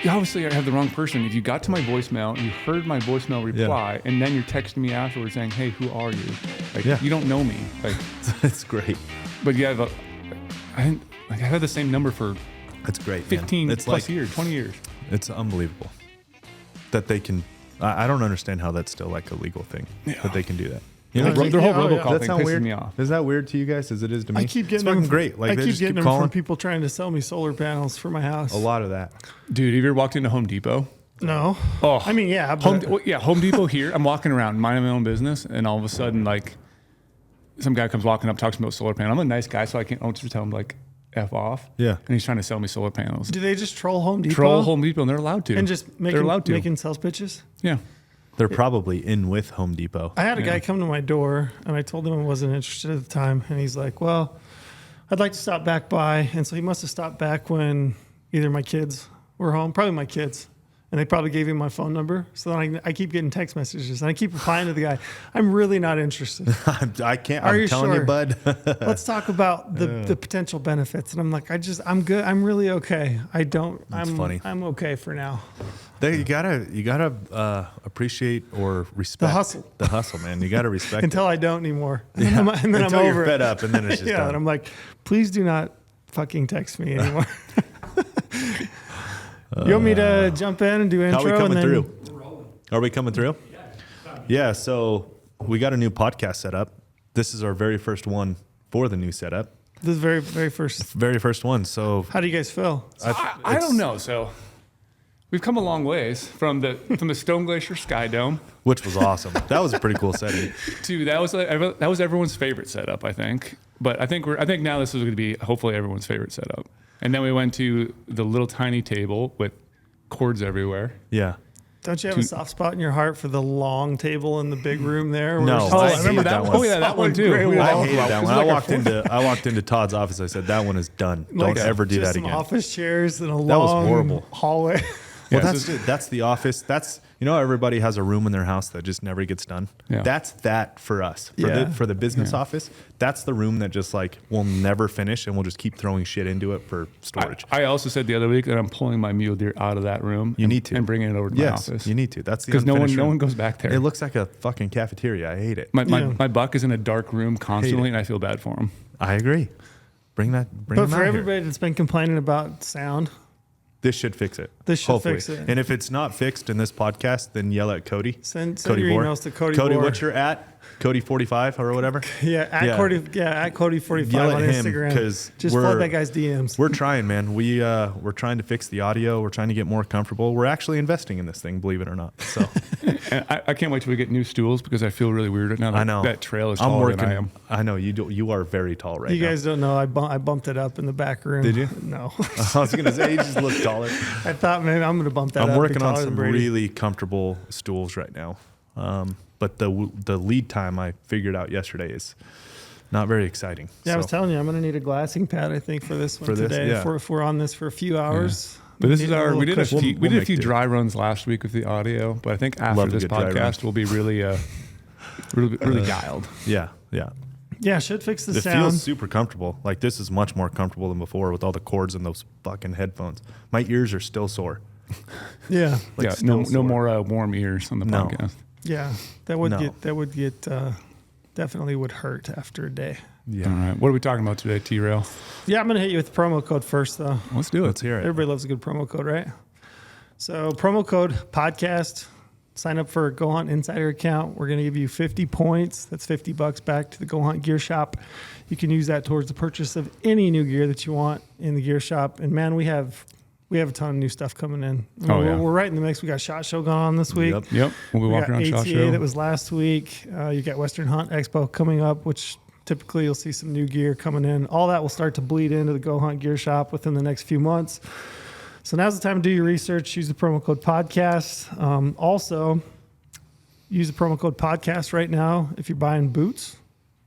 You obviously I have the wrong person. If you got to my voicemail, you heard my voicemail reply, and then you're texting me afterwards saying, "Hey, who are you?" Like you don't know me. Like it's great. But yeah, I had the same number for that's great. 15 it's plus years, 20 years. It's unbelievable that they can. I don't understand how that's still like a legal thing that they can do that. You know, their whole robocall thing pisses weird? Me off. Is that weird to you guys as it is to me? I keep getting them great. Like I keep getting them from people trying to sell me solar panels for my house. A lot of that. Dude, have you ever walked into Home Depot? No. Oh, I mean, yeah. Home Depot here. I'm walking around, minding my own business, and all of a sudden, like, some guy comes walking up, talks to me about solar panel. I'm a nice guy, so I can't just tell him like F off. Yeah. And he's trying to sell me solar panels. Do they just troll Home Depot? Troll Home Depot, and they're allowed to. And just making sales pitches? Yeah. They're probably in with Home Depot. I had a guy come to my door, and I told him I wasn't interested at the time. And he's like, well, I'd like to stop back by. And so he must have stopped back when either my kids were home, probably my kids. And they probably gave him my phone number. So then I keep getting text messages, and I keep replying to the guy, I'm really not interested. I can't. I'm telling you, bud. Let's talk about the potential benefits. And I'm like, I'm good. I'm really okay. That's funny. I'm okay for now. You gotta appreciate or respect the hustle, man. You gotta respect until it. I don't anymore. Yeah. And then until I'm you're over fed it. up, and then it's just done. And I'm like, please do not fucking text me anymore. You want me to jump in and do intro? How are we coming and then through? Are we coming through? Yeah. So we got a new podcast set up. This is our very first one for the new setup. This is very first. Very first one. So how do you guys feel? I don't know. So we've come a long ways from the Stone Glacier Sky Dome, which was awesome. That was a pretty cool setting. To that was everyone's favorite setup, I think. But I think now this is going to be hopefully everyone's favorite setup. And then we went to the little tiny table with cords everywhere. Yeah. Don't you have a soft spot in your heart for the long table in the big room there? No, I remember that one. Oh yeah, that one too. I hated that one. I walked into Todd's office. I said, "That one is done. Don't ever do that again." Some office chairs and a long that was horrible hallway. Well, that's the office. That's everybody has a room in their house that just never gets done. Yeah. That's that for us. For the business office, that's the room that just like we'll never finish and we'll just keep throwing shit into it for storage. I also said the other week that I'm pulling my mule deer out of that room. You need to. And bringing it over to my office. You need to. That's the because no one goes back there. It looks like a fucking cafeteria. I hate it. My buck is in a dark room constantly, and I feel bad for him. I agree. Bring him But for out everybody here. that's been complaining about sound, this should fix it. Fix it. And if it's not fixed in this podcast, then yell at Cody. Send Cody your Bohr. emails to Cody. Cody, Bohr. what you're at? Cody45 or whatever. At Cody45 yell on at him, Instagram. 'cause just follow that guy's DMs. We're trying, man. We're trying to fix the audio. We're trying to get more comfortable. We're actually investing in this thing, believe it or not. So I can't wait till we get new stools because I feel really weird right now. I know that trail is taller than I am. I know you do. You are very tall right now. You guys don't know. I bumped it up in the back room. Did you? No. I was gonna say you just look taller. I thought, man, I'm gonna bump that up. I'm working on some really comfortable stools right now. But the lead time I figured out yesterday is not very exciting. Yeah, I was telling you, I'm going to need a glassing pad, I think, for this one today. If we're on this for a few hours. Yeah. But this is we did a few dry runs last week with the audio, but I think after this podcast we'll be really dialed. Yeah. Yeah, should fix the sound. It feels super comfortable. Like this is much more comfortable than before with all the cords and those fucking headphones. My ears are still sore. Yeah. No more warm ears on the podcast. Yeah, that would get definitely would hurt after a day. Yeah. All right. What are we talking about today, T-Rail? Yeah, I'm going to hit you with the promo code first, though. Let's do it. Let's hear it. Everybody loves a good promo code, right? So promo code podcast. Sign up for a Go Hunt Insider account. We're going to give you 50 points. That's $50 back to the Go Hunt Gear Shop. You can use that towards the purchase of any new gear that you want in the gear shop. And man, we have a ton of new stuff coming in. We're right in the mix. We got SHOT Show going on this week. Yep. We'll be walking around SHOT Show. That was last week. You got Western Hunt Expo coming up, which typically you'll see some new gear coming in. All that will start to bleed into the Go Hunt Gear Shop within the next few months. So now's the time to do your research. Use the promo code podcast. Also, use the promo code podcast right now. If you're buying boots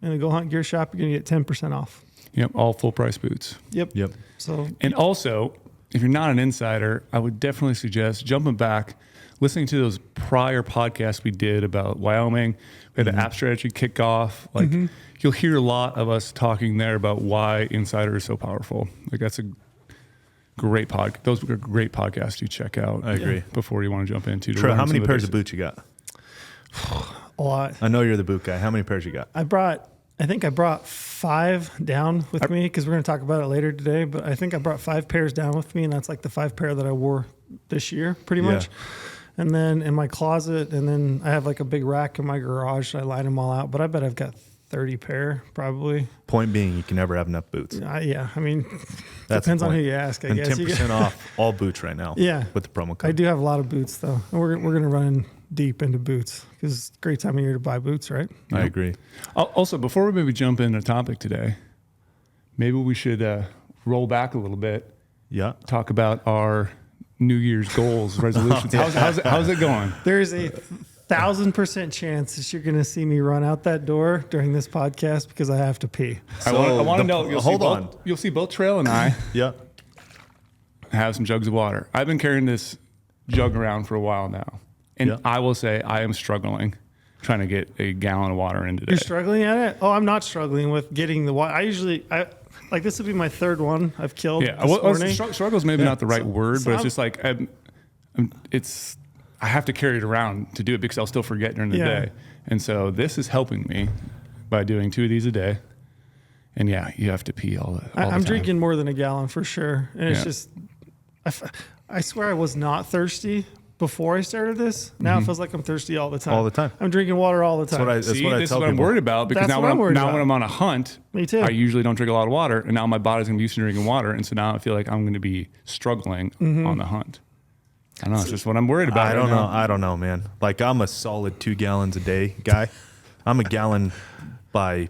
in the Go Hunt Gear Shop, you're going to get 10% off. Yep. All full price boots. Yep. So, and also, if you're not an insider, I would definitely suggest jumping back, listening to those prior podcasts we did about Wyoming. We had the app strategy kickoff. Like you'll hear a lot of us talking there about why Insider is so powerful. Like Those are great podcasts to check out. I agree. Before you want to jump into. Trey, how many pairs of boots you got? A lot. I know you're the boot guy. How many pairs you got? I think I brought 5 down with me because we're going to talk about it later today. But I think I brought 5 pairs down with me, and that's like the 5 pair that I wore this year, pretty much. And then in my closet, and then I have like a big rack in my garage. I line them all out, but I bet I've got 30 pair probably. Point being, you can never have enough boots. Yeah, I mean, that's depends on who you ask. I guess 10% off all boots right now. Yeah, with the promo code. I do have a lot of boots though. We're going to run deep into boots because it's a great time of year to buy boots, right? I agree. Also, before we maybe jump into the topic today, maybe we should roll back a little bit. Yeah. Talk about our New Year's goals, resolutions. How's it going? There's a 1,000% chance that you're going to see me run out that door during this podcast because I have to pee. So I want to know. You'll see both Trail and I. Yeah. Have some jugs of water. I've been carrying this jug around for a while now, and I will say I am struggling trying to get a gallon of water in today. You're struggling at it? Oh, I'm not struggling with getting the water. I like this would be my 3rd one I've killed. Yeah, struggle is maybe not the right word, but it's just like I have to carry it around to do it because I'll still forget during the day. And so this is helping me by doing 2 of these a day. And you have to pee all the I'm time. drinking more than a gallon for sure. And it's just, I swear I was not thirsty before I started this. Now it feels like I'm thirsty all the time. All the time. I'm drinking water all the time. This is what I'm worried about because now when I'm on a hunt, me too. I usually don't drink a lot of water. And now my body's going to be used to drinking water. And so now I feel like I'm going to be struggling on the hunt. I don't know. It's just what I'm worried about. I don't know, man. Like I'm a solid 2 gallons a day guy. I'm a gallon by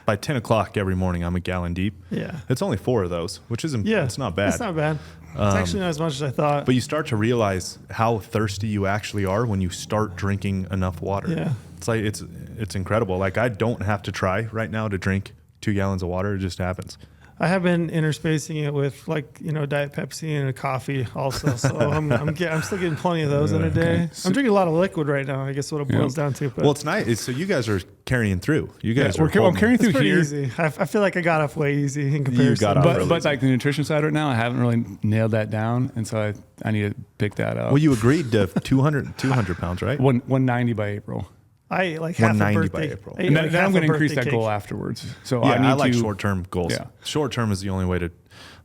10 o'clock every morning. I'm a gallon deep. Yeah. It's only 4 of those, which isn't. It's not bad. It's not bad. It's actually not as much as I thought. But you start to realize how thirsty you actually are when you start drinking enough water. Yeah. It's like it's incredible. Like I don't have to try right now to drink 2 gallons of water. It just happens. I have been interspacing it with Diet Pepsi and a coffee also. So I'm still getting plenty of those in a day. So, I'm drinking a lot of liquid right now. I guess what it boils down to. But well, it's nice. So you guys are carrying through. You guys are. I'm carrying through pretty here. Easy. I feel like I got off way easy in comparison. You got off really but like the nutrition side right now, I haven't really nailed that down, and so I need to pick that up. Well, you agreed to 200 pounds, right? 190 by April. I like half a birthday. By April. And then I'm going to increase that goal afterwards. So I like short-term goals. Yeah. Short-term is the only way to,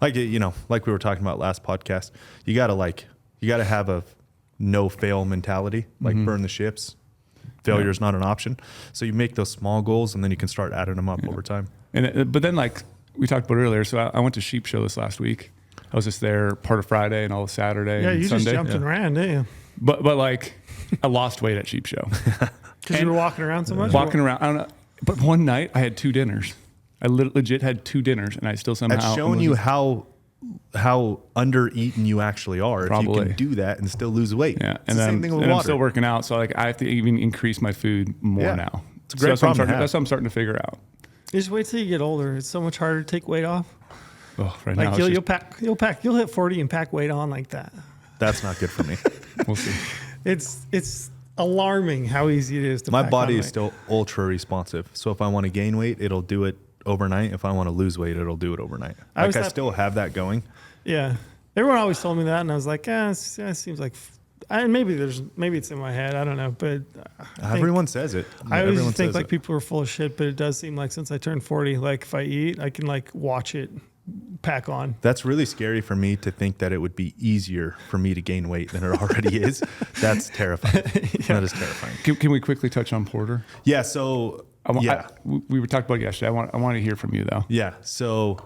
like we were talking about last podcast. You got to have a no-fail mentality. Like burn the ships. Failure is not an option. So you make those small goals, and then you can start adding them up over time. But then, like we talked about earlier, so I went to Sheep Show this last week. I was just there part of Friday and all of Saturday. Yeah, and you Sunday. just jumped and ran, didn't you? But like I lost weight at Sheep Show. Because you were walking around so much? Walking around. I don't know. But one night I had 2 dinners. I legit had 2 dinners, and I still somehow. That's showing you how under-eaten you actually are. Probably. If you can do that and still lose weight. Yeah, it's the same thing with and water. I'm still working out, so like I have to even increase my food more now. It's a great problem to have. That's what I'm starting to figure out. Just wait till you get older. It's so much harder to take weight off. Oh, right like now you'll hit 40 and pack weight on like that. That's not good for me. We'll see. It's alarming how easy it is to. My pack body on is weight. still ultra responsive. So if I want to gain weight, it'll do it overnight. If I want to lose weight, it'll do it overnight. I still have that going. Yeah, everyone always told me that, and I was like, it seems like. Maybe it's in my head. I don't know, but everyone says it. I always think like people are full of shit, but it does seem like since I turned 40, like if I eat, I can like watch it pack on. That's really scary for me to think that it would be easier for me to gain weight than it already is. That's terrifying. That is terrifying. Can we quickly touch on Porter? Yeah. So we were talking about it yesterday. I want to hear from you though. Yeah. So.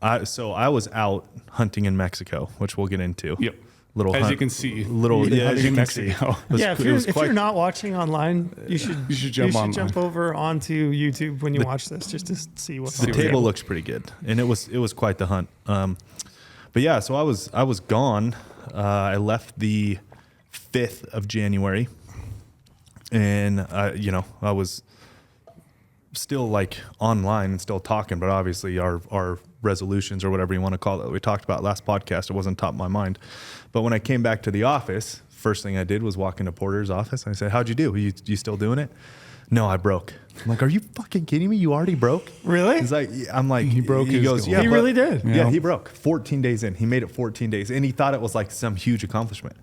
I was out hunting in Mexico, which we'll get into. Yep. You can see. As you can see. If you're not watching online, you should jump over onto YouTube when you watch this just to see what's the table looks pretty good, and it was quite the hunt. But yeah, so I was gone. I left the 5th of January, and I was still like online and still talking, but obviously our resolutions or whatever you want to call it, we talked about last podcast, it wasn't top of my mind. But when I came back to the office, first thing I did was walk into Porter's office and I said, "How'd you do? You still doing it?" no, I broke. I'm like, are you fucking kidding me? You already broke? Really? He's like, I'm like, he broke. He goes, goal. yeah, he really did. Yeah, he broke 14 days in. He made it 14 days, and he thought it was like some huge accomplishment.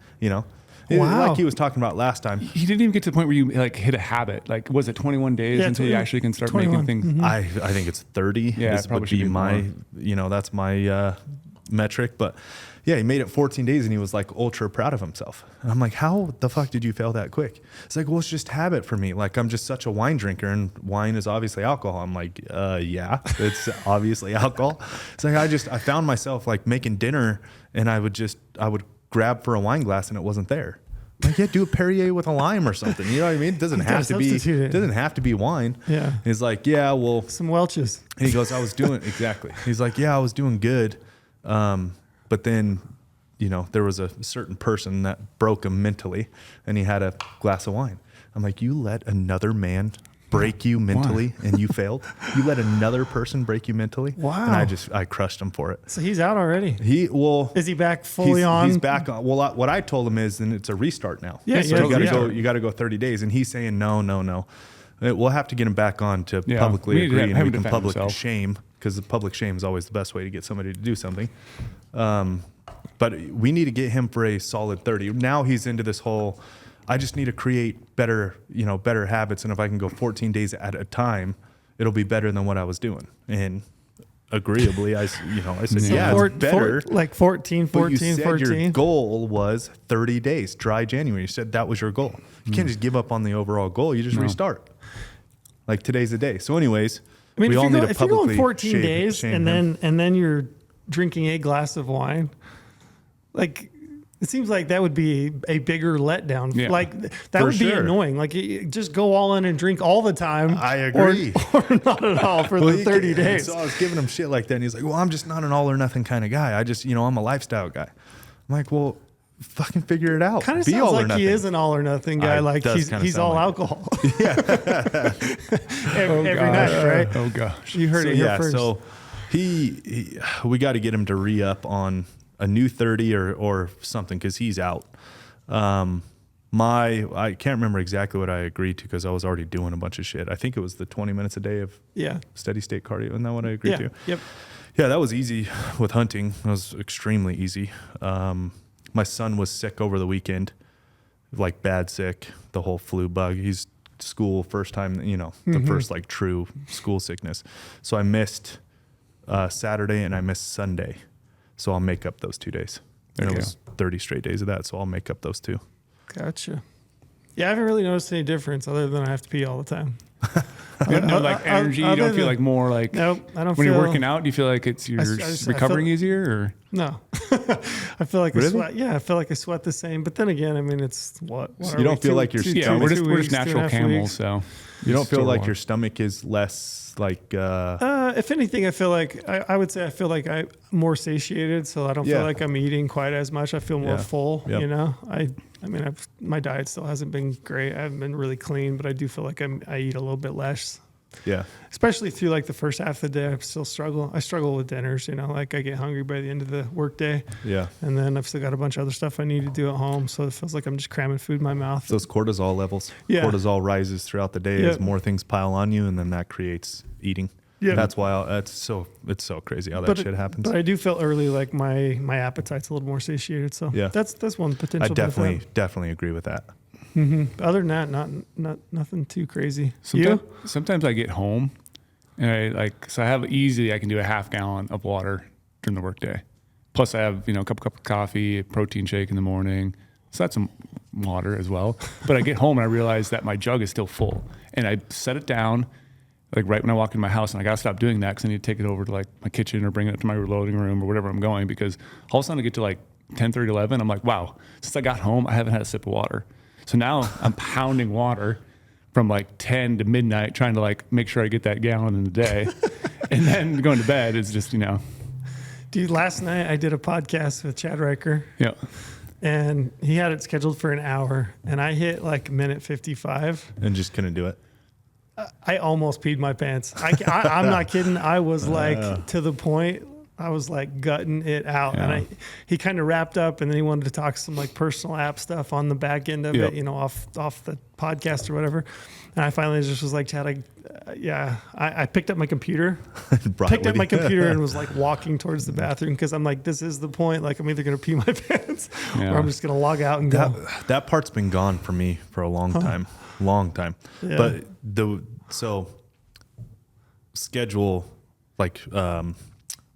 Wow. Like he was talking about last time. He didn't even get to the point where you like hit a habit. Like, was it 21 days until you actually can start 21. making things? Mm-hmm. I think it's 30. Yeah, this would be my, that's my metric. But yeah, he made it 14 days and he was like ultra proud of himself. And I'm like, how the fuck did you fail that quick? It's like, well, it's just habit for me. Like, I'm just such a wine drinker, and wine is obviously alcohol. I'm like, yeah, it's obviously alcohol. It's like, I found myself like making dinner, and I would grab for a wine glass and it wasn't there. Like, yeah, do a Perrier with a lime or something. You know what I mean? It doesn't have to be wine. Yeah. He's like, yeah, well, some Welch's. And he goes, I was doing exactly. He's like, yeah, I was doing good. But then, there was a certain person that broke him mentally, and he had a glass of wine. I'm like, you let another man break you mentally and you failed? You let another person break you mentally? Wow. And I crushed him for it. So he's out already. Is he back fully on? He's back on. Well, what I told him is, then it's a restart now. Yeah, so you got to go 30 days. And he's saying, no. We'll have to get him back on to publicly agree, and we can public shame, because the public shame is always the best way to get somebody to do something. But we need to get him for a solid 30. Now he's into this whole, I just need to create better habits. And if I can go 14 days at a time, it'll be better than what I was doing. And agreeably, I said, it's better. Like 14. Your goal was 30 days, dry January. You said that was your goal. You can't just give up on the overall goal. You just restart. Like, today's the day. So anyways, we all need to publicly if you're going 14 days shame and then you're drinking a glass of wine, like, it seems like that would be a bigger letdown. Yeah. Like, that would be annoying. Like, just go all in and drink all the time. I agree. Or not at all for the 30 days. So I was giving him shit like that, and he's like, well, I'm just not an all or nothing kind of guy. I just, I'm a lifestyle guy. I'm like, well, fucking figure it out. Kind of sounds like he is an all or nothing guy. Like, he's all alcohol. Yeah. every night, right? Oh gosh. You heard it here first. So we got to get him to re-up on a new 30 or something, because he's out. I can't remember exactly what I agreed to, because I was already doing a bunch of shit. I think it was the 20 minutes a day of steady state cardio. Isn't that what I agreed to? Yep. Yeah, that was easy with hunting. It was extremely easy. My son was sick over the weekend, like bad sick, the whole flu bug. He's school first time, the first like true school sickness. So I missed Saturday and I missed Sunday. So I'll make up those 2 days. And it was 30 straight days of that. So I'll make up those 2. Gotcha. Yeah, I haven't really noticed any difference other than I have to pee all the time. Like energy, you don't feel like more like, nope, I don't when feel, you're working out, do you feel like you're recovering easier, or? No, I feel like really? I sweat. Yeah, I feel like I sweat the same. But then again, I mean, it's what so you don't feel like your stomach. We're just natural camels, so you don't feel like your stomach is less like. If anything, I feel like I would say I feel like I'm more satiated, so I don't feel like I'm eating quite as much. I feel more full. Yep. I mean, my diet still hasn't been great. I haven't been really clean, but I do feel like I eat a little bit less. Yeah. Especially through like the first half of the day, I struggle with dinners, like I get hungry by the end of the workday. Yeah. And then I've still got a bunch of other stuff I need to do at home. So it feels like I'm just cramming food in my mouth. Those cortisol levels. Yeah. Cortisol rises throughout the day as more things pile on you, and then that creates eating. Yeah. That's why it's so crazy how that shit happens. But I do feel early like my appetite's a little more satiated. So that's one potential. I definitely agree with that. Mm-hmm. Other than that, nothing too crazy. Sometimes I get home and I can do a half gallon of water during the workday. Plus I have, a cup of coffee, a protein shake in the morning. So that's some water as well. But I get home and I realize that my jug is still full, and I set it down like right when I walk in my house, and I got to stop doing that because I need to take it over to like my kitchen or bring it to my reloading room or whatever I'm going, because all of a sudden I get to like 10:30, 11, I'm like, wow, since I got home, I haven't had a sip of water. So now I'm pounding water from like 10 to midnight, trying to like make sure I get that gallon in the day. And then going to bed is just, Dude, last night I did a podcast with Chad Riker. Yeah. And he had it scheduled for an hour, and I hit like minute 55. And just couldn't do it. I almost peed my pants. I'm not kidding. I was like to the point. I was like gutting it out. Yeah. And he kind of wrapped up, and then he wanted to talk some like personal app stuff on the back end of it, off the podcast or whatever. And I finally just was like, Chad, I picked up my computer, and was like walking towards the bathroom because I'm like, this is the point. Like, I'm either going to pee my pants or I'm just going to log out and go. That part's been gone for me for a long time. Yeah. But so schedule, like,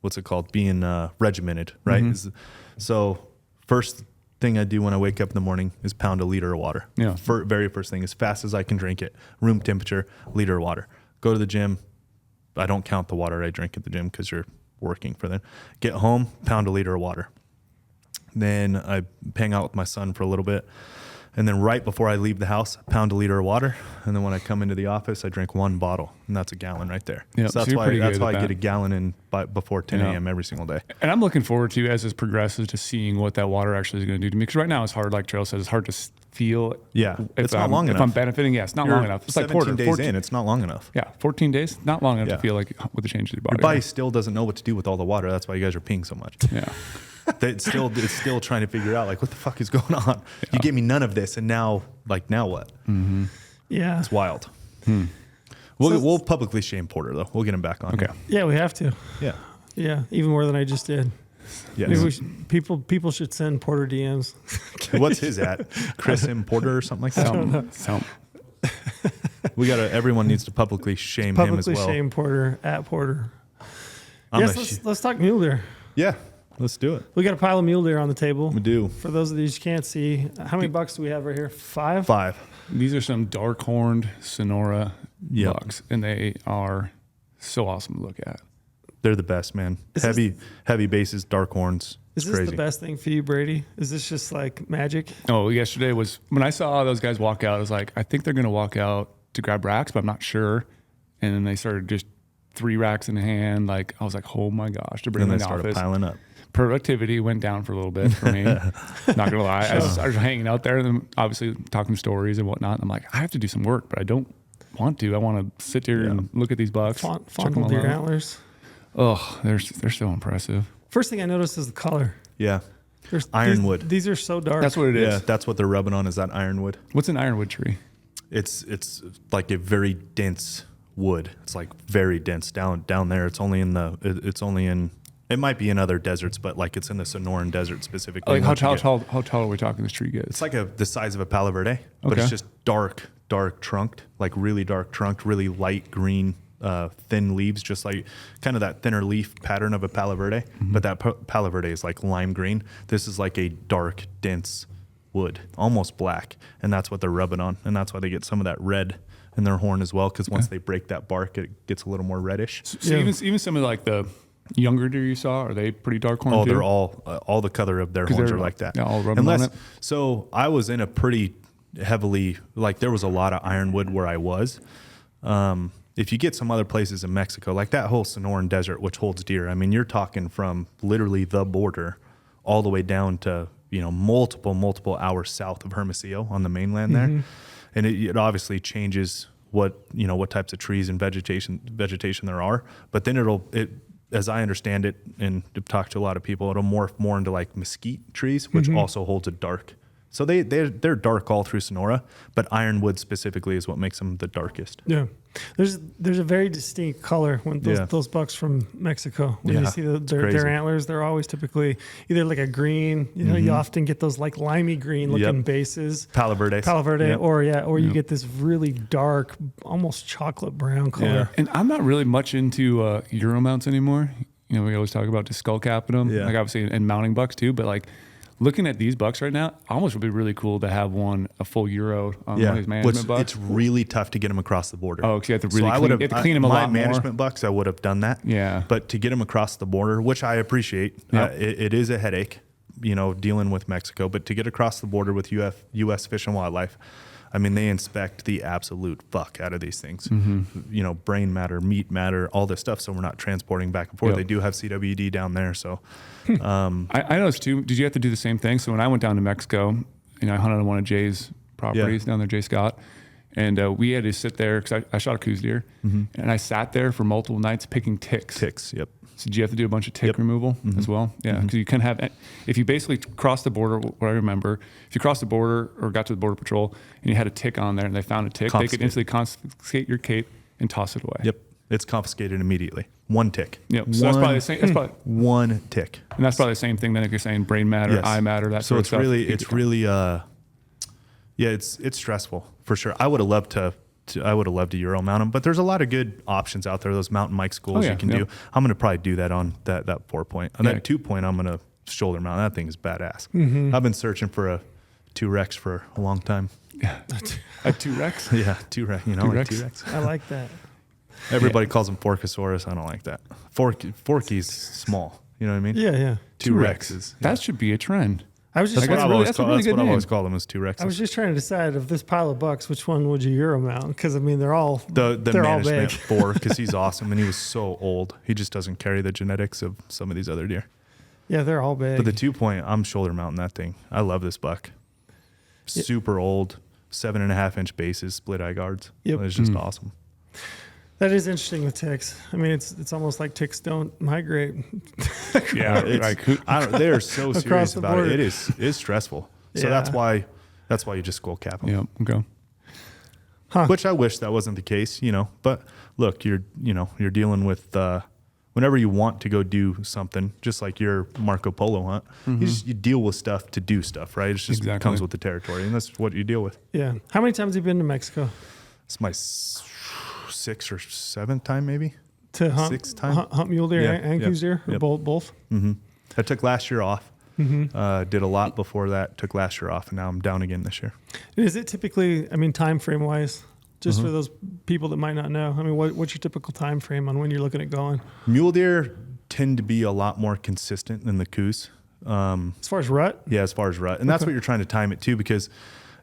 what's it called? Being regimented, right? Mm-hmm. So first thing I do when I wake up in the morning is pound a liter of water. Yeah. Very first thing, as fast as I can drink it, room temperature, liter of water. Go to the gym. I don't count the water I drink at the gym because you're working for them. Get home, pound a liter of water. Then I hang out with my son for a little bit. And then right before I leave the house, pound a liter of water. And then when I come into the office, I drink 1 bottle. And that's a gallon right there. Yep. So that's why I get a gallon in before 10 a.m. every single day. And I'm looking forward to, as this progresses, to seeing what that water actually is going to do to me. Because right now it's hard, like Trail says, it's hard to feel. Yeah, it's not long enough. If I'm benefiting, it's not long enough. It's like 17 days in, it's not long enough. Yeah, 14 days, not long enough to feel like what the change to your body. Your body still doesn't know what to do with all the water. That's why you guys are peeing so much. Yeah. It's still trying to figure out, like, what the fuck is going on? Yeah. You gave me none of this, and now what? Mm-hmm. Yeah, it's wild. We'll publicly shame Porter though. We'll get him back on. Okay. Yeah, we have to. Yeah, even more than I just did. Yes. People should send Porter DMs. What's his at? Chris M. Porter or something like that. Everyone needs to publicly shame him as well. Publicly shame Porter at Porter. Let's talk mule deer. Yeah. Let's do it. We got a pile of mule deer on the table. We do. For those of you who can't see, how many bucks do we have right here? 5? 5. These are some dark horned Sonora bucks, and they are so awesome to look at. They're the best, man. Heavy bases, dark horns. Is this the best thing for you, Brady? Is this just like magic? Oh, yesterday was when I saw those guys walk out. I was like, I think they're going to walk out to grab racks, but I'm not sure. And then they started just 3 racks in hand. Like, I was like, oh my gosh, to bring them in the office. Started piling up. Productivity went down for a little bit for me. Not gonna lie, I started hanging out there and obviously talking stories and whatnot. And I'm like, I have to do some work, but I don't want to. I want to sit here and look at these bucks. Fondle deer antlers. Oh, they're so impressive. First thing I noticed is the color. Yeah, ironwood. These are so dark. That's what it is. Yeah, that's what they're rubbing on, is that ironwood. What's an ironwood tree? It's like a very dense wood. It's like very dense down there. It might be in other deserts, but like it's in the Sonoran desert specifically. Like how tall are we talking this tree gets? It's like the size of a Palo Verde, but it's just dark trunked, like really dark trunked, really light green, thin leaves, just like kind of that thinner leaf pattern of a Palo Verde. Mm-hmm. But that Palo Verde is like lime green. This is like a dark, dense wood, almost black, and that's what they're rubbing on, and that's why they get some of that red in their horn as well. Because once they break that bark, it gets a little more reddish. So even some of like the younger deer you saw, are they pretty dark horn? They're all the color of their horns are like that. Yeah, all rubbing on it. So I was in a pretty heavily, like there was a lot of ironwood where I was. If you get some other places in Mexico, like that whole Sonoran desert, which holds deer, I mean, you're talking from literally the border all the way down to, multiple hours south of Hermosillo on the mainland there. And it obviously changes what types of trees and vegetation there are. But then as I understand it, and to talk to a lot of people, it'll morph more into like mesquite trees, which also holds a dark. So they're dark all through Sonora, but ironwood specifically is what makes them the darkest. Yeah, there's a very distinct color when those bucks from Mexico. When you see their antlers, they're always typically either like a green. You often get those like limey green looking bases. Palo Verde, or you get this really dark, almost chocolate brown color. Yeah. And I'm not really much into Euro mounts anymore. We always talk about just skull capping them, like obviously, and mounting bucks too, but like. Looking at these bucks right now, almost would be really cool to have a full Euro on one of these management bucks. It's really tough to get them across the border. Oh, because you have to clean them a lot more. My management bucks, I would have done that. Yeah. But to get them across the border, which I appreciate, it is a headache, dealing with Mexico. But to get across the border with U.S. Fish and Wildlife, I mean, they inspect the absolute fuck out of these things. Brain matter, meat matter, all this stuff. So we're not transporting back and forth. They do have CWD down there. So I noticed too. Did you have to do the same thing? So when I went down to Mexico, I hunted on one of Jay's properties down there, Jay Scott, and we had to sit there because I shot a coos deer, and I sat there for multiple nights picking ticks. Yep. So do you have to do a bunch of tick removal as well? Yeah, because you can have, if you basically cross the border, what I remember, if you crossed the border or got to the border patrol and you had a tick on there and they found a tick, they could instantly confiscate your cape and toss it away. Yep. It's confiscated immediately. One tick. Yep. So that's probably the same. That's probably one tick. And that's probably the same thing then if you're saying brain matter, eye matter, that sort of stuff. It's stressful for sure. I would have loved to Euro mount them, but there's a lot of good options out there. Those mountain mic schools you can do. I'm going to probably do that on that 4-point. On that 2-point, I'm going to shoulder mount. That thing is badass. I've been searching for a 2-Rex for a long time. Yeah. A 2-Rex? Yeah, 2-Rex. You know, 2-Rex. Like 2-Rex. I like that. Everybody calls them Forkosaurus. I don't like that. Forky's small. You know what I mean? Yeah. 2-Rexes. That should be a trend. I was just that's what I've always called them is 2-Rexes. I was just trying to decide of this pile of bucks, which one would you Euro mount? Because I mean, they're all the they're all big. for because he's awesome and he was so old. He just doesn't carry the genetics of some of these other deer. Yeah, they're all big. But the 2-point, I'm shoulder mounting that thing. I love this buck. Super old, 7.5-inch bases, split eye guards. Yep. It's just awesome. That is interesting with ticks. I mean, it's almost like ticks don't migrate. Yeah, they're so serious about border. it. It's stressful. So that's why you just skull cap them. Yeah, okay. Which I wish that wasn't the case, you know. But look, you're dealing with whenever you want to go do something, just like your Marco Polo hunt, you deal with stuff to do stuff, right? It just comes with the territory, and that's what you deal with. Yeah. How many times have you been to Mexico? It's my 6th or 7th time, maybe. To hunt, 6th time. Hunt mule deer and coos deer? Or both? Mm-hmm. I took last year off. Did a lot before that. Took last year off, and now I'm down again this year. Is it typically, I mean, time frame wise, just for those people that might not know, I mean, what's your typical time frame on when you're looking at going? Mule deer tend to be a lot more consistent than the coos. As far as rut? Yeah, as far as rut. And that's what you're trying to time it to, because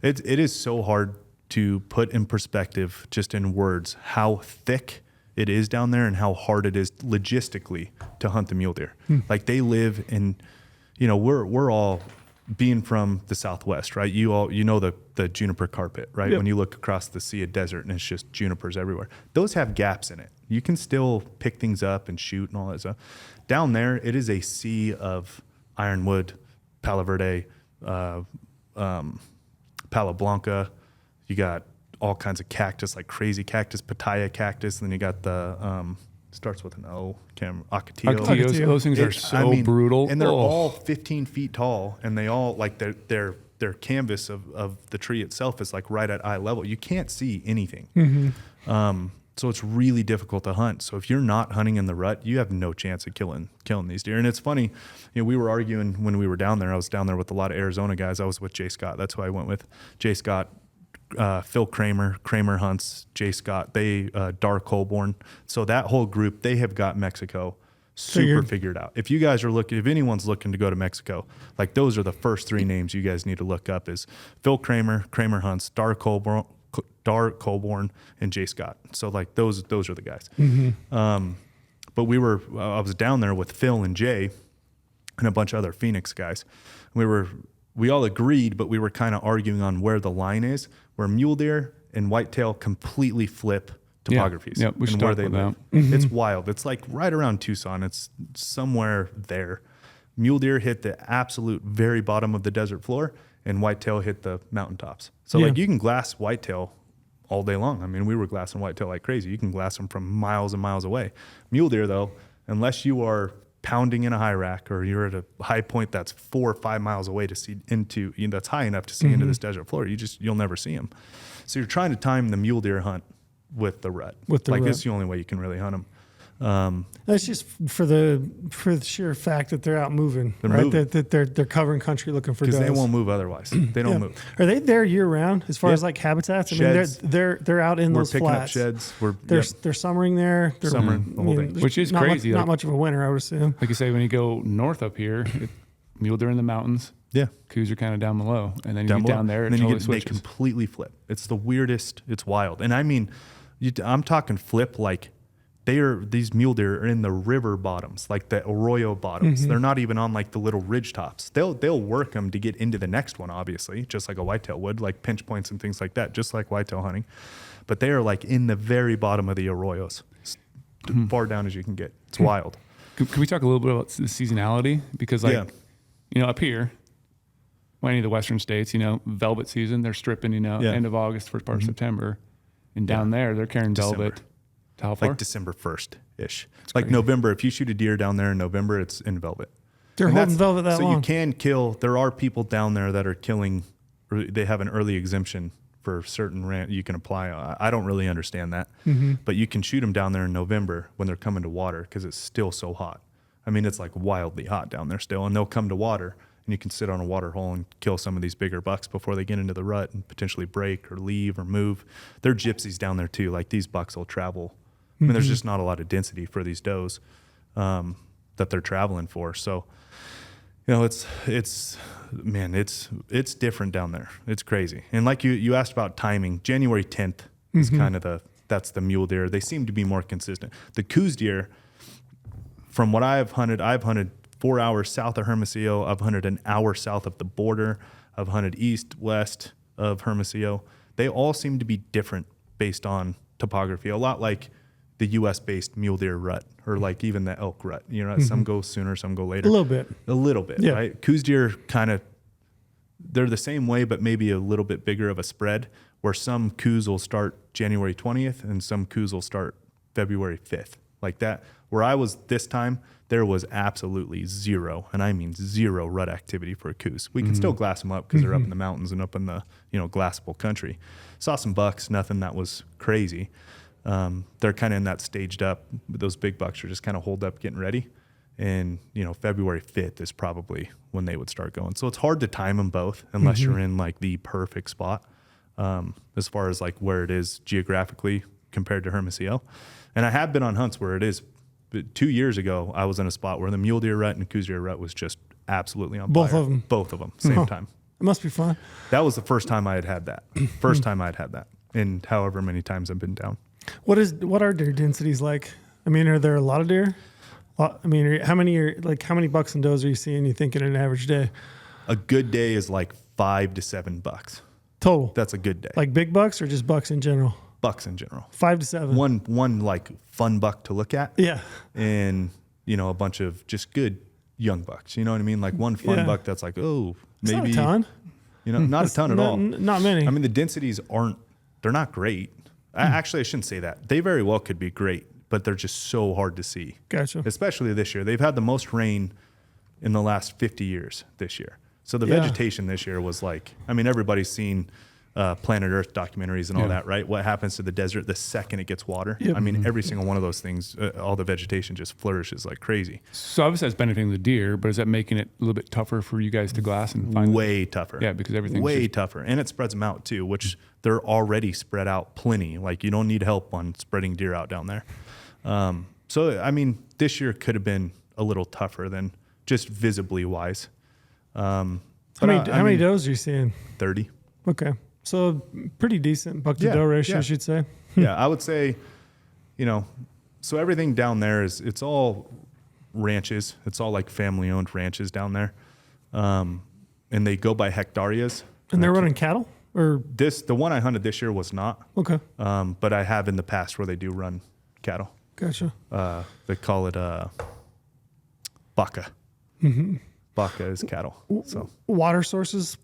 it is so hard to put in perspective, just in words, how thick it is down there and how hard it is logistically to hunt the mule deer. Like they live in, you know, we're all, being from the Southwest, right? You know the juniper carpet, right? Yep. When you look across the sea of desert and it's just junipers everywhere. Those have gaps in it. You can still pick things up and shoot and all that stuff. Down there, it is a sea of ironwood, Palo Verde, Palo Blanca. You got all kinds of cactus, like crazy cactus, pitaya cactus. And then you got the starts with an O, Ocotillo. Those things are so brutal. And they're all 15 feet tall, and they all, like, their canvas of the tree itself is like right at eye level. You can't see anything. So it's really difficult to hunt. So if you're not hunting in the rut, you have no chance of killing these deer. And it's funny, you know, we were arguing when we were down there. I was down there with a lot of Arizona guys. I was with Jay Scott. That's who I went with. Jay Scott, Phil Kramer hunts, Jay Scott, they Dar Colborn. So that whole group, they have got Mexico super figured out. If you guys are looking, if anyone's looking to go to Mexico, like those are the first 3 names you guys need to look up: is Phil Kramer hunts, Dar Colborn, and Jay Scott. So like those are the guys. But I was down there with Phil and Jay and a bunch of other Phoenix guys. We all agreed, but we were kind of arguing on where the line is, where mule deer and whitetail completely flip topographies. Yeah, we should talk about that. It's wild. It's like right around Tucson. It's somewhere there. Mule deer hit the absolute very bottom of the desert floor, and whitetail hit the mountaintops. So like you can glass whitetail all day long. I mean, we were glassing whitetail like crazy. You can glass them from miles and miles away. Mule deer, though, unless you are pounding in a high rack or you're at a high point that's 4 or 5 miles away to see into, you know, that's high enough to see into this desert floor, you'll never see them. So you're trying to time the mule deer hunt with the rut. It's the only way you can really hunt them. That's just for the sheer fact that they're out moving, right? That they're covering country looking for does. Because they won't move otherwise. They don't move. Are they there year round as far as like habitats? I mean, they're out in those flats. We're picking up sheds. They're summering there. They're summering the whole thing. Which is crazy. Not much of a winter, I would assume. Like you say, when you go north up here, mule deer in the mountains. Yeah. Coos are kind of down below. And then you get down there and then they completely flip. It's the weirdest. It's wild. And I mean, I'm talking flip like these mule deer are in the river bottoms, like the arroyo bottoms. They're not even on like the little ridge tops. They'll work them to get into the next one, obviously, just like a whitetail would, like pinch points and things like that, just like whitetail hunting. But they are like in the very bottom of the arroyos, as far down as you can get. It's wild. Can we talk a little bit about the seasonality? Because like, up here, any of the Western states, velvet season, they're stripping, end of August, first part of September. And down there, they're carrying velvet to how far? Like December 1st-ish. Like crazy. November, if you shoot a deer down there in November, it's in velvet. They're holding velvet that long. So you can kill. There are people down there that are killing. They have an early exemption for certain rant you can apply. I don't really understand that, but you can shoot them down there in November when they're coming to water because it's still so hot. I mean, it's like wildly hot down there still, and they'll come to water, and you can sit on a water hole and kill some of these bigger bucks before they get into the rut and potentially break or leave or move. They're gypsies down there too. Like these bucks will travel. I mean, there's just not a lot of density for these does that they're traveling for. So, it's different down there. It's crazy. And like you asked about timing, January 10th is kind of that's the mule deer. They seem to be more consistent. The coos deer, from what I've hunted 4 hours south of Hermosillo. I've hunted an hour south of the border. I've hunted east, west of Hermosillo. They all seem to be different based on topography. A lot like the U.S.-based mule deer rut, or like even the elk rut. Some go sooner, some go later. A little bit, yeah. Right? Coos deer they're the same way, but maybe a little bit bigger of a spread, where some coos will start January 20th and some coos will start February 5th. Like that. Where I was this time, there was absolutely zero, and I mean zero rut activity for a coos. We can still glass them up because they're up in the mountains and up in the glassable country. Saw some bucks, nothing that was crazy. They're kind of in that staged up. Those big bucks are just kind of holed up, getting ready. And, February 5th is probably when they would start going. So it's hard to time them both unless you're in like the perfect spot, as far as like where it is geographically compared to Hermosillo. And I have been on hunts where it is. But 2 years ago, I was in a spot where the mule deer rut and coos deer rut was just absolutely on fire. Both of them, same time. It must be fun. That was the first time I had that. And however many times I've been down. What are deer densities like? I mean, are there a lot of deer? I mean, how many bucks and does are you seeing, you think, in an average day? A good day is like 5 to 7 bucks. Total? That's a good day. Like big bucks or just bucks in general? Bucks in general. 5 to 7. One like fun buck to look at. Yeah. And, a bunch of just good young bucks. You know what I mean? Like one fun buck that's like, maybe. It's not a ton. Not a ton at all. Not many. I mean, the densities they're not great. Actually, I shouldn't say that. They very well could be great, but they're just so hard to see. Gotcha. Especially this year. They've had the most rain in the last 50 years this year. So the vegetation this year was like, everybody's seen Planet Earth documentaries and all that, right? What happens to the desert the second it gets water? Yep. Every single one of those things, all the vegetation just flourishes like crazy. So obviously that's benefiting the deer, but is that making it a little bit tougher for you guys to glass and find way tougher? Yeah, because everything's way tougher, and it spreads them out too, which they're already spread out plenty. Like you don't need help on spreading deer out down there. So this year could have been a little tougher than just visibly wise. How many does are you seeing? 30. Okay. So pretty decent buck to doe ratio, I should say. Yeah, I would say, so everything down there it's all ranches. It's all like family owned ranches down there. And they go by hectares. And they're running cattle? Or the one I hunted this year was not. Okay. But I have in the past where they do run cattle. Gotcha. They call it Baca. Baca is cattle. So water sources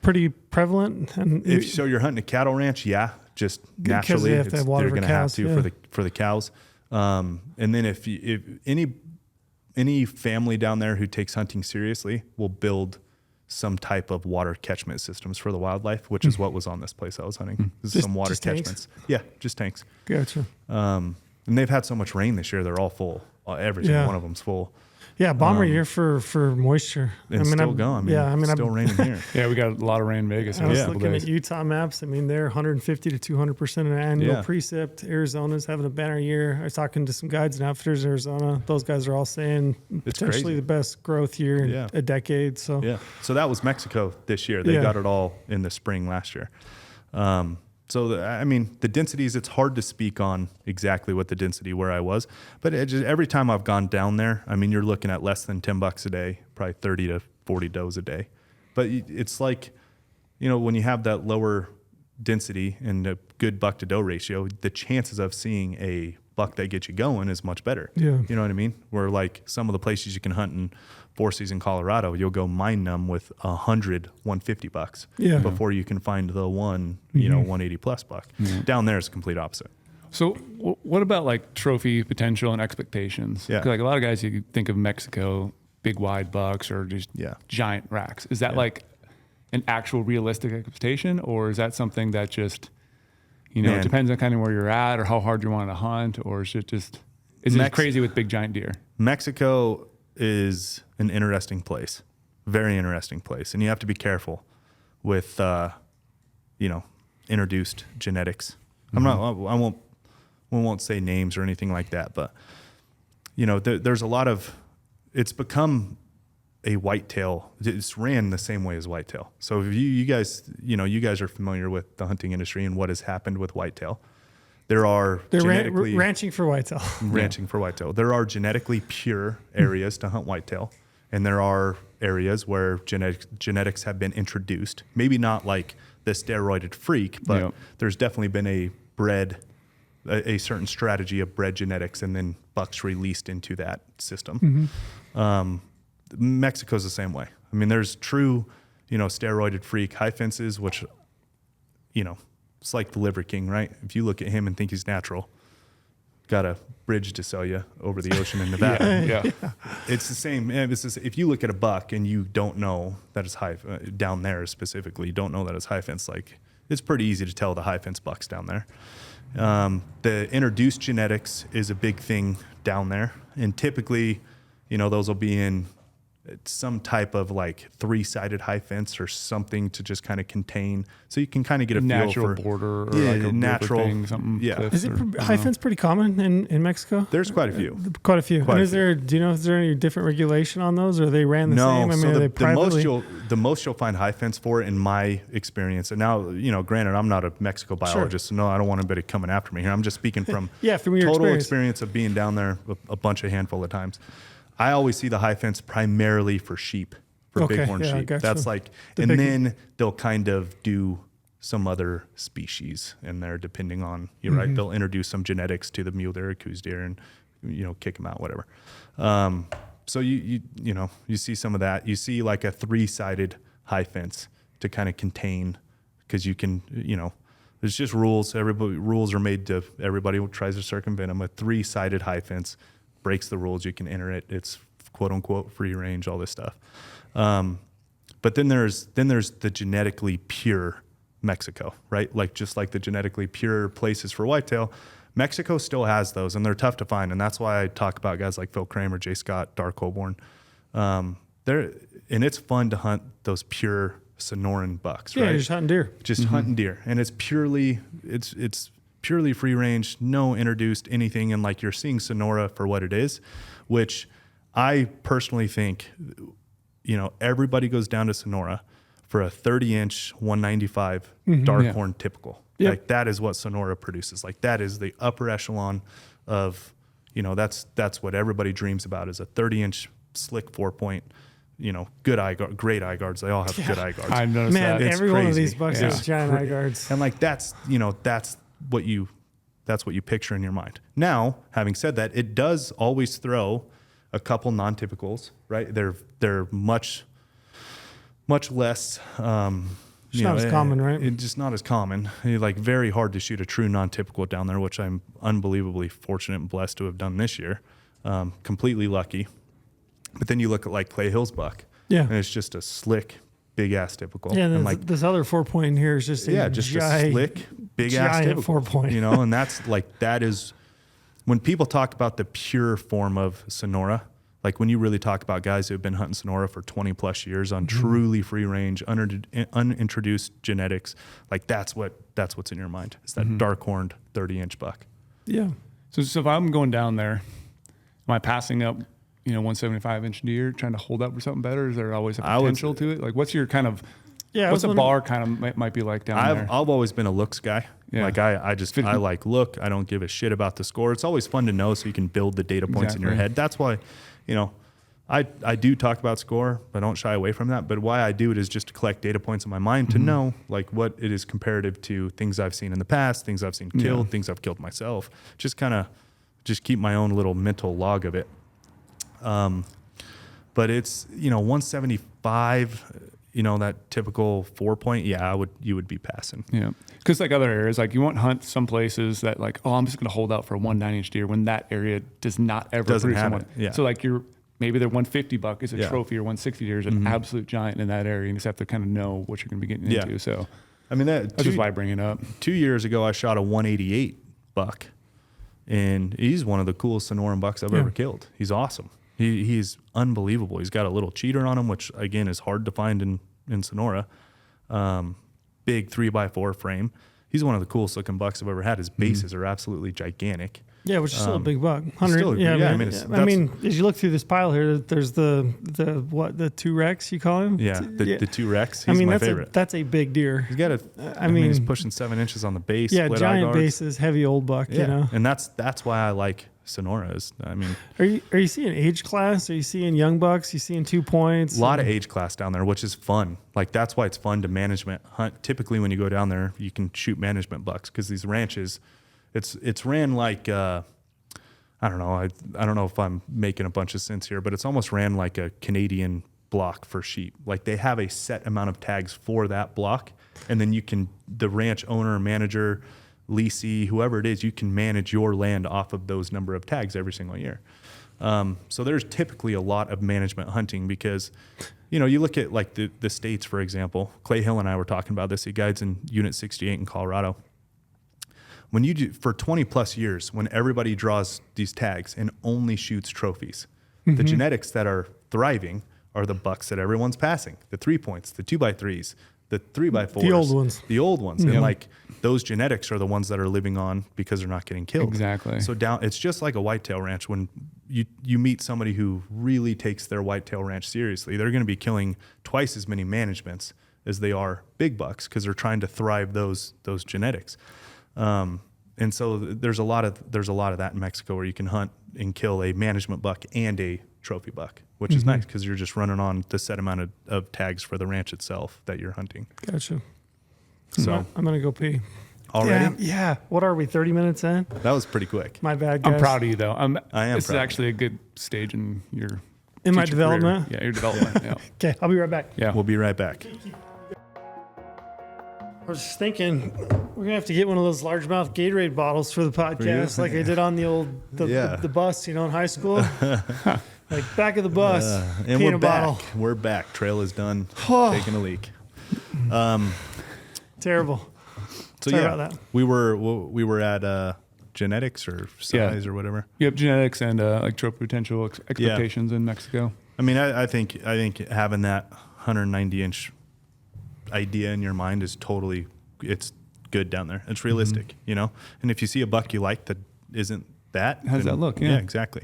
pretty prevalent, and you're hunting a cattle ranch, just naturally you're going to have to for the cows. And then if any family down there who takes hunting seriously will build some type of water catchment systems for the wildlife, which is what was on this place I was hunting. Some water catchments. Tanks? Yeah, just tanks. Gotcha. And they've had so much rain this year; they're all full. Every single one of them's full. Yeah, bomber year for moisture. Still going. Still raining here. Yeah, we got a lot of rain in Vegas. I was looking at Utah maps. They're 150 to 200% an annual precip. Arizona's having a banner year. I was talking to some guides and outfitters in Arizona. Those guys are all saying potentially the best growth year in a decade. So that was Mexico this year. They got it all in the spring last year. The densities, it's hard to speak on exactly what the density where I was, but every time I've gone down there, you're looking at less than $10 a day, probably 30 to 40 does a day. But it's like, when you have that lower density and a good buck to doe ratio, the chances of seeing a buck that gets you going is much better. Yeah. You know what I mean? Where like some of the places you can hunt in 4 season Colorado, you'll go mind numb with 100, 150 bucks before you can find the one, 180 plus buck. Down there is the complete opposite. So what about like trophy potential and expectations? Yeah. Like a lot of guys, you think of Mexico, big wide bucks or just giant racks. Is that like an actual realistic expectation, or is that something that just, it depends on kind of where you're at or how hard you want to hunt, or is it just crazy with big giant deer? Mexico is an interesting place, very interesting place. And you have to be careful with, introduced genetics. We won't say names or anything like that, but there's a lot of, it's become a whitetail. It's ran the same way as whitetail. So if you guys are familiar with the hunting industry and what has happened with whitetail. They're ranching for whitetail. Ranching for whitetail. There are genetically pure areas to hunt whitetail, and there are areas where genetics have been introduced. Maybe not like the steroided freak, but there's definitely been a certain strategy of bred genetics and then bucks released into that system. Mexico's the same way. I mean, there's true, steroided freak high fences, which, it's like the Liver King, right? If you look at him and think he's natural, got a bridge to sell you over the ocean in Nevada. It's the same. If you look at a buck and you don't know that it's high down there specifically, you don't know that it's high fence, like it's pretty easy to tell the high fence bucks down there. The introduced genetics is a big thing down there. And typically, those will be in some type of like 3-sided high fence or something to just kind of contain, so you can kind of get a natural feel for border or like a natural thing, something. Is it high fence pretty common in Mexico? There's quite a few. Do you know if there any different regulation on those, or are they ran the same? I mean, are they privately? The most you'll find high fence for, in my experience, and now granted, I'm not a Mexico biologist, so no, I don't want anybody coming after me here. I'm just speaking from from your total experience of being down there a handful of times. I always see the high fence primarily for sheep, for bighorn sheep. Gotcha. That's like, then they'll kind of do some other species in there, depending on, you're right, they'll introduce some genetics to the mule deer or coos deer and, kick them out, whatever. So you see some of that. You see like a 3-sided high fence to kind of contain, because you can, there's just rules. Rules are made to everybody who tries to circumvent them. A 3-sided high fence breaks the rules, you can enter it. It's quote unquote free range, all this stuff. But then there's the genetically pure Mexico, right? Like just like the genetically pure places for whitetail, Mexico still has those, and they're tough to find. And that's why I talk about guys like Phil Kramer, Jay Scott, Dark Holborn. And it's fun to hunt those pure Sonoran bucks, right? Yeah, just hunting deer. Hunting deer. And it's purely free range, no introduced anything. And like, you're seeing Sonora for what it is, which I personally think, everybody goes down to Sonora for a 30-inch 195 dark horn typical. Yep. Like that is what Sonora produces. Like that is the upper echelon of, that's what everybody dreams about, is a 30-inch slick 4-point, good eye guard, great eye guards. They all have good eye guards. I've noticed that. Every crazy. one of these bucks has giant eye guards. And like, that's what you picture in your mind. Now, having said that, it does always throw a couple non-typicals, right? They're much less, it's not as common, right? It's just not as common. Like very hard to shoot a true non-typical down there, which I'm unbelievably fortunate and blessed to have done this year. Completely lucky. But then you look at like Clay Hill's buck, and it's just a slick, big ass typical. Yeah, and like this other 4-point in here is just a slick, big ass typical 4-point. And that's like, that is when people talk about the pure form of Sonora. Like when you really talk about guys who have been hunting Sonora for 20 plus years on truly free range, unintroduced genetics, like that's what's in your mind. It's that dark horned 30-inch buck. Yeah. So if I'm going down there, am I passing up, 175-inch deer, trying to hold up for something better? Is there always a potential to it? Like what's your kind of, what's a bar kind of might be like down there? I've always been a looks guy. Yeah. Like I like look, I don't give a shit about the score. It's always fun to know, so you can build the data points in your head. That's why, I do talk about score, but I don't shy away from that. But why I do it is just to collect data points in my mind to know like what it is comparative to things I've seen in the past, things I've seen killed, things I've killed myself. Just kind of just keep my own little mental log of it. But it's, 175, that typical 4-point. Yeah, you would be passing. Yeah. Cause like other areas, like you won't hunt some places that like, oh, I'm just going to hold out for a 1.9-inch deer when that area does not ever Doesn't produce have one. it. Yeah. So like maybe their 150 buck is a trophy, or 160 deer is an absolute giant in that area. You just have to kind of know what you're going to be getting into. So I mean, that's just why I bring it up. 2 years ago, I shot a 188 buck, and he's one of the coolest Sonoran bucks I've ever killed. He's awesome. He's unbelievable. He's got a little cheater on him, which again is hard to find in Sonora. Big 3x4 frame. He's one of the coolest looking bucks I've ever had. His bases are absolutely gigantic. Yeah, which is still a big buck. 100. Still I mean, as you look through this pile here, there's the 2 Rex you call him. Yeah, the 2 Rex. He's my favorite. That's a big deer. He's got I mean, he's pushing 7 inches on the base. Yeah, split giant eye guards. bases, heavy old buck. Yeah, and that's why I like Sonoras. I mean, are you seeing age class? Are you seeing young bucks? Are you seeing 2 points? A lot of age class down there, which is fun. Like that's why it's fun to management hunt. Typically, when you go down there, you can shoot management bucks because these ranches, it's ran like I don't know. I don't know if I'm making a bunch of sense here, but it's almost ran like a Canadian block for sheep. Like they have a set amount of tags for that block, and then the ranch owner, manager, leasee, whoever it is, you can manage your land off of those number of tags every single year. So there's typically a lot of management hunting because, you look at like the states, for example. Clay Hill and I were talking about this. He guides in Unit 68 in Colorado. When you do for 20 plus years, when everybody draws these tags and only shoots trophies, the genetics that are thriving are the bucks that everyone's passing, the 3 points, the 2x3s, the 3x4s, the old ones. And like those genetics are the ones that are living on because they're not getting killed. Exactly. So it's just like a whitetail ranch. When you meet somebody who really takes their whitetail ranch seriously, they're going to be killing twice as many managements as they are big bucks because they're trying to thrive those genetics. And so there's a lot of that in Mexico where you can hunt and kill a management buck and a trophy buck, which is nice because you're just running on the set amount of tags for the ranch itself that you're hunting. Gotcha. So I'm going to go pee. Already? Yeah. What are we, 30 minutes in? That was pretty quick. My bad, guys. I'm proud of you, though. I am. This proud is actually a good stage in your my teacher development. career. Yeah, your development. Yeah. Okay, I'll be right back. Yeah. We'll be right back. I was just thinking, we're gonna have to get one of those largemouth Gatorade bottles for the podcast, like I did on the bus, in high school. Like back of the bus, and peanut bottle. We're back. Trail is done. Taking a leak. Terrible. So Sorry about that. we were at genetics or size or whatever. Yep, genetics and like trophy potential expectations in Mexico. I mean, I think having that 190-inch idea in your mind is it's good down there. It's realistic, And if you see a buck you like that isn't that, how's that look? Yeah, exactly.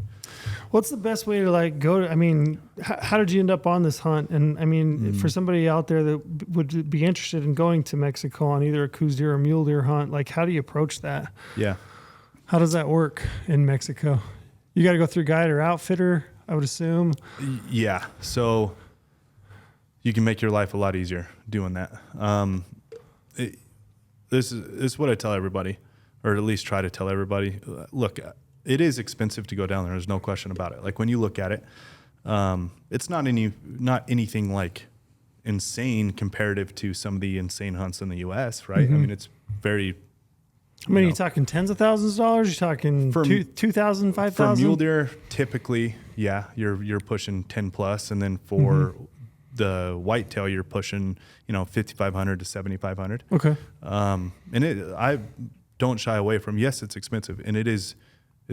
What's the best way to like go to, I mean, how did you end up on this hunt? And I mean, for somebody out there that would be interested in going to Mexico on either a Coues deer or mule deer hunt, like how do you approach that? Yeah. How does that work in Mexico? You got to go through guide or outfitter, I would assume. Yeah. So you can make your life a lot easier doing that. This is what I tell everybody, or at least try to tell everybody. Look, it is expensive to go down there. There's no question about it. Like when you look at it, it's not anything like insane comparative to some of the insane hunts in the U.S. Right? I mean, it's very. I mean, are you talking tens of thousands of dollars? You're talking 2,000, 5,000? For mule deer, typically, yeah, you're pushing 10 plus, and then for the whitetail, you're pushing 5,500 to 7,500. Okay. And I don't shy away from. Yes, it's expensive, and it's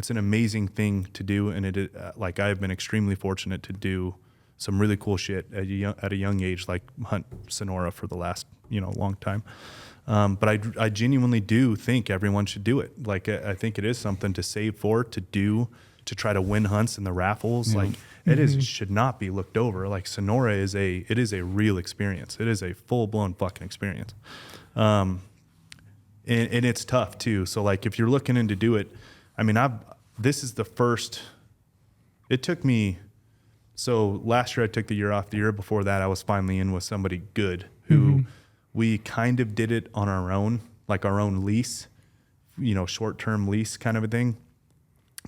an amazing thing to do, and like I've been extremely fortunate to do some really cool shit at a young age, like hunt Sonora for the last long time. But I genuinely do think everyone should do it. Like I think it is something to save for, to do, to try to win hunts in the raffles. Like it should not be looked over. Like Sonora is a real experience. It is a full blown fucking experience. And it's tough too. So like if you're looking in to do it, I mean, this is the first. It took me. So last year I took the year off. The year before that I was finally in with somebody good who. We kind of did it on our own, like our own lease, short-term lease kind of a thing.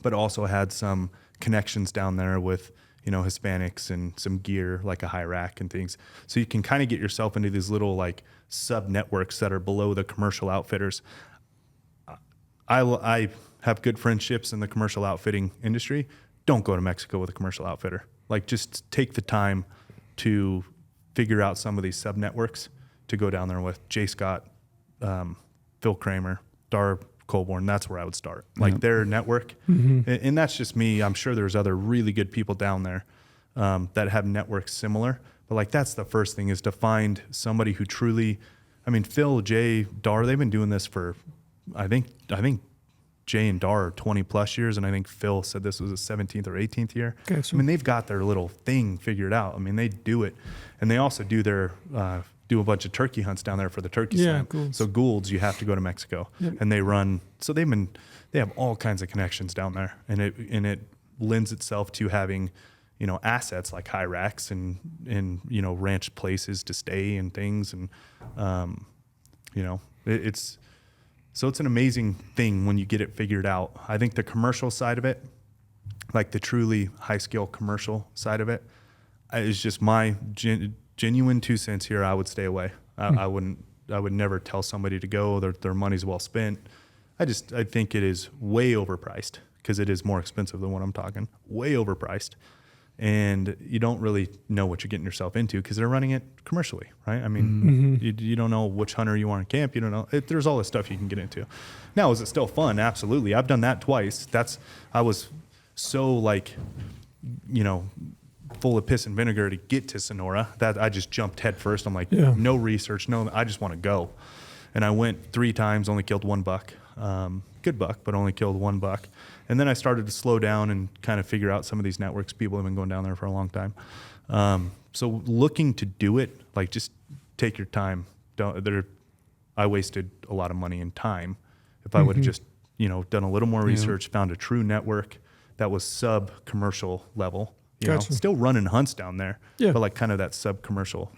but also had some connections down there with, Hispanics and some gear like a high rack and things. So you can kind of get yourself into these little like sub networks that are below the commercial outfitters. I have good friendships in the commercial outfitting industry. Don't go to Mexico with a commercial outfitter. Like, just take the time to figure out some of these sub networks to go down there with. Jay Scott, Phil Kramer, Dar Colborn. That's where I would start. Like their network. And that's just me. I'm sure there's other really good people down there that have networks similar. But like, that's the first thing, is to find somebody who truly, Phil, Jay, Dar, they've been doing this for, I think Jay and Dar are 20 plus years. And I think Phil said this was his 17th or 18th year. Okay, so they've got their little thing figured out. They do it. And they also do their, do a bunch of turkey hunts down there for the turkey slam. Goulds. So Gould's, you have to go to Mexico. And they run, so they have all kinds of connections down there. And it lends itself to having, assets like high racks and ranch places to stay and things. And, it's an amazing thing when you get it figured out. I think the commercial side of it, like the truly high scale commercial side of it, is just my genuine 2 cents here. I would stay away. I would never tell somebody to go. Their money's well spent. I think it is way overpriced, because it is more expensive than what I'm talking. Way overpriced. And you don't really know what you're getting yourself into, because they're running it commercially, right? You don't know which hunter you want to camp. You don't know. There's all this stuff you can get into. Now, is it still fun? Absolutely. I've done that twice. I was so full of piss and vinegar to get to Sonora that I just jumped head first. I'm like, no research, I just want to go. And I went 3 times, only killed 1 buck. Good buck, but only killed 1 buck. And then I started to slow down and kind of figure out some of these networks. People have been going down there for a long time. So looking to do it, like, just take your time. I wasted a lot of money and time. If I would have just, done a little more research, found a true network that was sub-commercial level, still running hunts down there, but like kind of that sub-commercial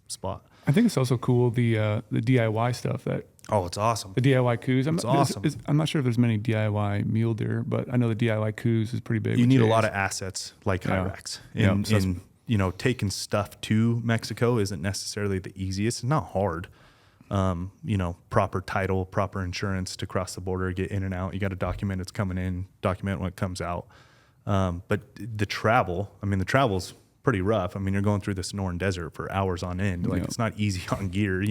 spot. I think it's also cool, the DIY stuff that. Oh, it's awesome. The DIY coos. It's awesome. I'm not sure if there's many DIY mule deer, but I know the DIY coos is pretty big. You need a lot of assets like high racks. And taking stuff to Mexico isn't necessarily the easiest. It's not hard. Proper title, proper insurance to cross the border, get in and out. You got to document it's coming in, document when it comes out. But the travel's pretty rough. You're going through the Sonoran Desert for hours on end. Like, it's not easy on gear,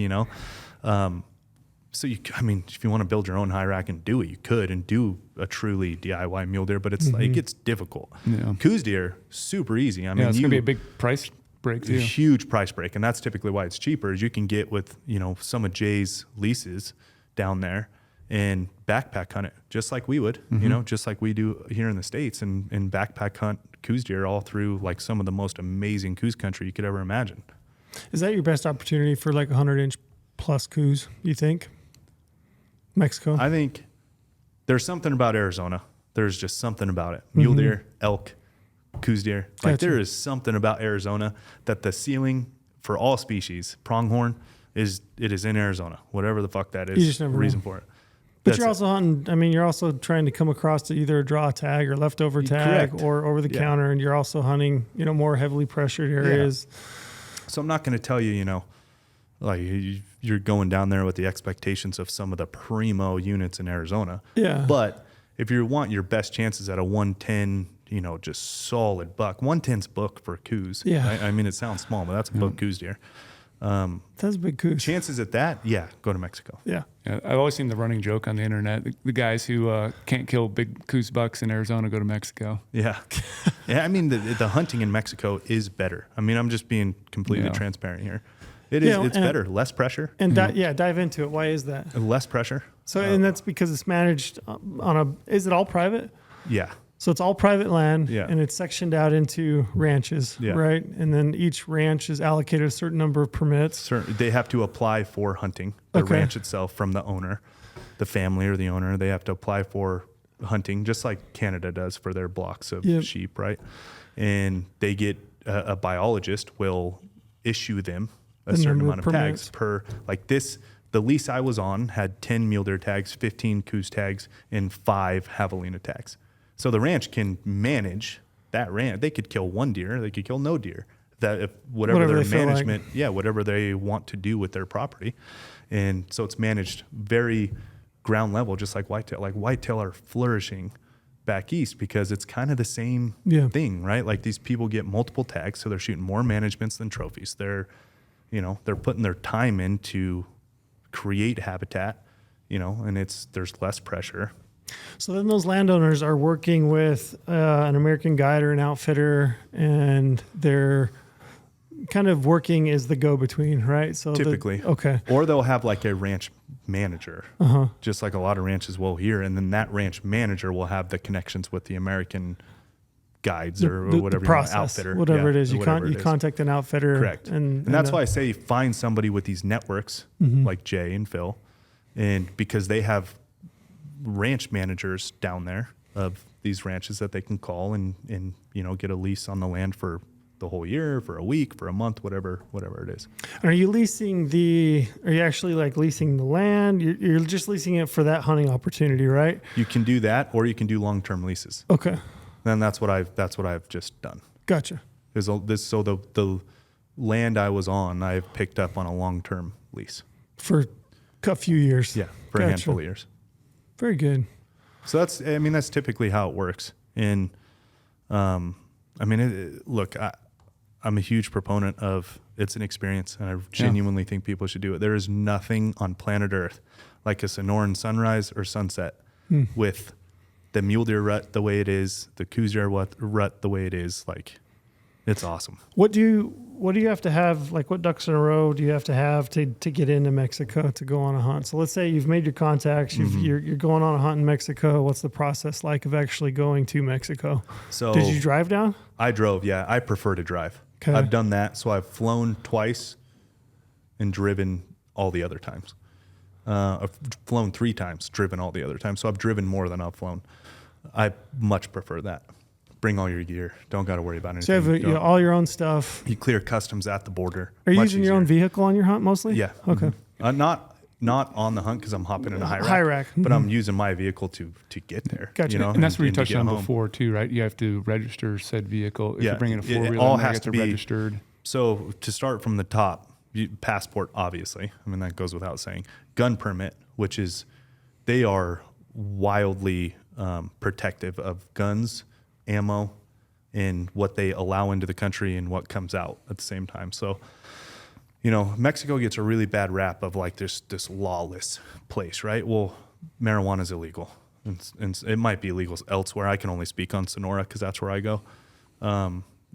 So if you want to build your own high rack and do it, you could, and do a truly DIY mule deer, but it's like, it's difficult. Coos deer, super easy. It's gonna be a big price break too. A huge price break, and that's typically why it's cheaper. Is you can get with some of Jay's leases down there and backpack hunt it just like we would, just like we do here in the States, and backpack hunt coos deer all through like some of the most amazing coos country you could ever imagine. Is that your best opportunity for like 100-inch plus coos, you think? Mexico? I think there's something about Arizona. There's just something about it. Mule deer, elk, coos deer. Like, there is something about Arizona that the ceiling for all species, pronghorn, is in Arizona. Whatever the fuck that is. You just never reason know. for it. But you're also hunting, you're also trying to come across to either draw a tag or leftover tag. Correct. Or over the counter, and you're also hunting, more heavily pressured areas. Yeah. So I'm not going to tell you, like, you're going down there with the expectations of some of the primo units in Arizona. Yeah. But if you want your best chances at a 110, just solid buck, 110's book for coos. Yeah. Right? It sounds small, but that's a book coos deer. That's a big coos. Chances at that, go to Mexico. Yeah. I've always seen the running joke on the internet. The guys who can't kill big coos bucks in Arizona go to Mexico. Yeah. Yeah. The hunting in Mexico is better. I'm just being completely transparent here. It is. It's better. Less pressure. And dive into it. Why is that? Less pressure. So, and that's because it's managed is it all private? Yeah. So it's all private land, Yeah. and it's sectioned out into ranches, right? And then each ranch is allocated a certain number of permits. They have to apply for hunting. The ranch itself, from the owner, the family or the owner, they have to apply for hunting, just like Canada does for their blocks of sheep, right? And they get a biologist will issue them a certain amount of tags per, like this. The lease I was on had 10 mule deer tags, 15 coos tags, and 5 javelina tags. So the ranch can manage that ranch. They could kill one deer. They could kill no deer. That if whatever their management, whatever they want to do with their property. And so it's managed very ground level, just like whitetail. Like whitetail are flourishing back east because it's kind of the same thing, right? Like these people get multiple tags, so they're shooting more managements than trophies. They're putting their time in to create habitat, and there's less pressure. So then those landowners are working with an American guide or an outfitter, and they're kind of working as the go-between, right? So typically. Or they'll have like a ranch manager, just like a lot of ranches will here. And then that ranch manager will have the connections with the American guides or whatever, the process, outfitter. Whatever it is. You contact an outfitter. Correct. And that's why I say find somebody with these networks like Jay and Phil, and because they have ranch managers down there of these ranches that they can call and get a lease on the land for the whole year, for a week, for a month, whatever it is. Are you actually like leasing the land? You're just leasing it for that hunting opportunity, right? You can do that, or you can do long-term leases. Okay. Then that's what I've just done. Gotcha. So the land I was on, I've picked up on a long-term lease. For a few years. Yeah, for a handful of years. Very good. So that's typically how it works. And look, I'm a huge proponent of it's an experience, and I genuinely think people should do it. There is nothing on planet Earth like a Sonoran sunrise or sunset with the mule deer rut the way it is, the Coues deer rut the way it is. Like, it's awesome. What do you have to have? Like, what ducks in a row do you have to get into Mexico to go on a hunt? So let's say you've made your contacts, you're going on a hunt in Mexico. What's the process like of actually going to Mexico? So did you drive down? I drove. Yeah, I prefer to drive. Okay. I've done that. So I've flown twice and driven all the other times. I've flown 3 times, driven all the other times. So I've driven more than I've flown. I much prefer that. Bring all your gear. Don't got to worry about anything. So you have all your own stuff. You clear customs at the border. Are you using your own vehicle on your hunt mostly? Yeah. Okay. Not on the hunt because I'm hopping in a high rack. Mm-hmm. But I'm using my vehicle to get there. Gotcha. And that's what you touched on before too, right? You have to register said vehicle. If you're bringing a 4-wheeler, it all has to be registered. So to start from the top, passport, obviously. I mean, that goes without saying. Gun permit, which is, they are wildly protective of guns, ammo, and what they allow into the country and what comes out at the same time. So, Mexico gets a really bad rap of like this lawless place, right? Well, marijuana is illegal. And it might be illegal elsewhere. I can only speak on Sonora because that's where I go.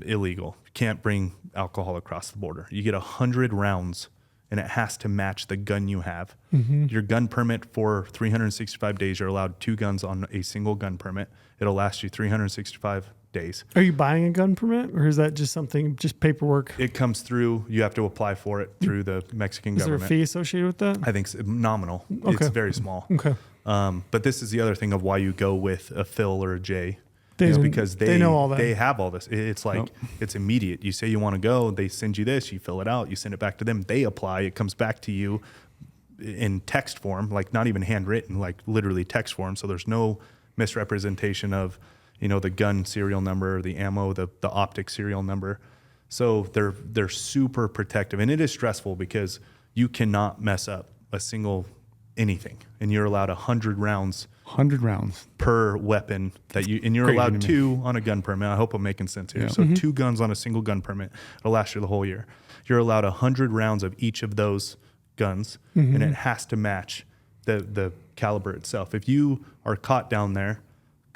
Illegal. You can't bring alcohol across the border. You get 100 rounds and it has to match the gun you have. Mm-hmm. Your gun permit for 365 days, you're allowed 2 guns on a single gun permit. It'll last you 365 days. Are you buying a gun permit, or is that just paperwork? It comes through. You have to apply for it through the Mexican government. Is there a fee associated with that? I think it's nominal. Okay. It's very small. Okay. But this is the other thing of why you go with a Phil or a Jay. Because they know all that. They have all this. It's like, it's immediate. You say you want to go, they send you this, you fill it out, you send it back to them, they apply, it comes back to you in text form, like not even handwritten, like literally text form. So there's no misrepresentation of, the gun serial number, the ammo, the optic serial number. So they're super protective, and it is stressful because you cannot mess up a single anything, and you're allowed 100 rounds. 100 rounds per weapon and you're allowed 2 on a gun permit. I hope I'm making sense here. Yeah. So 2 guns on a single gun permit. It'll last you the whole year. You're allowed 100 rounds of each of those guns, and it has to match the caliber itself. If you are caught down there,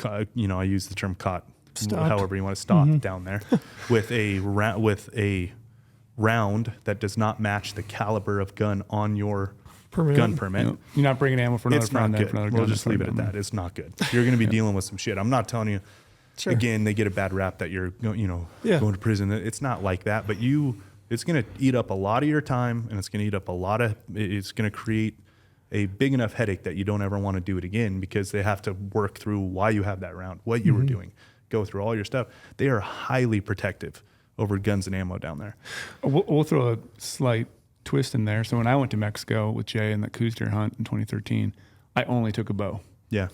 I use the term caught, however you want to stop down there, with a round that does not match the caliber of gun on your gun permit. Yep. You're not bringing ammo for another it's not good. We'll just leave it at that. It's not good. You're going to be dealing with some shit. I'm not telling you. Sure. Again, they get a bad rap that you're going to prison. It's not like that, but it's going to eat up a lot of your time, and it's going to eat up it's going to create a big enough headache that you don't ever want to do it again, because they have to work through why you have that round, what you were doing, go through all your stuff. They are highly protective over guns and ammo down there. We'll throw a slight twist in there. So when I went to Mexico with Jay and that Coues deer hunt in 2013, I only took a bow. Yeah.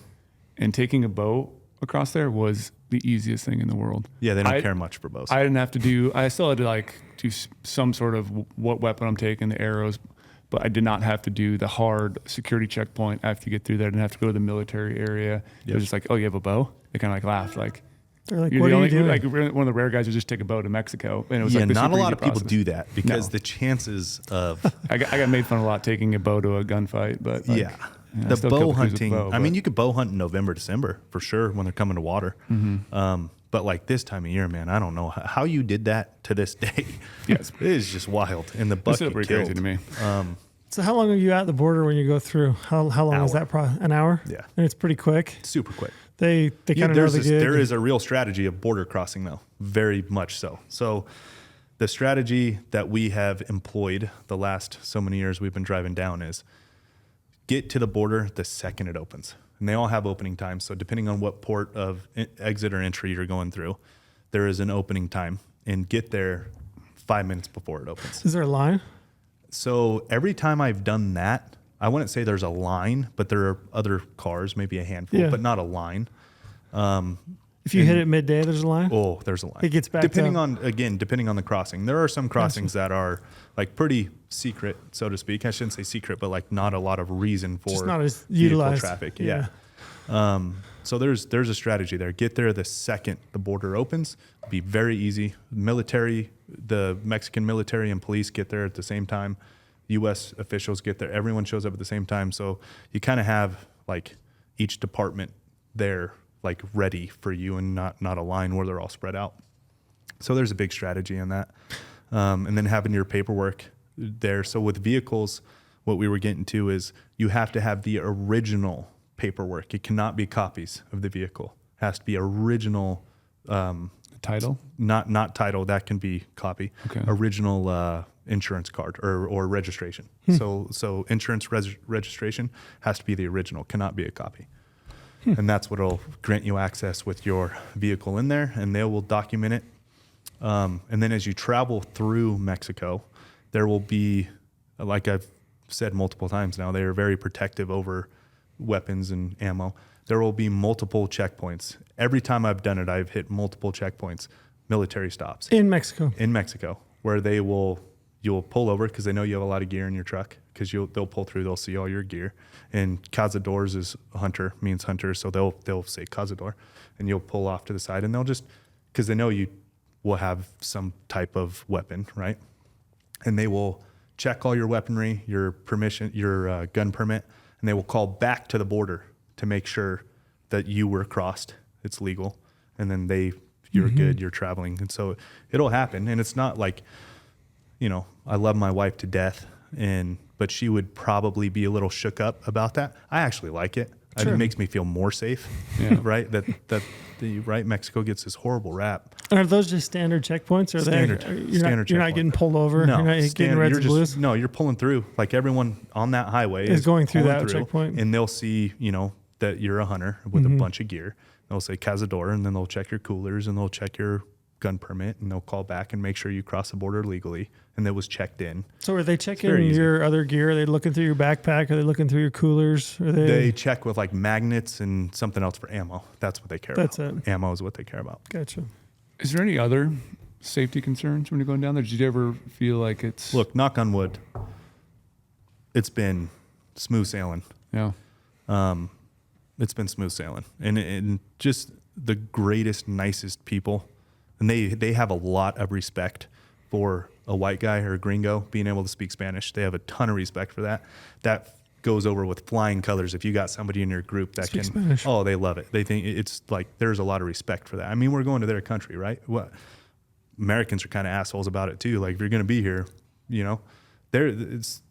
And taking a bow across there was the easiest thing in the world. Yeah, they don't care much for bows. I didn't have to do. I still had to like do some sort of what weapon I'm taking, the arrows, but I did not have to do the hard security checkpoint. I have to get through there. I didn't have to go to the military area. Yep. It was just like, oh, you have a bow? They kind of like laughed, like. They're like, what are you doing? Like one of the rare guys who just take a bow to Mexico, and it was like not a lot of people do that because the chances of I got made fun a lot taking a bow to a gunfight, but like, the bow hunting. I mean, you could bow hunt in November, December for sure when they're coming to water. Mm-hmm. But like this time of year, man, I don't know how you did that to this day. Yes, it is just wild, and the buck it's pretty crazy to me. So how long are you at the border when you go through? How long is that process? An hour? Yeah, and it's pretty quick. Super quick. They kind of know the gig. There is a real strategy of border crossing, though, very much so. So the strategy that we have employed the last so many years we've been driving down is get to the border the second it opens. And they all have opening times. So depending on what port of exit or entry you're going through, there is an opening time. And get there 5 minutes before it opens. Is there a line? So every time I've done that, I wouldn't say there's a line, but there are other cars, maybe a handful, but not a line. If you hit it midday, there's a line? Oh, there's a line. It gets back depending on the crossing. There are some crossings that are like pretty secret, so to speak. I shouldn't say secret, but like not a lot of reason for just not as vehicle utilized traffic. Yeah. So there's a strategy there. Get there the second the border opens. Be very easy. The Mexican military and police get there at the same time. U.S. officials get there. Everyone shows up at the same time. So you kind of have like each department there like ready for you and not a line where they're all spread out. So there's a big strategy in that. And then having your paperwork there. So with vehicles, what we were getting to is you have to have the original paperwork. It cannot be copies of the vehicle. It has to be original. Title? Not title. That can be copy. Okay. Original insurance card or registration. So insurance registration has to be the original, cannot be a copy. And that's what will grant you access with your vehicle in there, and they will document it. And then as you travel through Mexico, there will be, like I've said multiple times now, they are very protective over weapons and ammo. There will be multiple checkpoints. Every time I've done it, I've hit multiple checkpoints, military stops. In Mexico, where you'll pull over because they know you have a lot of gear in your truck because they'll pull through, they'll see all your gear. And cazadores is means hunter, so they'll say cazador, and you'll pull off to the side, and they'll just, because they know you will have some type of weapon, right? And they will check all your weaponry, your permission, your gun permit, and they will call back to the border to make sure that you were crossed, it's legal, and then you're good, you're traveling. And so it'll happen. And it's not like, I love my wife to death, but she would probably be a little shook up about that. I actually like it. Sure. It makes me feel more safe, right? Right? Mexico gets this horrible rap. Are those just standard checkpoints? You're not getting pulled over? No, you're not getting reds and blues? No, you're pulling through. Like everyone on that highway is going through that checkpoint. And they'll see, that you're a hunter with a bunch of gear. They'll say cazador, and then they'll check your coolers, and they'll check your gun permit, and they'll call back and make sure you cross the border legally, and that was checked in. So are they checking your other gear? Are they looking through your backpack? Are they looking through your coolers? They check with like magnets and something else for ammo. That's what they care about. That's it. Ammo is what they care about. Gotcha. Is there any other safety concerns when you're going down there? Did you ever feel like it's... Look, knock on wood, it's been smooth sailing. Yeah. It's been smooth sailing. And just the greatest, nicest people. And they have a lot of respect for a white guy or a gringo being able to speak Spanish. They have a ton of respect for that. That goes over with flying colors. If you got somebody in your group that speak Spanish. Oh, they love it. They think it's like there's a lot of respect for that. I mean, we're going to their country, right? What Americans are kind of assholes about it too. Like if you're going to be here,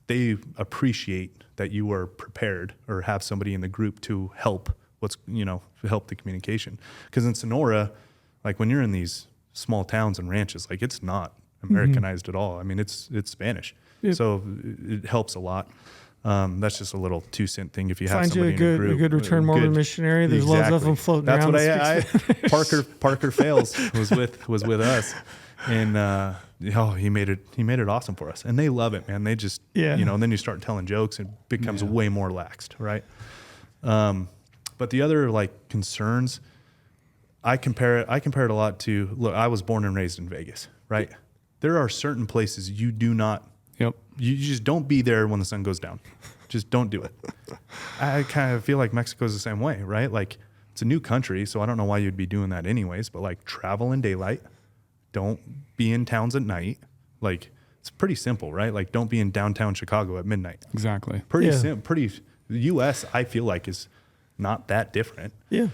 they appreciate that you are prepared or have somebody in the group to help help the communication. Because in Sonora, like when you're in these small towns and ranches, like it's not Americanized at all. I mean, it's Spanish. Yep. So it helps a lot. That's just a little 2-cent thing. If you have somebody in your group, a good return Mormon missionary. There's lots of them floating around. That's what Parker Fails was with us, and he made it awesome for us, and they love it, man. They just and then you start telling jokes, and it becomes way more laxed, right? But the other like concerns, I compare it a lot to, look, I was born and raised in Vegas, right? There are certain places you do not, Yep. you just don't be there when the sun goes down. Just don't do it. I kind of feel like Mexico's the same way, right? Like, it's a new country, so I don't know why you'd be doing that anyways, but like, travel in daylight. Don't be in towns at night. Like, it's pretty simple, right? Like, don't be in downtown Chicago at midnight. Exactly. The U.S., I feel like, is not that different. Yeah.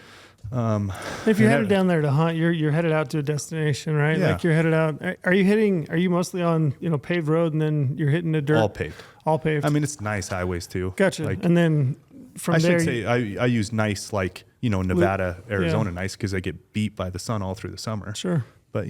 If you're headed down there to hunt, you're headed out to a destination, right? Yeah. Like, you're headed out. Are you mostly on, paved road, and then you're hitting the dirt? All paved. I mean, it's nice highways too. Gotcha. Like, and then from there, I should say I use nice, like, Nevada, Arizona nice, because they get beat by the sun all through the summer. Sure. But,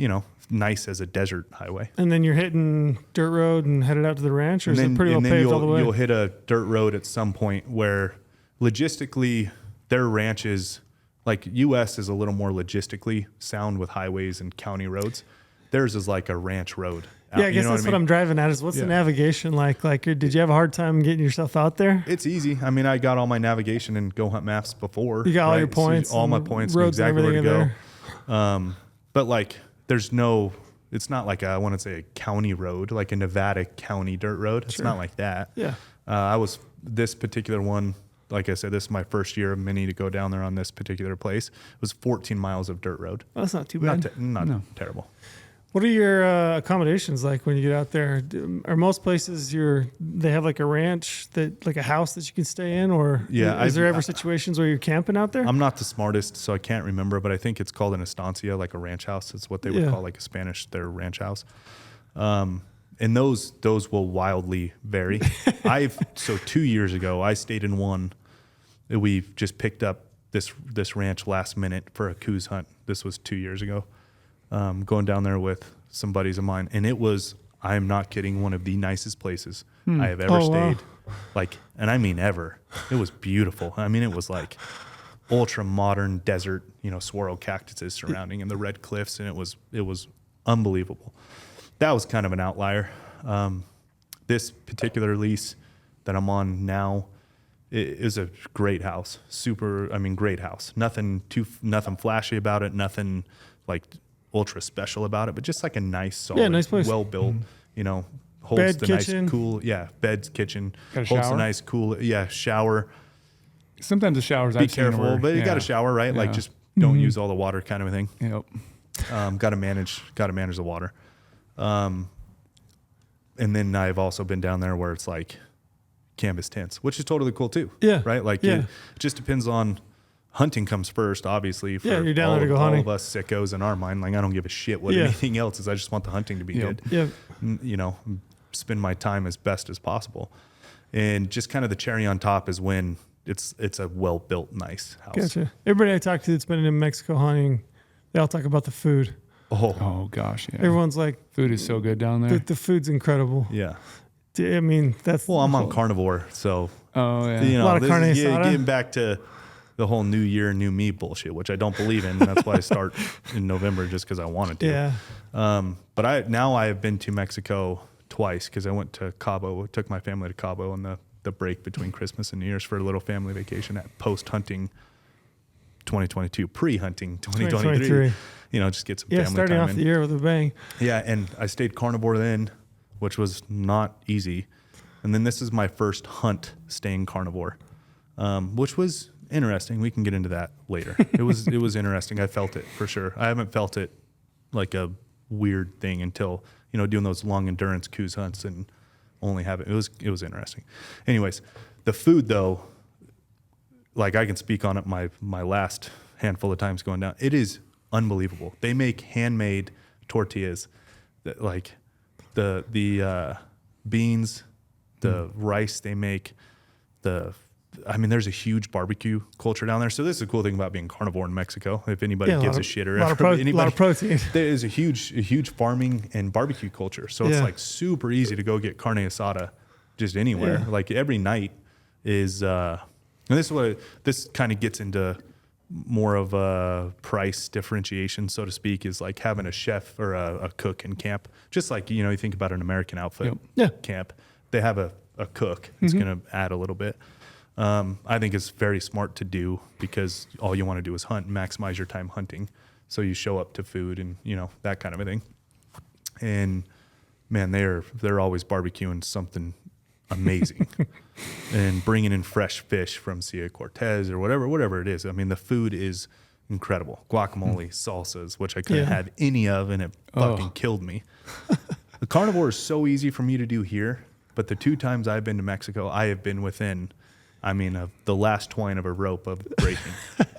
nice as a desert highway. And then you're hitting dirt road and headed out to the ranch, or is it pretty well paved all the way? You'll hit a dirt road at some point where logistically their ranches, like, U.S. is a little more logistically sound with highways and county roads. Theirs is like a ranch road. Yeah, I guess that's what I'm driving at is what's the navigation like? Like, did you have a hard time getting yourself out there? It's easy. I mean, I got all my navigation in GOHUNT maps before. You got all your points. So all my points, knew exactly where to go. But like, it's not like I want to say a county road, like a Nevada county dirt road. It's not like that. Yeah. This particular one, like I said, this is my first year of mini to go down there on this particular place. It was 14 miles of dirt road. Well, that's not too bad. Not terrible. What are your accommodations like when you get out there? Are most places they have like a ranch like a house that you can stay in, or is there ever situations where you're camping out there? I'm not the smartest, so I can't remember, but I think it's called an estancia, like a ranch house. It's what they would call, like, a Spanish, their ranch house. And those will wildly vary. 2 years ago, I stayed in one. We just picked up this ranch last minute for a coos hunt. This was 2 years ago. Going down there with some buddies of mine, and it was, I'm not kidding, one of the nicest places I have ever stayed. Wow. Like, and I mean ever. It was beautiful. I mean, it was like ultra modern desert, swirl cactuses surrounding and the red cliffs, and it was unbelievable. That was kind of an outlier. This particular lease that I'm on now is a great house. Great house. Nothing flashy about it. Nothing like ultra special about it, but just like a nice, solid, nice place. Well built, holds bed, the kitchen. nice cool, bed, kitchen, got a holds shower? the nice cool, shower. Sometimes the showers, Be careful, but you got a shower, right? Like, just don't use all the water, kind of a thing. Yep. Got to manage the water. And then I've also been down there where it's like canvas tents, which is totally cool too. Yeah. Right. Like, it just depends on. Hunting comes first, obviously, for you're down there to go all hunting. of us sickos in our mind. Like, I don't give a shit what anything else is. I just want the hunting to be good. Yeah. Spend my time as best as possible. And just kind of the cherry on top is when it's a well-built, nice house. Gotcha. Everybody I talk to that's been in Mexico hunting, they all talk about the food. Oh gosh. Yeah. Everyone's like, food is so good down there. The food's incredible. Yeah. I mean, that's... Well, I'm on carnivore, so... Oh, yeah. A lot of carne asada. Getting back to the whole new year, new me bullshit, which I don't believe in. That's why I start in November, just because I wanted to. Yeah. But I have been to Mexico twice, because I went to Cabo, took my family to Cabo on the break between Christmas and New Year's for a little family vacation at post-hunting 2022, pre-hunting 2023. Just get some family time in. Starting off the year with a bang. Yeah, and I stayed carnivore then, which was not easy. And then this is my first hunt staying carnivore, which was interesting. We can get into that later. It was interesting. I felt it for sure. I haven't felt it like a weird thing until, doing those long endurance coos hunts and only have it. It was interesting. Anyways, the food though, like, I can speak on it my last handful of times going down. It is unbelievable. They make handmade tortillas that, like, the beans, the rice they make, there's a huge barbecue culture down there. So this is a cool thing about being carnivore in Mexico. If anybody gives a shit, or a lot of protein. There is a huge farming and barbecue culture. So it's like super easy to go get carne asada just anywhere. Yeah. Like, every night is, and this kind of gets into more of a price differentiation, so to speak, is like having a chef or a cook in camp. Just like, you think about an American outfit camp, they have a cook who's going to add a little bit. I think it's very smart to do, because all you want to do is hunt, maximize your time hunting. So you show up to food and, that kind of a thing. And man, they're always barbecuing something amazing and bringing in fresh fish from Cia Cortez or whatever it is. I mean, the food is incredible. Guacamole, salsas, which I couldn't have any of, and it fucking killed me. The carnivore is so easy for me to do here, but the 2 times I've been to Mexico, I have been within, the last twine of a rope of breaking.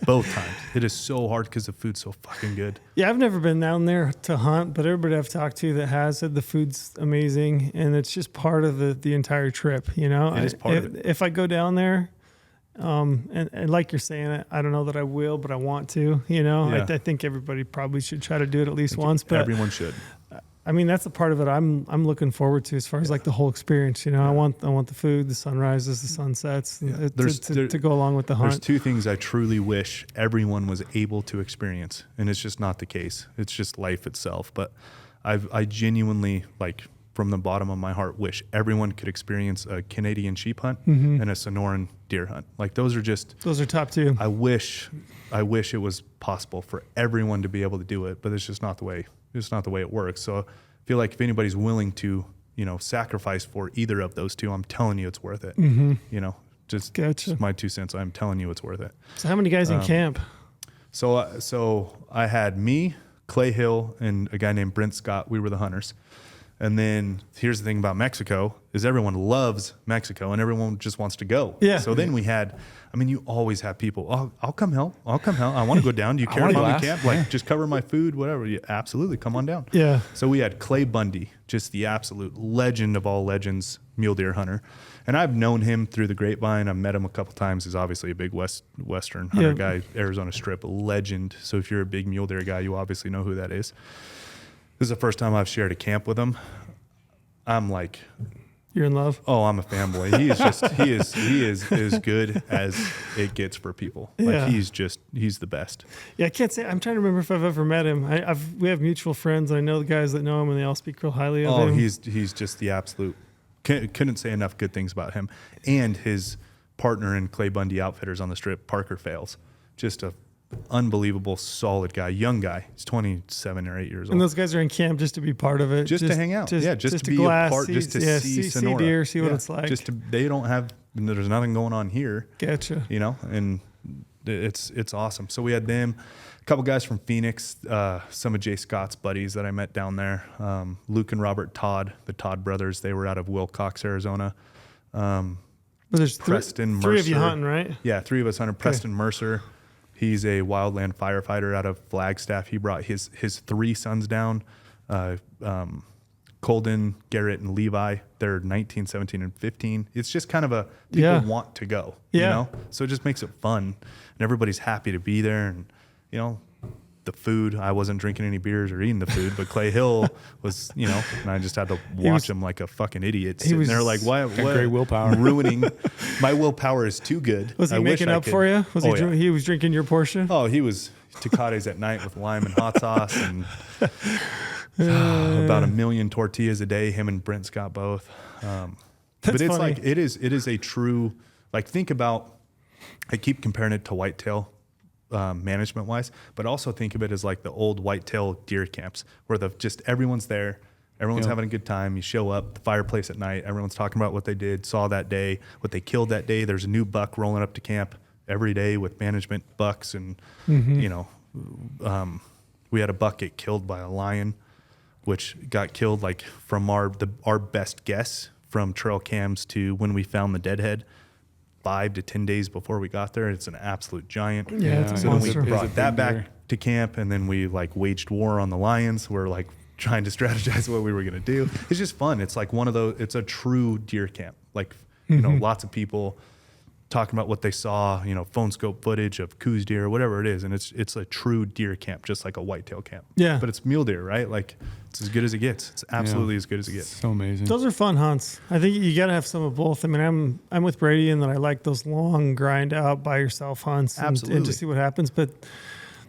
Both times. It is so hard because the food's so fucking good. Yeah, I've never been down there to hunt, but everybody I've talked to that has said the food's amazing, and it's just part of the entire trip, It is part of it. If I go down there, and like you're saying, I don't know that I will, but I want to, Yeah. I think everybody probably should try to do it at least once. But everyone should. That's a part of it I'm looking forward to as far as like the whole experience. I want the food, the sunrises, the sunsets, to go along with the hunt. There's 2 things I truly wish everyone was able to experience, and it's just not the case. It's just life itself. But I genuinely, like, from the bottom of my heart, wish everyone could experience a Canadian sheep hunt and a Sonoran deer hunt. Like, those are top 2. I wish it was possible for everyone to be able to do it, but it's just not the way. It's not the way it works. So I feel like if anybody's willing to, sacrifice for either of those 2, I'm telling you it's worth it. Just my 2 cents. I'm telling you it's worth it. So how many guys in camp? So I had me, Clay Hill, and a guy named Brent Scott. We were the hunters. And then here's the thing about Mexico is everyone loves Mexico and everyone just wants to go. Yeah. So then we had, you always have people, I'll come help. I want to go down. Do you care about me camp? Like, just cover my food, whatever. Yeah, absolutely. Come on down. Yeah. So we had Clay Bundy, just the absolute legend of all legends, mule deer hunter. And I've known him through the grapevine. I've met him a couple times. He's obviously a big Western hunter guy, Arizona Strip, a legend. So if you're a big mule deer guy, you obviously know who that is. This is the first time I've shared a camp with him. I'm like, you're in love. Oh, I'm a fanboy. He is as good as it gets for people. Like, he's the best. Yeah, I can't say. I'm trying to remember if I've ever met him. We have mutual friends. I know the guys that know him, and they all speak real highly of him. He's just the absolute. Couldn't say enough good things about him. And his partner in Clay Bundy Outfitters on the Strip, Parker Fales, just a unbelievable, solid guy, young guy. He's 27 or 8 years old. And those guys are in camp just to be part of it, just to hang out, just to be a part, just to see Sonora, see deer, see what it's like. There's nothing going on here. Gotcha. And it's awesome. So we had them, a couple guys from Phoenix, some of Jay Scott's buddies that I met down there, Luke and Robert Todd, the Todd brothers. They were out of Wilcox, Arizona. There's Preston Mercer. 3 of you hunting, right? Yeah, 3 of us hunting. Preston Mercer. He's a wildland firefighter out of Flagstaff. He brought his 3 sons down, Colden, Garrett, and Levi. They're 19, 17, and 15. It's just kind of people want to go, So it just makes it fun. And everybody's happy to be there. And, the food, I wasn't drinking any beers or eating the food, but Clay Hill was, and I just had to watch him like a fucking idiot sitting there like, why? Great willpower. Ruining. My willpower is too good. Was he making up for you? He was drinking your portion? Oh, he was Tecates at night with lime and hot sauce and about 1 million tortillas a day, him and Brent Scott both. But it's funny. Like, it is a true, like, think about, I keep comparing it to whitetail management wise, but also think of it as like the old whitetail deer camps where everyone's there. Everyone's having a good time. You show up, the fireplace at night. Everyone's talking about what they did, saw that day, what they killed that day. There's a new buck rolling up to camp every day with management bucks. And, we had a buck get killed by a lion, which got killed like from our best guess from trail cams to when we found the deadhead 5 to 10 days before we got there. It's an absolute giant. Yeah, it's a so monster. Then we brought that back to camp, and then we like waged war on the lions. We're like trying to strategize what we were going to do. It's just fun. It's like one of those, it's a true deer camp. Like, lots of people talking about what they saw, phone scope footage of coos deer, whatever it is. And it's a true deer camp, just like a whitetail camp. Yeah. But it's mule deer, right? Like, it's as good as it gets. It's absolutely as good as it gets. So amazing. Those are fun hunts. I think you got to have some of both. I mean, I'm with Brady in that I like those long grind out by yourself hunts and just see what happens. But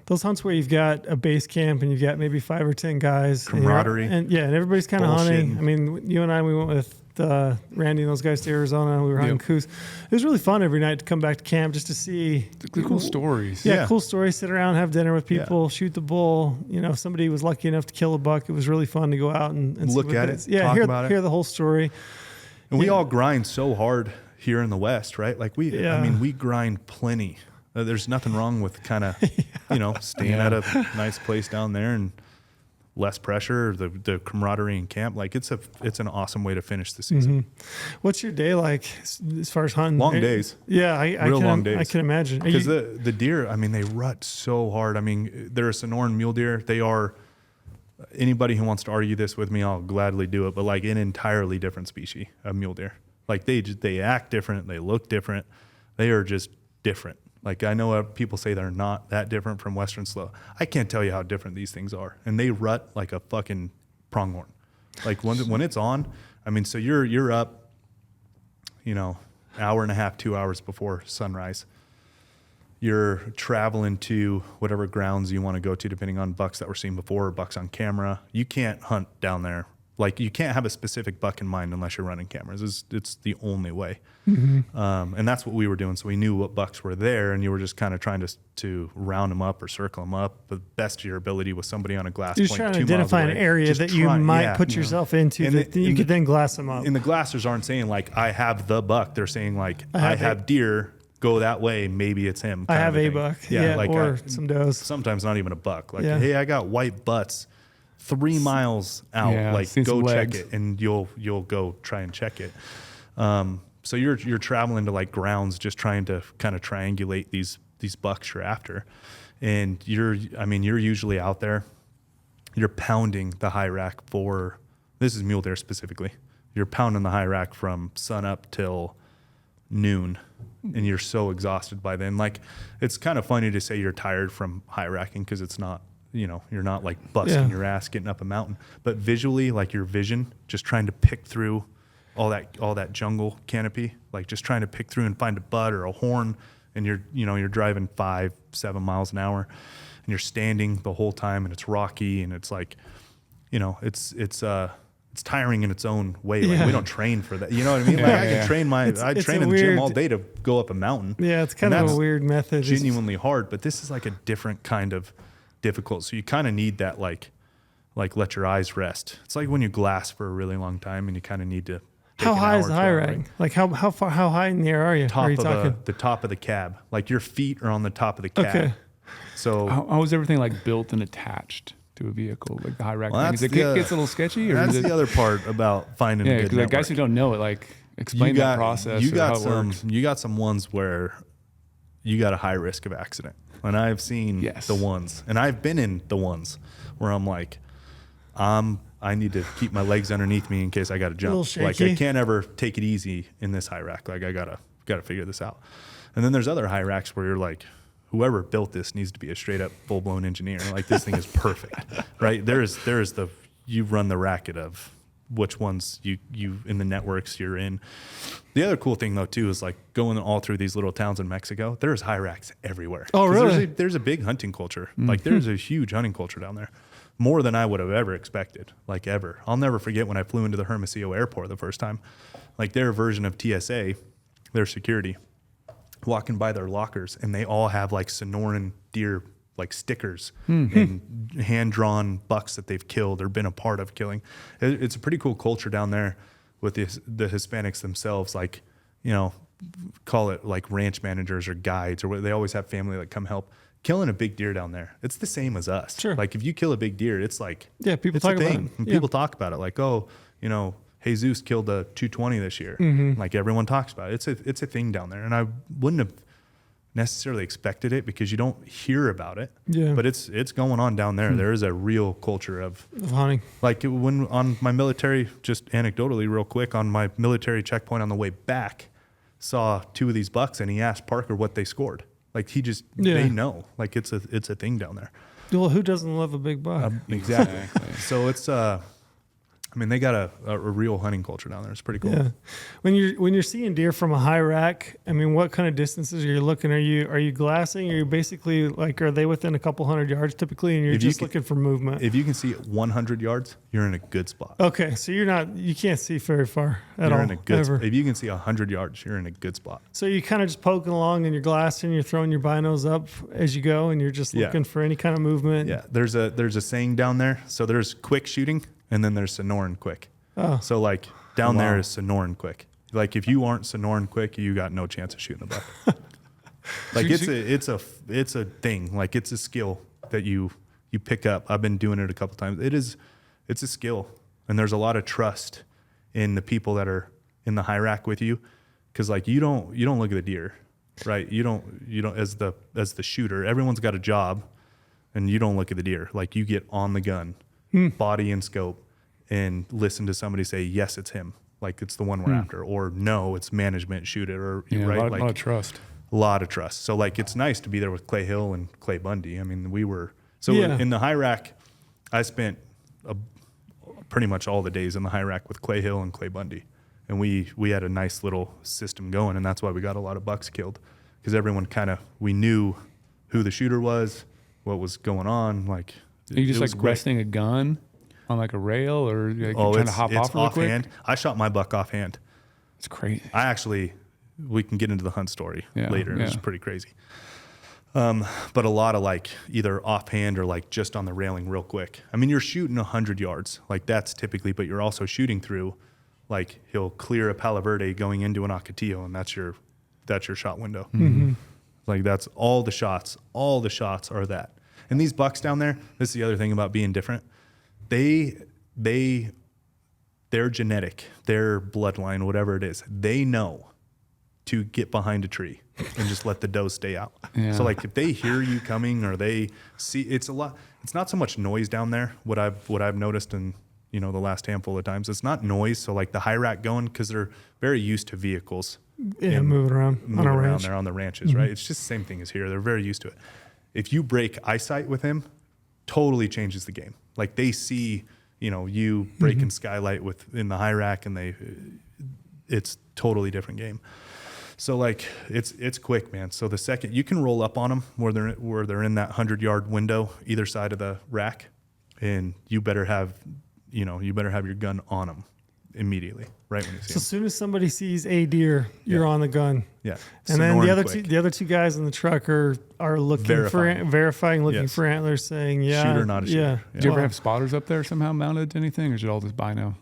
those hunts where you've got a base camp and you've got maybe 5 or 10 guys, camaraderie, and everybody's kind of hunting. I mean, you and I, we went with Randy and those guys to Arizona. We were hunting coos. It was really fun every night to come back to camp just to see the cool stories. Yeah, cool stories. Sit around, have dinner with people, shoot the bull. You know, if somebody was lucky enough to kill a buck, it was really fun to go out and look at it. Yeah, hear the whole story. And we all grind so hard here in the West, right? Like I mean, we grind plenty. There's nothing wrong with kind of, staying at a nice place down there and less pressure, the camaraderie in camp. Like it's an awesome way to finish the season. What's your day like as far as hunting? Long days. Yeah, long days. I can imagine. Because the deer, I mean, they rut so hard. I mean, they're a Sonoran mule deer. They are, anybody who wants to argue this with me, I'll gladly do it, but like an entirely different species of mule deer. Like they act different. They look different. They are just different. Like I know people say they're not that different from Western slow. I can't tell you how different these things are. And they rut like a fucking pronghorn. Like when it's on, I mean, so you're up, hour and a half, 2 hours before sunrise. You're traveling to whatever grounds you want to go to, depending on bucks that were seen before or bucks on camera. You can't hunt down there. Like you can't have a specific buck in mind unless you're running cameras. It's the only way. And that's what we were doing. So we knew what bucks were there, and you were just kind of trying to round them up or circle them up the best of your ability with somebody on a glass You're point. Trying to identify an area that you might put yourself into that you could then glass them up. And the glassers aren't saying like, I have the buck. They're saying like, I have deer. Go that way, maybe it's him. I have a buck. Yeah, like or some does. Sometimes not even a buck. Like, hey, I got white butts 3 miles out. Like, go check it, and you'll go try and check it. So you're traveling to like grounds, just trying to kind of triangulate these bucks you're after, and you're usually out there. You're pounding the high rack for, this is mule deer specifically. You're pounding the high rack from sun up till noon, and you're so exhausted by then. Like, it's kind of funny to say you're tired from high racking because it's not, you're not like busting your ass getting up a mountain, but visually, like your vision, just trying to pick through all that jungle canopy, like just trying to pick through and find a bud or a horn, and you're driving 5-7 miles an hour, and you're standing the whole time, and it's rocky, and it's like, it's tiring in its own way. Like we don't train for that. You know what I mean? Like I can train I train in the gym all day to go up a mountain. Yeah, it's kind of a weird method. Genuinely hard, but this is like a different kind of difficult. So you kind of need that like let your eyes rest. It's like when you glass for a really long time and you kind of need to. How high is the high rack? Like how high in the air are you? The top of the cab. Like your feet are on the top of the cab. Okay. So how is everything like built and attached to a vehicle, like the high rack thing? Is it gets a little sketchy? Or that's the other part about finding a good because guys who don't know it, like explain that process. You got some ones where you got a high risk of accident. And I've seen the ones, and I've been in the ones where I'm like, I need to keep my legs underneath me in case I got to jump. Like I can't ever take it easy in this high rack. Like I gotta figure this out. And then there's other high racks where you're like, whoever built this needs to be a straight up full blown engineer. Like this thing is perfect, right? You run the racket of which ones you in the networks you're in. The other cool thing though too is like going all through these little towns in Mexico. There's high racks everywhere. Oh really? There's a big hunting culture. Like there's a huge hunting culture down there. More than I would have ever expected, like ever. I'll never forget when I flew into the Hermosillo airport the first time. Like their version of TSA, their security, walking by their lockers, and they all have like Sonoran deer like stickers and hand-drawn bucks that they've killed or been a part of killing. It's a pretty cool culture down there with the Hispanics themselves, like, call it like ranch managers or guides, or they always have family that come help. Killing a big deer down there, it's the same as us. Sure. Like if you kill a big deer, it's like people it's talk a thing. about it. And people talk about it, like, oh, Jesus killed a 220 this year. Like everyone talks about it. It's a thing down there, and I wouldn't have necessarily expected it because you don't hear about it. Yeah. But it's going on down there. There is a real culture of hunting. Like when on my military, just anecdotally, real quick, on my military checkpoint on the way back, saw 2 of these bucks, and he asked Parker what they scored. Like he just, they know, like it's a thing down there. Well, who doesn't love a big buck? Exactly. So I mean, they got a real hunting culture down there. It's pretty cool. Yeah. When you're seeing deer from a high rack, I mean, what kind of distances are you looking? Are you glassing? Are you basically like, are they within a couple hundred yards typically, and you're just looking for movement? If you can see 100 yards, you're in a good spot. Okay, so you can't see very far at all. You're in a good spot. If you can see 100 yards, you're in a good spot. So you kind of just poking along and you're glassing, you're throwing your binos up as you go, and you're just looking for any kind of movement. Yeah, there's a saying down there. So there's quick shooting, and then there's Sonoran quick. Oh. So like down there is Sonoran quick. Like if you aren't Sonoran quick, you got no chance of shooting a buck. Like it's a thing. Like it's a skill that you pick up. I've been doing it a couple times. It's a skill, and there's a lot of trust in the people that are in the high rack with you, because like you don't look at the deer, right? You don't as the shooter. Everyone's got a job, and you don't look at the deer. Like you get on the gun, body and scope, and listen to somebody say, yes, it's him. Like it's the one we're after, or no, it's management, shoot it, or right. A lot of trust. A lot of trust. So like it's nice to be there with Clay Hill and Clay Bundy. I mean, in the high rack, I spent pretty much all the days in the high rack with Clay Hill and Clay Bundy, and we had a nice little system going, and that's why we got a lot of bucks killed, because everyone we knew who the shooter was, what was going on. Like are you just like resting a gun on like a rail, or like trying to hop off real offhand. quick? I shot my buck offhand. It's crazy. We can get into the hunt story later. Yeah. It's pretty crazy. But a lot of like either offhand or like just on the railing real quick. I mean, you're shooting 100 yards. Like that's typically, but you're also shooting through, like he'll clear a Palo Verde going into an Ocotillo, and that's your shot window. Mm-hmm. Like that's all the shots. All the shots are that. And these bucks down there, this is the other thing about being different. Their genetic, their bloodline, whatever it is, they know to get behind a tree and just let the doe stay out. Yeah. So like if they hear you coming, or they see, it's not so much noise down there. What I've noticed in, the last handful of times, it's not noise. So like the high rack going, cause they're very used to vehicles. Moving around on a ranch. There on the ranches, right? It's just the same thing as here. They're very used to it. If you break eyesight with him, totally changes the game. Like they see, you breaking skylight in the high rack, and it's totally different game. So like it's quick, man. So the second you can roll up on them where they're in that 100-yard window either side of the rack, and you better have your gun on them immediately, right when you see them. So as soon as somebody sees a deer, you're on the gun. Yeah. And then the other two guys in the truck are looking verifying, looking for antlers, saying shooter, not a shooter. Yeah. Do you ever have spotters up there somehow mounted to anything, or is it all just bino?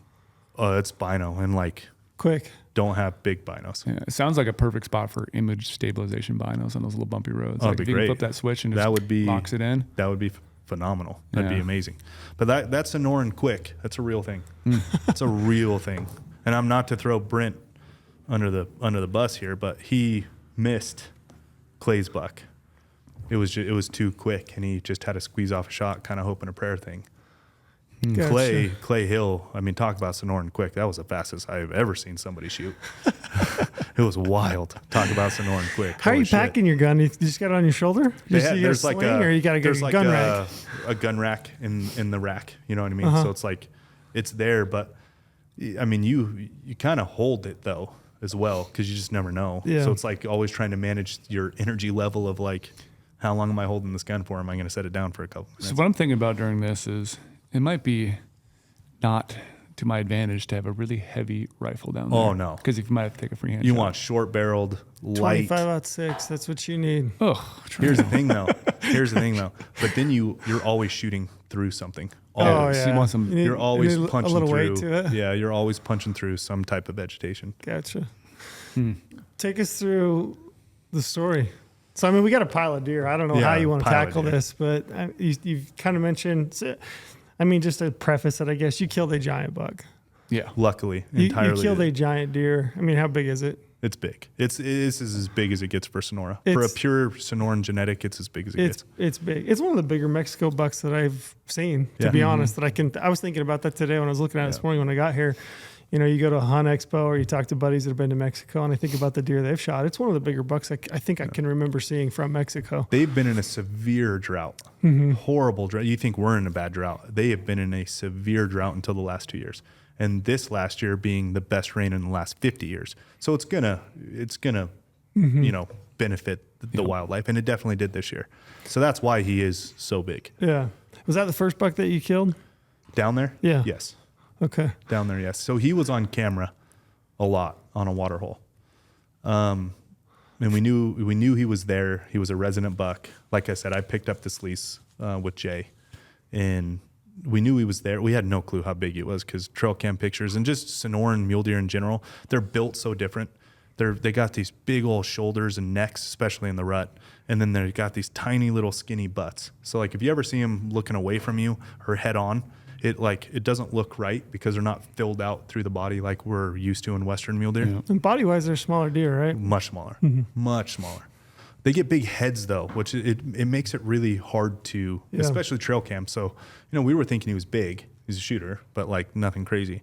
It's bino, and like quick. Don't have big binos. Yeah, it sounds like a perfect spot for image stabilization binos on those little bumpy roads. Oh, like if you can flip that switch and just locks it in. That would be phenomenal. That'd be amazing. But that's Sonoran quick. That's a real thing. It's a real thing. And I'm not to throw Brent under the bus here, but he missed Clay's buck. It was too quick, and he just had to squeeze off a shot, kind of hoping a prayer thing. Gotcha. Clay Hill, I mean, talk about Sonoran quick. That was the fastest I've ever seen somebody shoot. It was wild. Talk about Sonoran quick. How are you packing your gun? You just got it on your shoulder? There's like or you got to get a gun rack? A gun rack in the rack. You know what I mean? So it's like it's there, but I mean, you kind of hold it though as well, because you just never know. Yeah. So it's like always trying to manage your energy level of like, how long am I holding this gun for? Am I going to set it down for a couple minutes? So what I'm thinking about during this is it might be not to my advantage to have a really heavy rifle down there. Oh no, because you might have to take a freehand. You shot. want short barreled, light. 25-06. That's what you need. Oh, here's the thing though. But then you're always shooting through something. Always. Oh, yeah. So you want some. You're always punching a little through. weight to it. Yeah, you're always punching through some type of vegetation. Gotcha. Take us through the story. So, I mean, we got a pile of deer. I don't know how you want to tackle this, but you've kind of mentioned, I mean, just to preface it, I guess you killed a giant buck. Yeah. Luckily, you entirely. killed a giant deer. I mean, how big is it? It's big. This is as big as it gets for Sonora. For a pure Sonoran genetic, it's as big as it gets. It's big. It's one of the bigger Mexico bucks that I've seen, to be honest. I was thinking about that today when I was looking at it this morning when I got here. You know, you go to a hunt expo or you talk to buddies that have been to Mexico, and I think about the deer they've shot. It's one of the bigger bucks I think I can remember seeing from Mexico. They've been in a severe drought, horrible drought. You think we're in a bad drought. They have been in a severe drought until the last 2 years. And this last year being the best rain in the last 50 years. So it's gonna, you know, benefit the wildlife. And it definitely did this year. So that's why he is so big. Yeah. Was that the first buck that you killed? Down there? Yeah. Yes. Okay. Down there, yes. So he was on camera a lot on a water hole. And we knew he was there. He was a resident buck. Like I said, I picked up this lease with Jay, and we knew he was there. We had no clue how big it was because trail cam pictures and just Sonoran mule deer in general, they're built so different. They got these big old shoulders and necks, especially in the rut, and then they got these tiny little skinny butts. So like if you ever see them looking away from you or head on, it doesn't look right because they're not filled out through the body like we're used to in Western mule deer. Yeah. And body-wise, they're smaller deer, right? Much smaller, much smaller. They get big heads though, which it makes it really hard to, especially trail cam. So, you know, we were thinking he was big. He's a shooter, but like nothing crazy.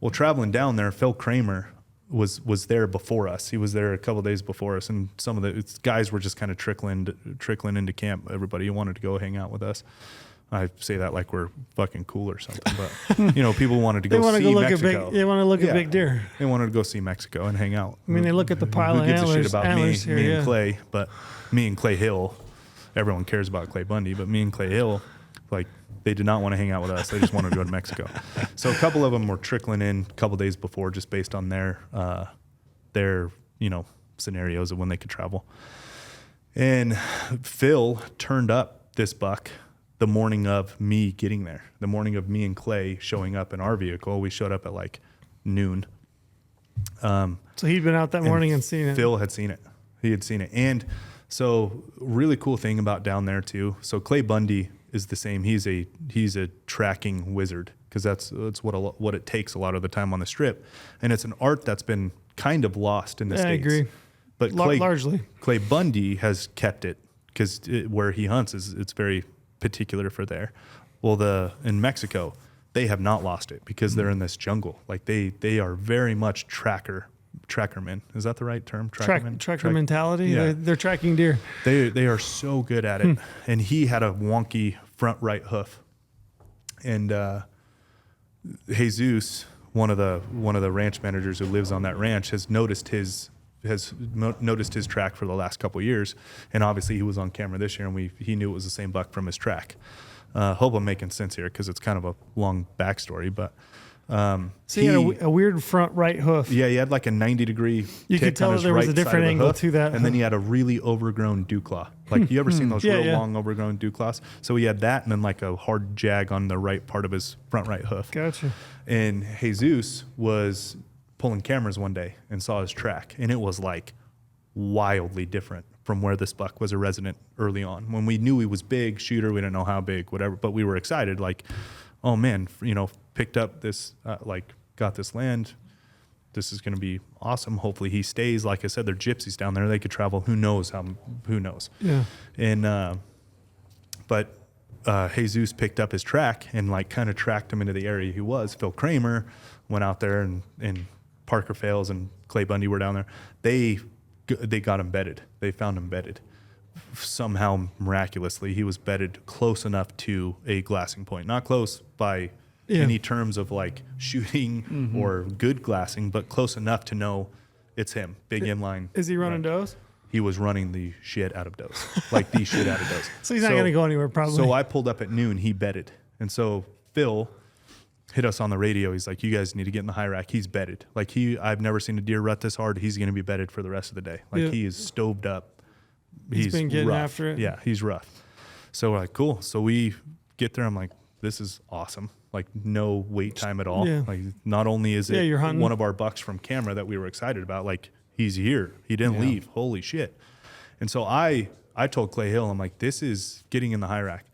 Well, traveling down there, Phil Kramer was there before us. He was there a couple of days before us, and some of the guys were just kind of trickling into camp. Everybody wanted to go hang out with us. I say that like we're fucking cool or something, but you know, people wanted to go see Mexico. They want to look at big deer. They wanted to go see Mexico and hang out. I mean, they look at the pile Who of gives antlers, a shit about me here, and Clay, but me and Clay Hill, everyone cares about Clay Bundy, but me and Clay Hill, like they did not want to hang out with us. They just wanted to go to Mexico. So a couple of them were trickling in a couple days before, just based on their you know, scenarios of when they could travel. And Phil turned up this buck the morning of me getting there, the morning of me and Clay showing up in our vehicle. We showed up at like noon. So he'd been out that morning and seen it. Phil had seen it. He had seen it. And so really cool thing about down there too. So Clay Bundy is the same. He's a tracking wizard because that's what it takes a lot of the time on the strip. And it's an art that's been kind of lost in the States. I agree. But largely. Clay Bundy has kept it because where he hunts it's very particular for there. Well, in Mexico, they have not lost it because they're in this jungle. Like they are very much trackermen. Is that the right term? Tracker mentality. Yeah. They're tracking deer. They are so good at it. And he had a wonky front right hoof. And Jesus, one of the ranch managers who lives on that ranch, has noticed his track for the last couple of years, and obviously he was on camera this year, and he knew it was the same buck from his track. Hope I'm making sense here because it's kind of a long backstory, but so he had a weird front right hoof. Yeah, he had like a 90-degree. You could tell there was a different angle to that, and then he had a really overgrown dew claw. Like you ever seen those long overgrown dew claws? So he had that, and then like a hard jag on the right part of his front right hoof. Gotcha. And Jesus was pulling cameras one day and saw his track, and it was like wildly different from where this buck was a resident early on. When we knew he was big shooter, we didn't know how big, whatever, but we were excited. Like, oh man, you know, picked up this, got this land. This is going to be awesome. Hopefully he stays. Like I said, they're gypsies down there. They could travel. Who knows? Who knows? Yeah. And but Jesus picked up his track and like kind of tracked him into the area he was. Phil Kramer went out there, and Parker Fales and Clay Bundy were down there. They got him bedded. They found him bedded. Somehow, miraculously, he was bedded close enough to a glassing point. Not close by any terms of like shooting or good glassing, but close enough to know it's him. Big inline. Is he running does? He was running the shit out of does. Like the shit out of does. So he's not going to go anywhere probably. So I pulled up at noon. He bedded. And so Phil hit us on the radio. He's like, you guys need to get in the high rack. He's bedded. Like I've never seen a deer rut this hard. He's going to be bedded for the rest of the day. Like he is stoved up. He's been getting rough. after it. Yeah, he's rough. So we're like, cool. So we get there. I'm like, this is awesome. Like no wait time at all. Yeah. Like not only is it you're hunting. one of our bucks from camera that we were excited about, like he's here. He didn't leave. Holy shit. And so I told Clay Hill, I'm like, this is getting in the high rack.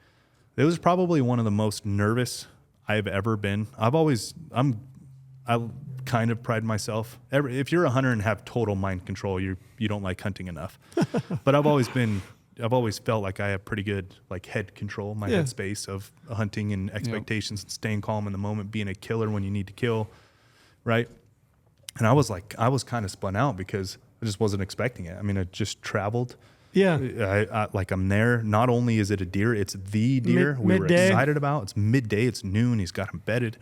It was probably one of the most nervous I've ever been. I kind of pride myself. If you're a hunter and have total mind control, you don't like hunting enough. But I've always felt like I have pretty good like head control, my head space of hunting and expectations and staying calm in the moment, being a killer when you need to kill. right? And I was kind of spun out because I just wasn't expecting it. I mean, I just traveled. Yeah. I'm there. Not only is it a deer, it's the deer we were excited about. It's midday, it's noon. He's got him bedded.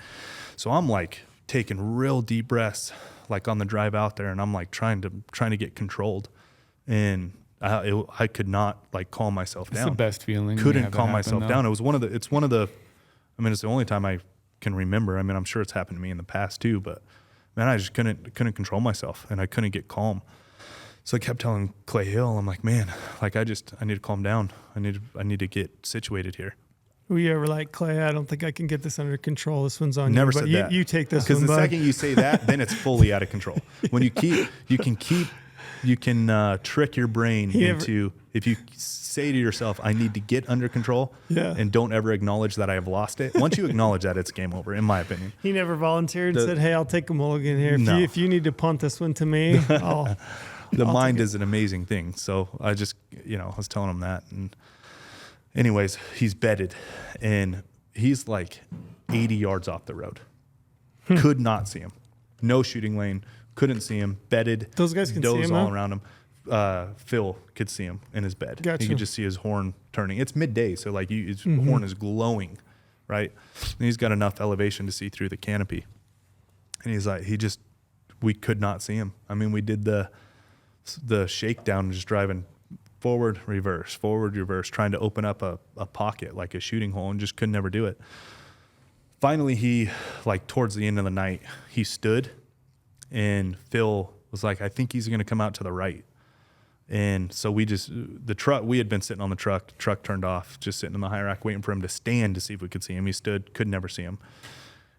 So I'm like taking real deep breaths, like on the drive out there. And I'm like trying to get controlled. And I could not like calm myself down. It's the best feeling. Couldn't calm myself down. It's one of the, it's the only time I can remember. I mean, I'm sure it's happened to me in the past too, but man, I just couldn't control myself and I couldn't get calm. So I kept telling Clay Hill, I'm like, man, like I need to calm down. I need to get situated here. Were you ever like, Clay, I don't think I can get this under control. This one's on Never you. said But that. you take this one. Because the second you say that, then it's fully out of control. When you can trick your brain into, if you say to yourself, I need to get under control, and don't ever acknowledge that I have lost it. Once you acknowledge that, it's game over, in my opinion. He never volunteered and said, hey, I'll take a mulligan here. If you need to punt this one to me, The mind is an amazing thing. So I just, I was telling him that. And anyways, he's bedded and he's like 80 yards off the road. Could not see him. No shooting lane. Couldn't see him. Bedded. Those guys can see him all around him. Phil could see him in his bed. Gotcha. He could just see his horn turning. It's midday, so like his horn is glowing, right? And he's got enough elevation to see through the canopy. And he's like, we could not see him. I mean, we did the shakedown, just driving forward, reverse, trying to open up a pocket like a shooting hole, and just could never do it. Finally, he, like towards the end of the night, he stood, and Phil was like, I think he's going to come out to the right. And so we had been sitting on the truck turned off, just sitting in the high rack, waiting for him to stand to see if we could see him. He stood, could never see him.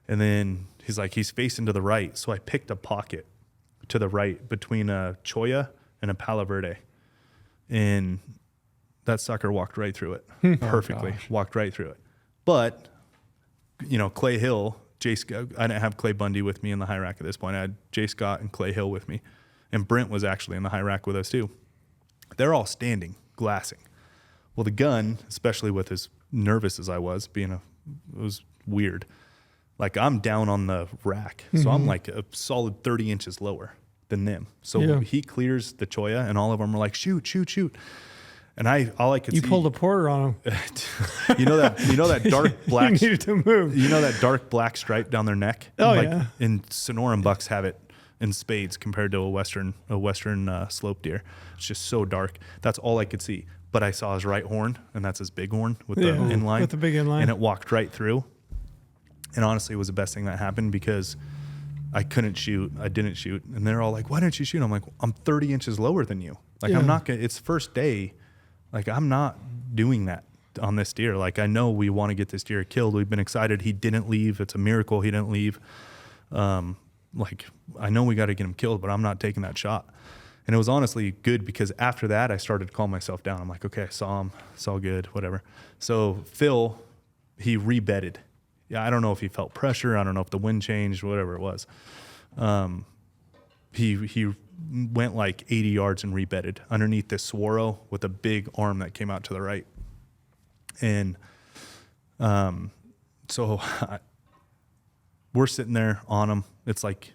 And then he's like, he's facing to the right. So I picked a pocket to the right between a cholla and a palo verde, and that sucker walked right through it perfectly. Walked right through it. But Clay Hill, Jay Scott, I didn't have Clay Bundy with me in the high rack at this point. I had Jay Scott and Clay Hill with me, and Brent was actually in the high rack with us too. They're all standing glassing. Well, the gun, especially with as nervous as I was, it was weird. Like I'm down on the rack, so I'm like a solid 30 inches lower than them. So he clears the cholla, and all of them are like, shoot. And all I could see. You pulled a porter on them. you know that dark black. You needed to move. You know that dark black stripe down their neck. Oh yeah. And Sonora bucks have it in spades compared to a western slope deer. It's just so dark. That's all I could see. But I saw his right horn, and that's his big horn with the inline. With the big inline. And it walked right through. And honestly, it was the best thing that happened because I couldn't shoot. I didn't shoot. And they're all like, why didn't you shoot? I'm like, I'm 30 inches lower than you. Like, I'm not going to, it's first day. Like, I'm not doing that on this deer. Like, I know we want to get this deer killed. We've been excited. He didn't leave. It's a miracle he didn't leave. Like, I know we got to get him killed, but I'm not taking that shot. And it was honestly good because after that, I started to calm myself down. I'm like, okay, I saw him. It's all good, whatever. So Phil, he rebedded. Yeah, I don't know if he felt pressure. I don't know if the wind changed, whatever it was. He went like 80 yards and rebedded underneath this swallow with a big arm that came out to the right. And so we're sitting there on him. It's like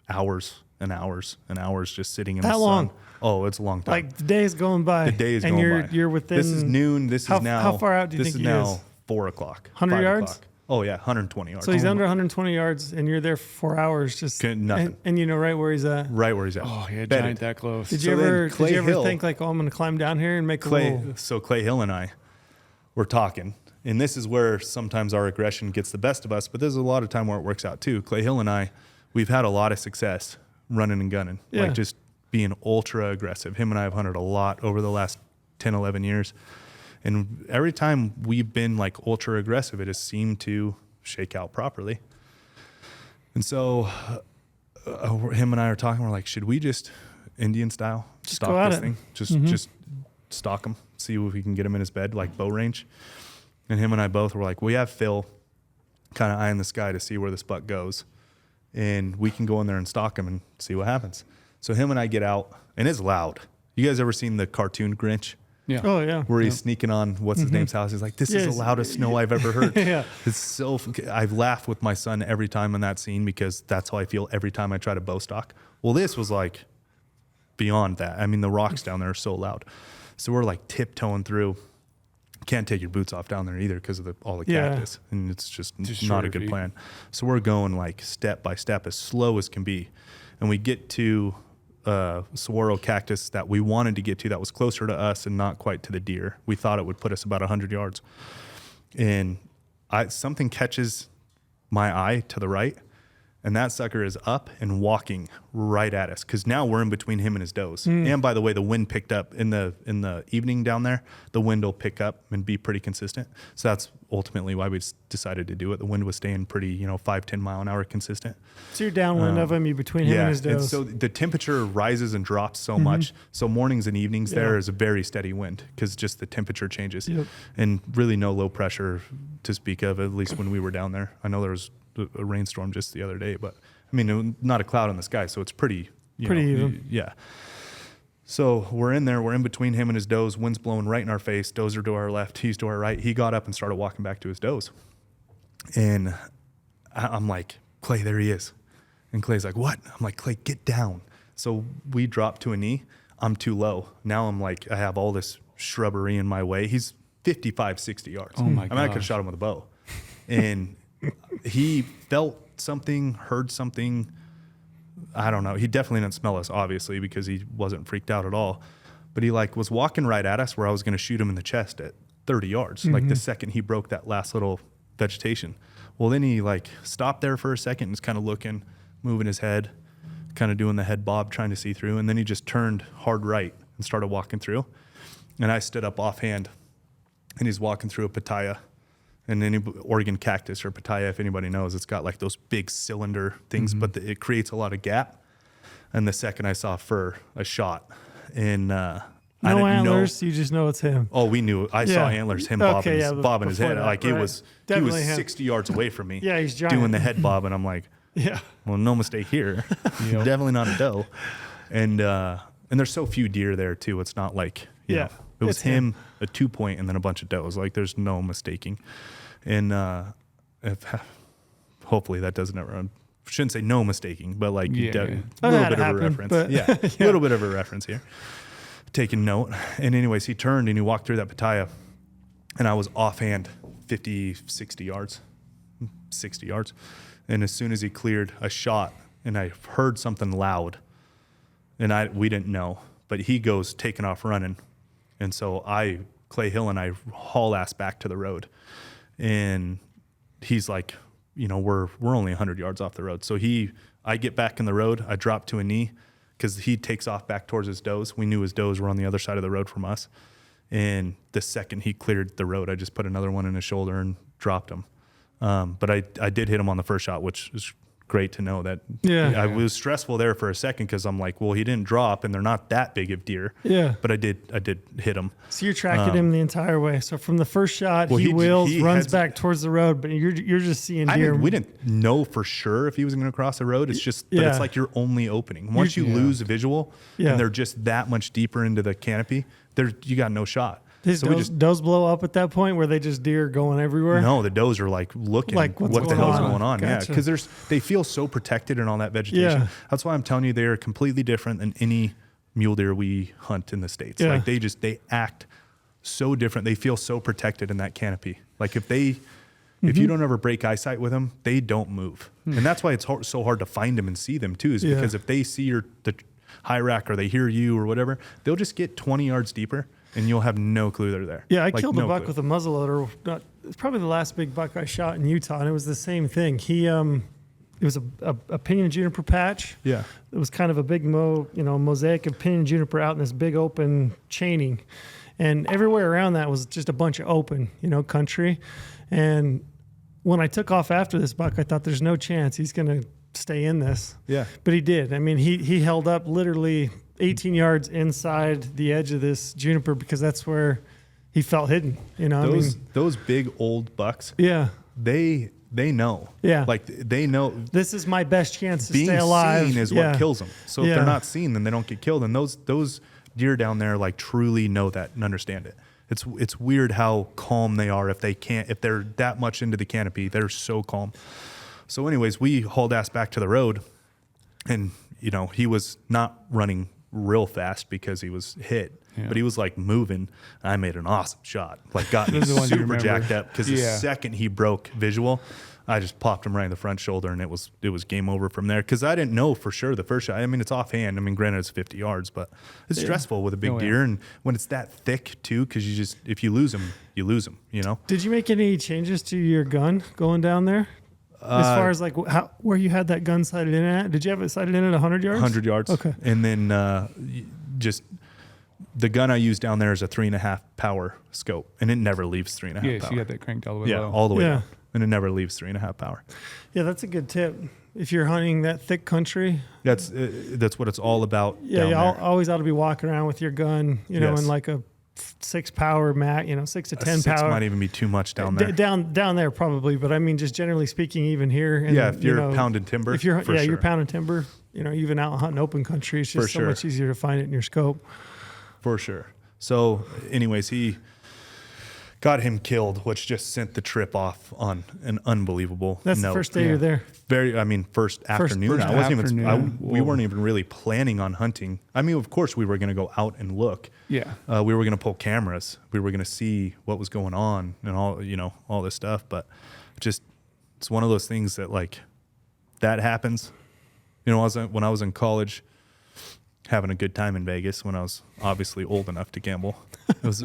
hours and hours and hours just sitting in the sun. How long? Oh, it's a long time. Like the day's going by. The day is going by. And you're within. This is noon. How far out do you think he is? This is now 4 o'clock. 100 yards? O'clock. Oh yeah, 120 yards. So he's under 120 yards, and you're there for 4 hours, just nothing. And you know right where he's at. Right where he's at. Oh yeah, Bedded. giant that close. Did you ever think like, oh, I'm going to climb down here and make a little? So Clay Hill and I were talking, and this is where sometimes our aggression gets the best of us, but there's a lot of time where it works out too. Clay Hill and I, we've had a lot of success running and gunning, like just being ultra aggressive. Him and I have hunted a lot over the last 10, 11 years. And every time we've been like ultra aggressive, it has seemed to shake out properly. And so him and I are talking, we're like, should we just Indian style stalk this thing? Just stalk him, see if we can get him in his bed, like bow range. And him and I both were like, we have Phil kind of eyeing the sky to see where this buck goes. And we can go in there and stalk him and see what happens. So him and I get out, and it's loud. You guys ever seen the cartoon Grinch? Yeah. Oh yeah. Where he's sneaking on what's his name's house. He's like, this is the loudest snow I've ever heard. Yeah. It's so, I've laughed with my son every time in that scene because that's how I feel every time I try to bow stock. Well, this was like beyond that. I mean, the rocks down there are so loud. So we're like tiptoeing through. Can't take your boots off down there either because of all the cactus. And it's just not a good plan. So we're going like step by step as slow as can be. And we get to saguaro cactus that we wanted to get to that was closer to us and not quite to the deer. We thought it would put us about 100 yards. And something catches my eye to the right, and that sucker is up and walking right at us because now we're in between him and his does. And by the way, the wind picked up in the evening down there. The wind will pick up and be pretty consistent. So that's ultimately why we decided to do it. The wind was staying pretty, 5-10 mile an hour consistent. So you're downwind of him, you between him and his does. And so the temperature rises and drops so much. So mornings and evenings there is a very steady wind because just the temperature changes. And really no low pressure to speak of, at least when we were down there. I know there was a rainstorm just the other day, but I mean, not a cloud in the sky, so it's pretty even. Yeah. So we're in there, we're in between him and his does, wind's blowing right in our face, does are to our left, he's to our right. He got up and started walking back to his does. And I'm like, Clay, there he is. And Clay's like, what? I'm like, Clay, get down. So we drop to a knee. I'm too low. Now I'm like, I have all this shrubbery in my way. He's 55, 60 yards. Oh my I mean, I could have shot him with a bow. And he felt something, heard something. I don't know. He definitely didn't smell us, obviously, because he wasn't freaked out at all. But he like was walking right at us where I was going to shoot him in the chest at 30 yards. Like the second he broke that last little vegetation. Well, then he like stopped there for a second and was kind of looking, moving his head, kind of doing the head bob, trying to see through. And then he just turned hard right and started walking through. And I stood up offhand and he's walking through a pitaya. And any Oregon cactus or pitaya, if anybody knows, it's got like those big cylinder things, but it creates a lot of gap. And the second I saw fur, I shot. And no antlers, you just know it's him. Oh, we knew. I saw antlers, him bobbing his head. Like he was Definitely him. 60 yards away from me. Yeah, he's giant. Doing the head bob, and I'm like, well, no mistake here. Definitely not a doe. And there's so few deer there too. It's not like it was him, a 2-point, and then a bunch of does. Like there's no mistaking. And hopefully that doesn't ever. I shouldn't say no mistaking, but like a little bit of a reference. A little bit of a reference here. Taking note. And anyways, he turned and he walked through that pitaya, and I was offhand 50, 60 yards. And as soon as he cleared, I shot, and I heard something loud, and we didn't know, but he goes taking off running. And so Clay Hill and I haul ass back to the road. And he's like, we're only 100 yards off the road. So I get back in the road. I drop to a knee because he takes off back towards his does. We knew his does were on the other side of the road from us. And the second he cleared the road, I just put another one in his shoulder and dropped him. But I did hit him on the first shot, which is great to know that. I was stressful there for a second because I'm like, well, he didn't drop and they're not that big of deer. But I did hit him. So you're tracking him the entire way. So from the first shot, he wheels, runs back towards the road, but you're just seeing deer. We didn't know for sure if he was going to cross the road. It's just, but it's like your only opening. Once you lose a visual and they're just that much deeper into the canopy, you got no shot. Does blow up at that point where they just deer going everywhere? No, the does are like looking like what the hell's going on. Gotcha. Yeah, because they feel so protected in all that vegetation. That's why I'm telling you they are completely different than any mule deer we hunt in the States. Like they act so different. They feel so protected in that canopy. Like if you don't ever break eyesight with them, they don't move. And that's why it's so hard to find them and see them too, is because if they see the high rack or they hear you or whatever, they'll just get 20 yards deeper. And you'll have no clue they're there. Yeah, I killed a buck with a muzzleloader. It's probably the last big buck I shot in Utah, and it was the same thing. It was a pinyon juniper patch. Yeah, it was kind of a big mosaic of pinyon juniper out in this big open chaining, and everywhere around that was just a bunch of open, country. And when I took off after this buck, I thought there's no chance he's going to stay in this. Yeah, but he did. I mean, he held up literally 18 yards inside the edge of this juniper because that's where he felt hidden. Those big old bucks. Yeah, they know. Yeah, like they know this is my best chance to stay alive. Being seen is what kills them. So if they're not seen, then they don't get killed. And those deer down there like truly know that and understand it. It's weird how calm they are if they're that much into the canopy. They're so calm. So anyways, we hauled ass back to the road, and he was not running real fast because he was hit. Yeah. But he was like moving. I made an awesome shot. Like got me super jacked up because the second he broke visual, I just popped him right in the front shoulder, and it was game over from there. Because I didn't know for sure the first shot. I mean, it's offhand. I mean, granted it's 50 yards, but it's stressful with a big deer, and when it's that thick too. Because if you lose him, you lose him. Did you make any changes to your gun going down there? As far as like where you had that gun sighted in at, did you have it sighted in at 100 yards? 100 yards. Okay. And then just the gun I use down there is a 3.5 power scope, and it never leaves 3.5 power. Yeah, so you got that cranked all the way low. Yeah, all the way down, and it never leaves 3.5 power. Yeah, that's a good tip. If you're hunting that thick country, that's what it's all about. Yeah, you always ought to be walking around with your gun, in like a 6 power mag, 6 to 10 6 power. Might even be too much down there. Down there probably, but I mean, just generally speaking, even here. And, if you're pounding timber. If you're you're pounding timber. Even out hunting open country, it's just so much easier to find it in your scope. For sure. So, anyways, he got him killed, which just sent the trip off on an unbelievable note. That's the first day you're there. First afternoon. First I wasn't afternoon. We weren't even really planning on hunting. I mean, of course, we were going to go out and look. Yeah. We were going to pull cameras. We were going to see what was going on and all this stuff. But just, it's one of those things that like, that happens. When I was in college, having a good time in Vegas, when I was obviously old enough to gamble,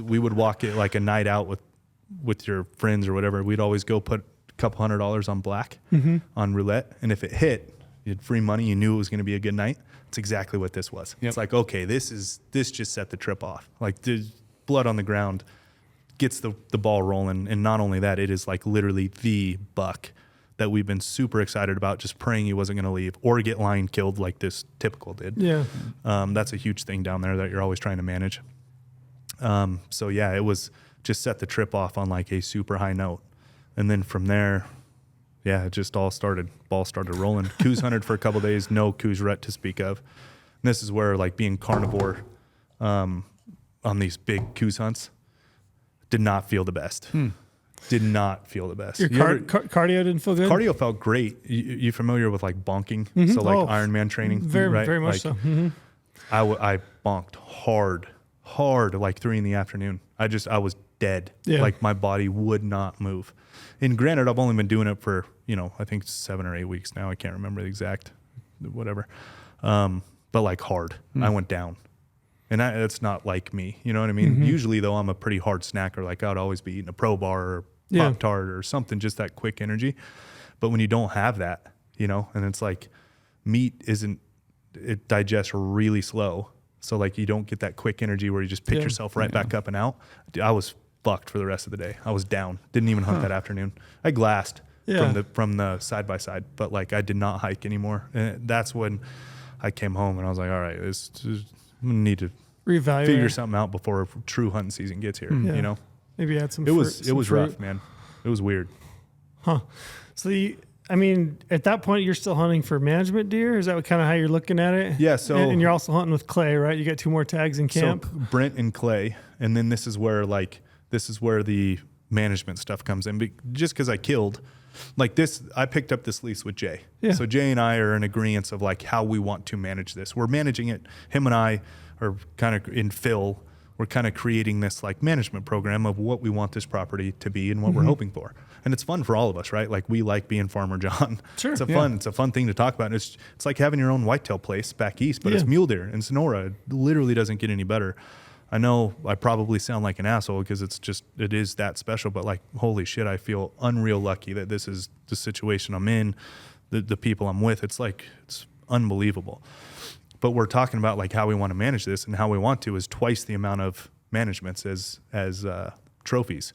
we would walk it like a night out with your friends or whatever. We'd always go put a couple $100 on black on roulette, and if it hit, you had free money. You knew it was going to be a good night. It's exactly what this was. Yep. It's like, okay, this just set the trip off. Like the blood on the ground gets the ball rolling, and not only that, it is like literally the buck that we've been super excited about, just praying he wasn't going to leave or get line killed like this typical did. Yeah. That's a huge thing down there that you're always trying to manage. So yeah, it was just set the trip off on like a super high note. And then from there, yeah, it just ball started rolling. Coos hunted for a couple of days, no coos rut to speak of. And this is where like being carnivore, on these big coos hunts did not feel the best. Did not feel the best. Your cardio didn't feel good? Cardio felt great. You familiar with like bonking? So like Ironman training? Very much so. I bonked hard like 3 PM. I was dead. Yeah. Like my body would not move. And granted, I've only been doing it for, I think 7 or 8 weeks now. I can't remember the exact whatever. But like hard. I went down. And it's not like me, you know what I mean? Usually, though, I'm a pretty hard snacker. Like, I'd always be eating a Pro Bar or Pop-Tart or something, just that quick energy. But when you don't have that, and it's like meat it digests really slow. So, like, you don't get that quick energy where you just pick yourself right back up and out. I was fucked for the rest of the day. I was down. Didn't even hunt that afternoon. I glassed from the side-by-side, but, like, I did not hike anymore. And that's when I came home and I was like, all right, this need to figure something out before true hunting season gets here. Maybe add some. It was rough, man. It was weird. Huh? So at that point you're still hunting for management deer. Is that kind of how you're looking at it? Yeah. So and you're also hunting with Clay, right? You got 2 more tags in camp. So Brent and Clay, and then this is where the management stuff comes in. Just because I killed. Like this, I picked up this lease with Jay. Yeah. So Jay and I are in agreement of like how we want to manage this. We're managing it. Him and I are kind of in Phil. We're kind of creating this like management program of what we want this property to be and what we're hoping for. And it's fun for all of us, right? Like we like being Farmer John. Sure. It's a fun thing to talk about. And it's like having your own whitetail place back east, but it's mule deer in Sonora. It literally doesn't get any better. I know I probably sound like an asshole because it is that special, but like, holy shit, I feel unreal lucky that this is the situation I'm in, the people I'm with. It's unbelievable. But we're talking about like how we want to manage this, and how we want to is twice the amount of managements as trophies,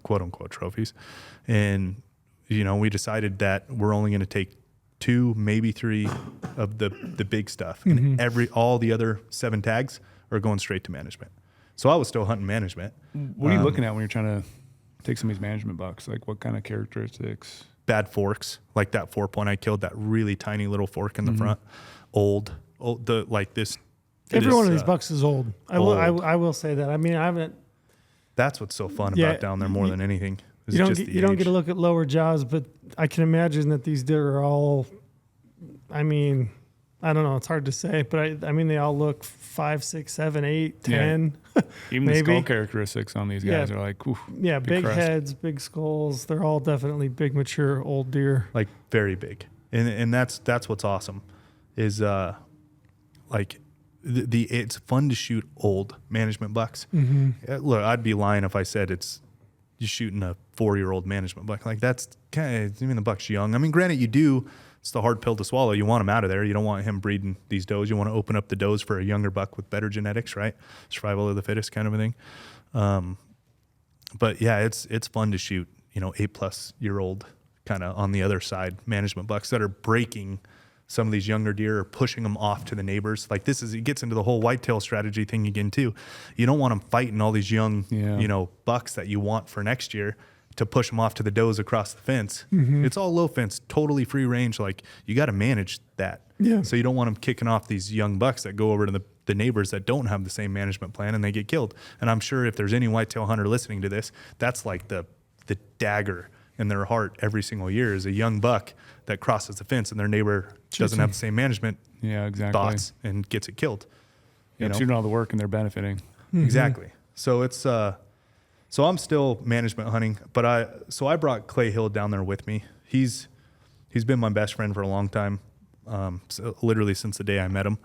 quote unquote trophies. And, we decided that we're only going to take 2, maybe 3 of the big stuff, and all the other 7 tags are going straight to management. So I was still hunting management. What are you looking at when you're trying to take some of these management bucks? Like what kind of characteristics? Bad forks, like that 4-point I killed, that really tiny little fork in the front. Old, like this Every one of these bucks is old. I will say that. I mean, I haven't. That's what's so fun about down there more than anything. You don't get to look at lower jaws, but I can imagine that these deer are all. I mean, I don't know. It's hard to say, but I mean, they all look 5, 6, 7, 8, 10. Yeah. Even maybe. the skull characteristics on these guys are like, oof, big crest. heads, big skulls. They're all definitely big, mature, old deer. Like very big, and that's what's awesome, is like it's fun to shoot old management bucks. Mm-hmm. Look, I'd be lying if I said you're shooting a 4-year-old management buck. Like that's kind of, I mean, the buck's young. I mean, granted, it's the hard pill to swallow. You want him out of there. You don't want him breeding these does. You want to open up the does for a younger buck with better genetics, right? Survival of the fittest kind of a thing. But yeah, it's fun to shoot, 8+ year old kind of on the other side management bucks that are breaking some of these younger deer or pushing them off to the neighbors. Like it gets into the whole whitetail strategy thing again too. You don't want them fighting all these young, bucks that you want for next year to push them off to the does across the fence. Mm-hmm. It's all low fence, totally free range. Like you got to manage that. Yeah. So you don't want them kicking off these young bucks that go over to the neighbors that don't have the same management plan and they get killed. And I'm sure if there's any whitetail hunter listening to this, that's like the dagger in their heart every single year is a young buck that crosses the fence and their neighbor doesn't have the same management thoughts and gets it killed. It's doing all the work and they're benefiting. Mm-hmm. Exactly. So it's so I'm still management hunting, but I brought Clay Hill down there with me. He's been my best friend for a long time, so literally since the day I met him.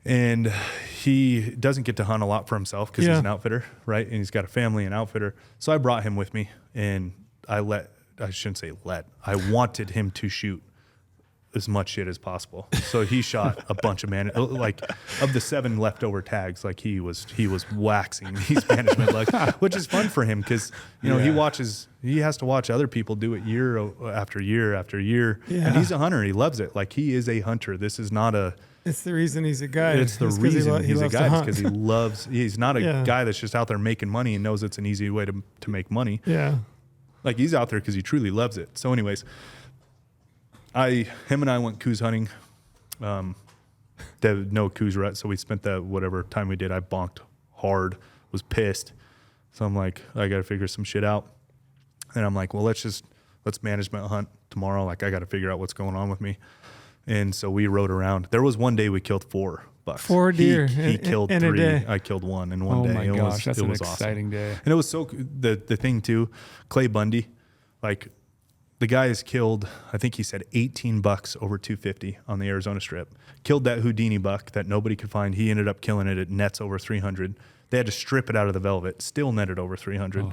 And he doesn't get to hunt a lot for himself because he's an outfitter, right? And he's got a family and outfitter. So I brought him with me, and I wanted him to shoot as much shit as possible. So he shot a bunch of like of the 7 leftover tags, like he was waxing these management bucks, which is fun for him because he has to watch other people do it year after year after year. Yeah. And he's a hunter. He loves it. Like he is a hunter. This is not a. It's the reason he's a guide. It's the reason he's a guide because he loves. He's not a guy that's just out there making money and knows it's an easy way to make money. Yeah. Like he's out there because he truly loves it. So, anyways. Him and I went coos hunting. There was no coos rut, so we spent that whatever time we did. I bonked hard, was pissed. So I'm like, I got to figure some shit out. And I'm like, well, let's management hunt tomorrow. Like I got to figure out what's going on with me. And so we rode around. There was one day we killed 4 bucks. 4 deer. He killed 3. A day. I killed 1 in one day. Oh my gosh, that's an awesome. Exciting day. And it was the thing too, Clay Bundy, like. The guy has killed, I think he said 18 bucks over 250 on the Arizona Strip. Killed that Houdini buck that nobody could find. He ended up killing it at nets over 300. They had to strip it out of the velvet. Still netted over 300. Oh.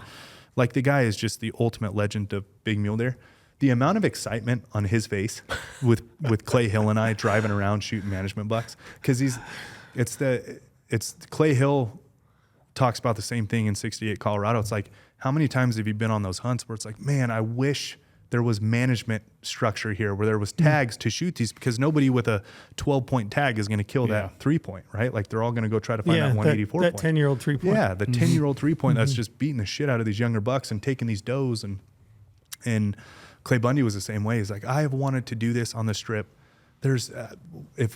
Like the guy is just the ultimate legend of big mule deer. The amount of excitement on his face with Clay Hill and I driving around shooting management bucks, because it's Clay Hill talks about the same thing in 68 Colorado. It's like, how many times have you been on those hunts where it's like, man, I wish there was management structure here where there was tags to shoot these, because nobody with a 12-point tag is going to kill that 3-point, right? Like they're all going to go try to find that 184 that 10-year-old 3-point. Yeah, the 10-year-old 3-point that's just beating the shit out of these younger bucks and taking these does. And Clay Bundy was the same way. He's like, I have wanted to do this on the Strip. There's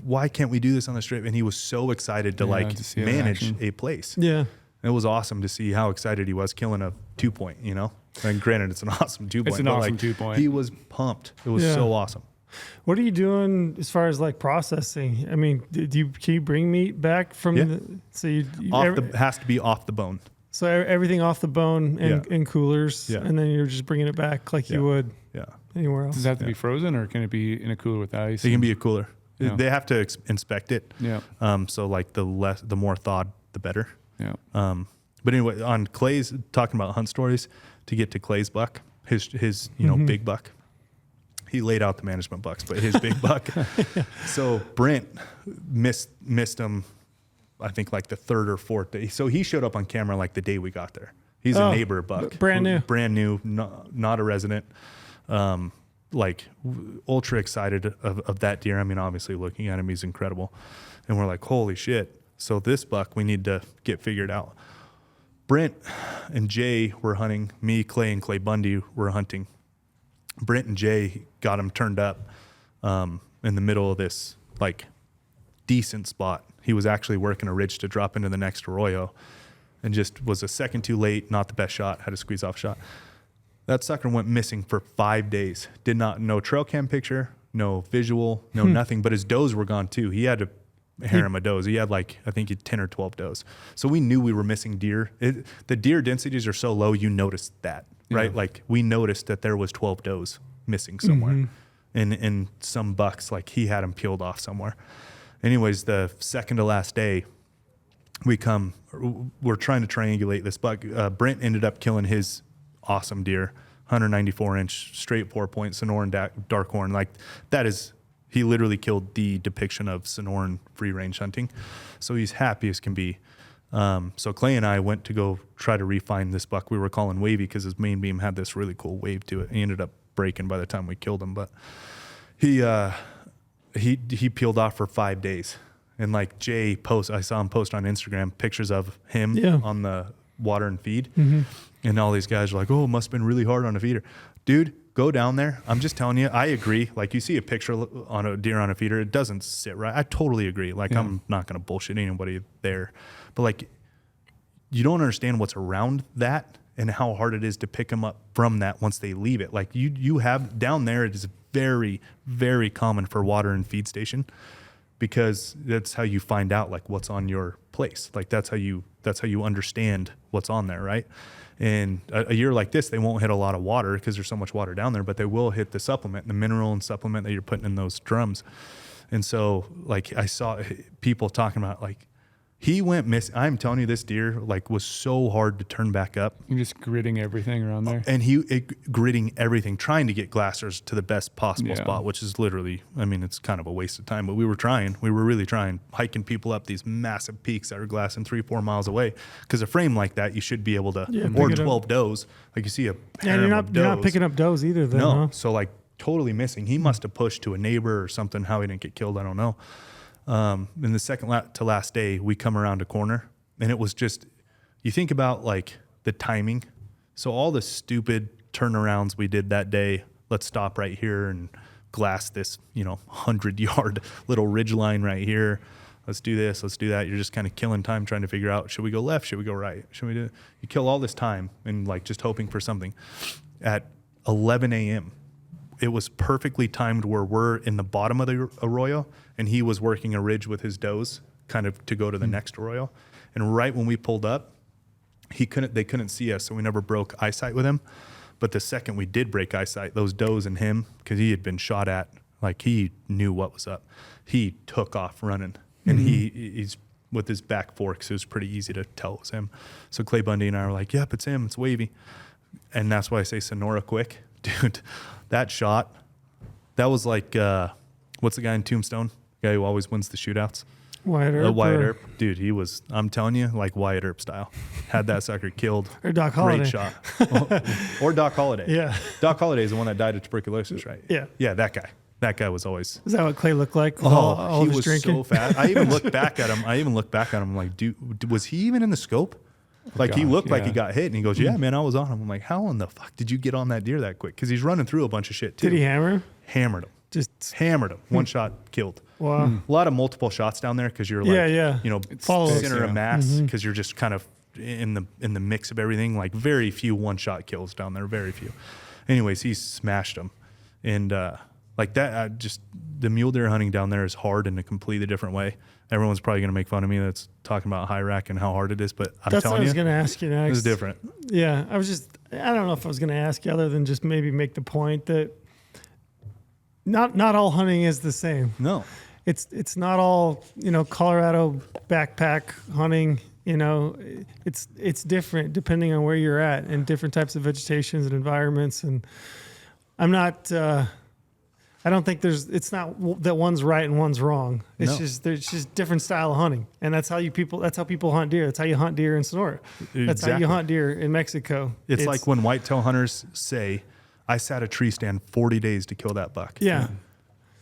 why can't we do this on the Strip? And he was so excited to manage a place. Yeah. It was awesome to see how excited he was killing a 2-point, And granted, it's an awesome 2-point. It's an awesome 2-point. He was pumped. It was so awesome. What are you doing as far as like processing? I mean, can you bring meat back from has to be off the bone. So everything off the bone in coolers, and then you're just bringing it back like you would anywhere else. Does it have to be frozen, or can it be in a cooler with ice? It can be a cooler. Yeah. They have to inspect it. Yeah. So like the more thawed, the better. Yeah. But anyway, on Clay's, talking about hunt stories, to get to Clay's buck, his big buck. He laid out the management bucks, but his big buck. So Brent missed him, I think like the 3rd or 4th day. So he showed up on camera like the day we got there. He's a neighbor buck. Brand new, not a resident. Like ultra excited of that deer. I mean, obviously looking at him, he's incredible. And we're like, holy shit. So this buck we need to get figured out. Brent and Jay were hunting. Me, Clay, and Clay Bundy were hunting. Brent and Jay got him turned up in the middle of this like decent spot. He was actually working a ridge to drop into the next arroyo and just was a second too late. Not the best shot. Had to squeeze off shot. That sucker went missing for 5 days. No trail cam picture, no visual, no nothing. But his does were gone too. He had to harem a does. He had I think 10 or 12 does. So we knew we were missing deer. The deer densities are so low, you noticed that, right? Like we noticed that there was 12 does missing somewhere. And some bucks, he had them peeled off somewhere. Anyways, the second to last day, we're trying to triangulate this buck. Brent ended up killing his awesome deer, 194-inch straight 4-point Sonoran dark horn. He literally killed the depiction of Sonoran free range hunting. So he's happy as can be. So Clay and I went to go try to refine this buck we were calling Wavy because his main beam had this really cool wave to it. He ended up breaking by the time we killed him, but he peeled off for 5 days. And Jay I saw him post on Instagram pictures of him on the water and feed. And all these guys are like, oh, it must have been really hard on a feeder. Dude, go down there. I'm just telling you, I agree. You see a picture on a deer on a feeder, it doesn't sit right. I totally agree. I'm not going to bullshit anybody there. But you don't understand what's around that and how hard it is to pick them up from that once they leave it. You have down there, it is very, very common for water and feed station because that's how you find out what's on your place. That's how you understand what's on there, right? And a year like this, they won't hit a lot of water because there's so much water down there, but they will hit the supplement, the mineral and supplement that you're putting in those drums. And so I saw people talking about he went missing. I'm telling you, this deer was so hard to turn back up. You're just gridding everything around there. And gridding everything, trying to get glassers to the best possible spot, which is literally, it's kind of a waste of time, but we were trying. We were really trying, hiking people up these massive peaks that are glassing 3-4 miles away. Because a frame like that, you should be able to, or 12 does. You see a pair you're not picking up does either then, no, huh? so totally missing. He must have pushed to a neighbor or something. How he didn't get killed, I don't know. In the second to last day, we come around a corner, and it was just, you think about the timing. So all the stupid turnarounds we did that day, let's stop right here and glass this, 100-yard little ridge line right here. Let's do this, let's do that. You're just kind of killing time trying to figure out, should we go left? Should we go right? Should we do? You kill all this time and just hoping for something. At 11 a.m., it was perfectly timed where we're in the bottom of the arroyo and he was working a ridge with his does kind of to go to the next arroyo. And right when we pulled up, they couldn't see us. So we never broke eyesight with him. But the second we did break eyesight, those does and him, cause he had been shot at, he knew what was up. He took off running and he's with his back forks. It was pretty easy to tell it was him. So Clay Bundy and I were like, yep, it's him. It's Wavy. And that's why I say Sonora quick. Dude, that shot, that was what's the guy in Tombstone? The guy who always wins the shootouts? Wyatt Earp. Wyatt Earp. Dude, he was, I'm telling you, Wyatt Earp style. Had that sucker killed. Or Doc Holliday. Great shot. Or Doc Holliday. Yeah. Doc Holliday is the one that died of tuberculosis, right? Yeah. Yeah, that guy. That guy was always. Is that what Clay looked like? He was drinking? So fat. I even looked back at him. Like, dude, was he even in the scope? He looked like he got hit, and he goes, "Yeah, man, I was on him." I'm like, "How in the fuck did you get on that deer that quick?" Because he's running through a bunch of shit too. Did he hammer him? Hammered him. Just hammered him. One shot killed. Wow. A lot of multiple shots down there because you're center of mass because you're just kind of in the mix of everything. Like very few one shot kills down there. Very few. Anyways, he smashed him, and like that. Just the mule deer hunting down there is hard in a completely different way. Everyone's probably going to make fun of me that's talking about high rack and how hard it is, but that's what I was going to ask you next. It's different. Yeah, I don't know if I was going to ask you other than just maybe make the point that not all hunting is the same. No. It's not all, Colorado backpack hunting, it's different depending on where you're at and different types of vegetations and environments. And I'm not, I don't think it's not that one's right and one's wrong. It's just different style of hunting. And that's how people hunt deer. That's how you hunt deer in Sonora. Exactly. That's how you hunt deer in Mexico. It's like when whitetail hunters say, I sat a tree stand 40 days to kill that buck. Yeah.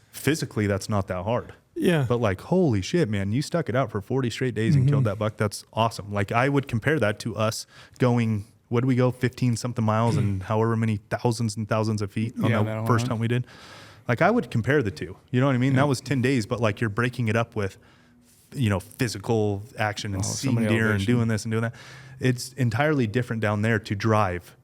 Physically, that's not that hard. Yeah. But like, holy shit, man, you stuck it out for 40 straight days and killed that buck. That's awesome. Like I would compare that to us going, what did we go, 15 something miles and however many thousands and thousands of feet on the first hunt we did. Like I would compare the two, you know what I mean? Yeah. That was 10 days, but like you're breaking it up with physical action and seeing deer and doing this and doing that. It's entirely different down there to drive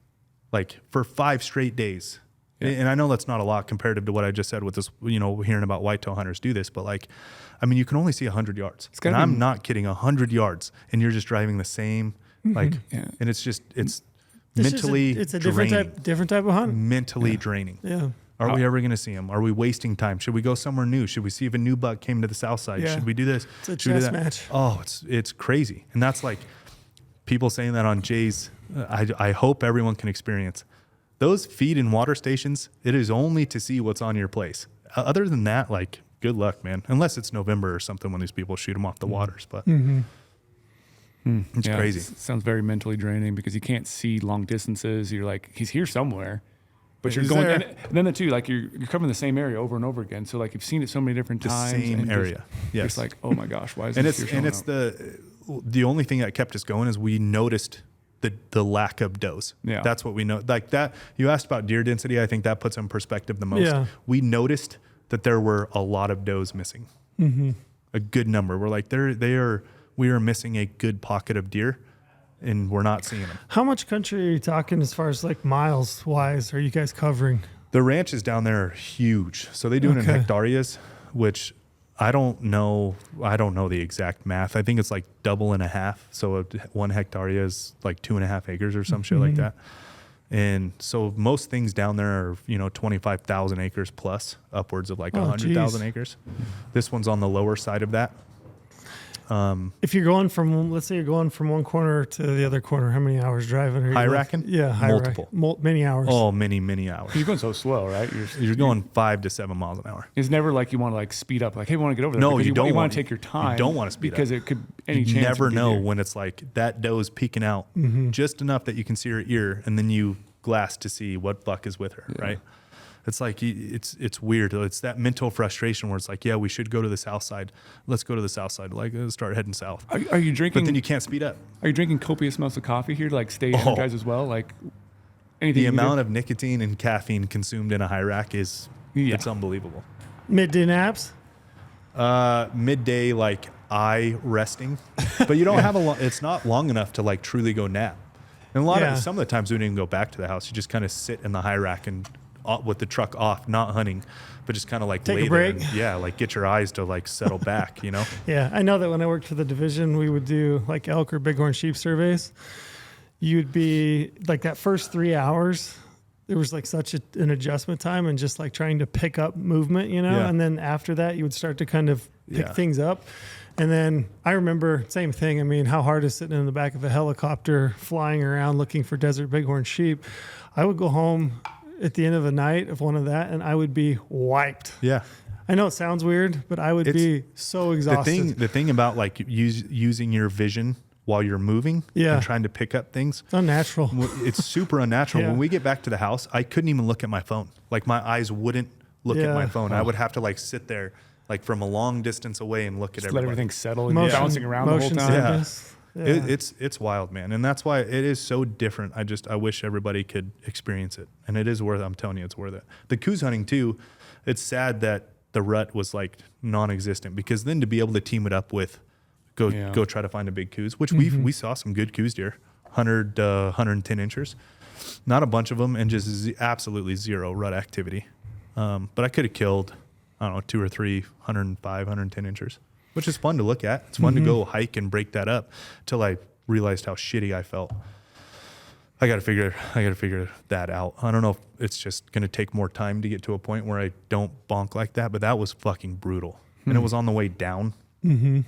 like for 5 straight days. Yeah. And I know that's not a lot comparative to what I just said with this, hearing about whitetail hunters do this, but like, I mean, you can only see 100 yards. And I'm not kidding, 100 yards, and you're just driving the same, and it's mentally it's a draining. different type of hunt. Mentally draining. Yeah. Are we ever going to see them? Are we wasting time? Should we go somewhere new? Should we see if a new buck came to the south side? Yeah. Should we do this? It's a chess match. Oh, it's crazy. And that's like people saying that on Jay's. I hope everyone can experience those feed and water stations. It is only to see what's on your place. Other than that, like, good luck, man. Unless it's November or something when these people shoot them off the waters. But it's crazy. It sounds very mentally draining because you can't see long distances. You're like, he's here somewhere. But you're going, and then the two, like you're covering the same area over and over again. So like you've seen it so many different times. The same area. Yes. It's like, oh my gosh, why is this here showing up? The only thing that kept us going is we noticed the lack of does. Yeah. That's what we know. Like that, you asked about deer density. I think that puts in perspective the most. Yeah. We noticed that there were a lot of does missing. A good number. We're like, we are missing a good pocket of deer. And we're not seeing them. How much country are you talking as far as like miles wise are you guys covering? The ranches down there are huge. So they do it in hectareas, which I don't know the exact math. I think it's like double and a half. So 1 hectarea is like 2.5 acres or some shit like that. And so most things down there are, 25,000 acres plus, upwards of like 100,000 acres. This one's on the lower side of that. If you're going from, let's say you're going from one corner to the other corner, how many hours driving? High racking? Yeah, multiple. Many hours. Oh, many hours. You're going so slow, right? You're going 5 to 7 miles an hour. It's never like you want to like speed up, like, hey, we want to get over there. No, you don't. You want to take your time. You don't want to speed because up. it could any you chance. Never know when it's like that doe's peeking out just enough that you can see her ear, and then you glass to see what buck is with her, right? It's like, it's weird. It's that mental frustration where it's like, yeah, we should go to the south side. Let's go to the south side. Like, let's start heading south. Are you drinking? But then you can't speed up. Are you drinking copious amounts of coffee here to like stay energized as well? Like anything. The amount of nicotine and caffeine consumed in a high rack is it's unbelievable. Midday naps? Midday, like eye resting, but you don't have it's not long enough to like truly go nap. And some of the times we didn't even go back to the house. You just kind of sit in the high rack and with the truck off, not hunting, but just kind of like take lay a break. There and, like get your eyes to like settle back, Yeah, I know that when I worked for the division, we would do like elk or bighorn sheep surveys. You'd be like that first 3 hours, there was like such an adjustment time and just like trying to pick up movement, and then after that you would start to kind of pick things up. And then I remember, same thing. I mean, how hard is sitting in the back of a helicopter flying around looking for desert bighorn sheep? I would go home at the end of the night of one of that, and I would be wiped. Yeah. I know it sounds weird, but I would be so exhausted. The thing about like using your vision while you're moving and trying to pick up things. It's unnatural. It's super unnatural. When we get back to the house, I couldn't even look at my phone. Like my eyes wouldn't look at my phone. I would have to like sit there like from a long distance away and look at everything. Let everything settle and bouncing around the whole time. It's wild, man. And that's why it is so different. I wish everybody could experience it. And it is worth it. I'm telling you, it's worth it. The coos hunting too, it's sad that the rut was like non-existent, because then to be able to team it up with go try to find a big coos, which we saw some good coos deer, 100, 110 inches, not a bunch of them, and just absolutely zero rut activity. But I could have killed, I don't know, 2 or 3, 105, 110 inches. Which is fun to look at. It's fun to go hike and break that up till I realized how shitty I felt. I got to figure that out. I don't know if it's just going to take more time to get to a point where I don't bonk like that, but that was fucking brutal. And it was on the way down. And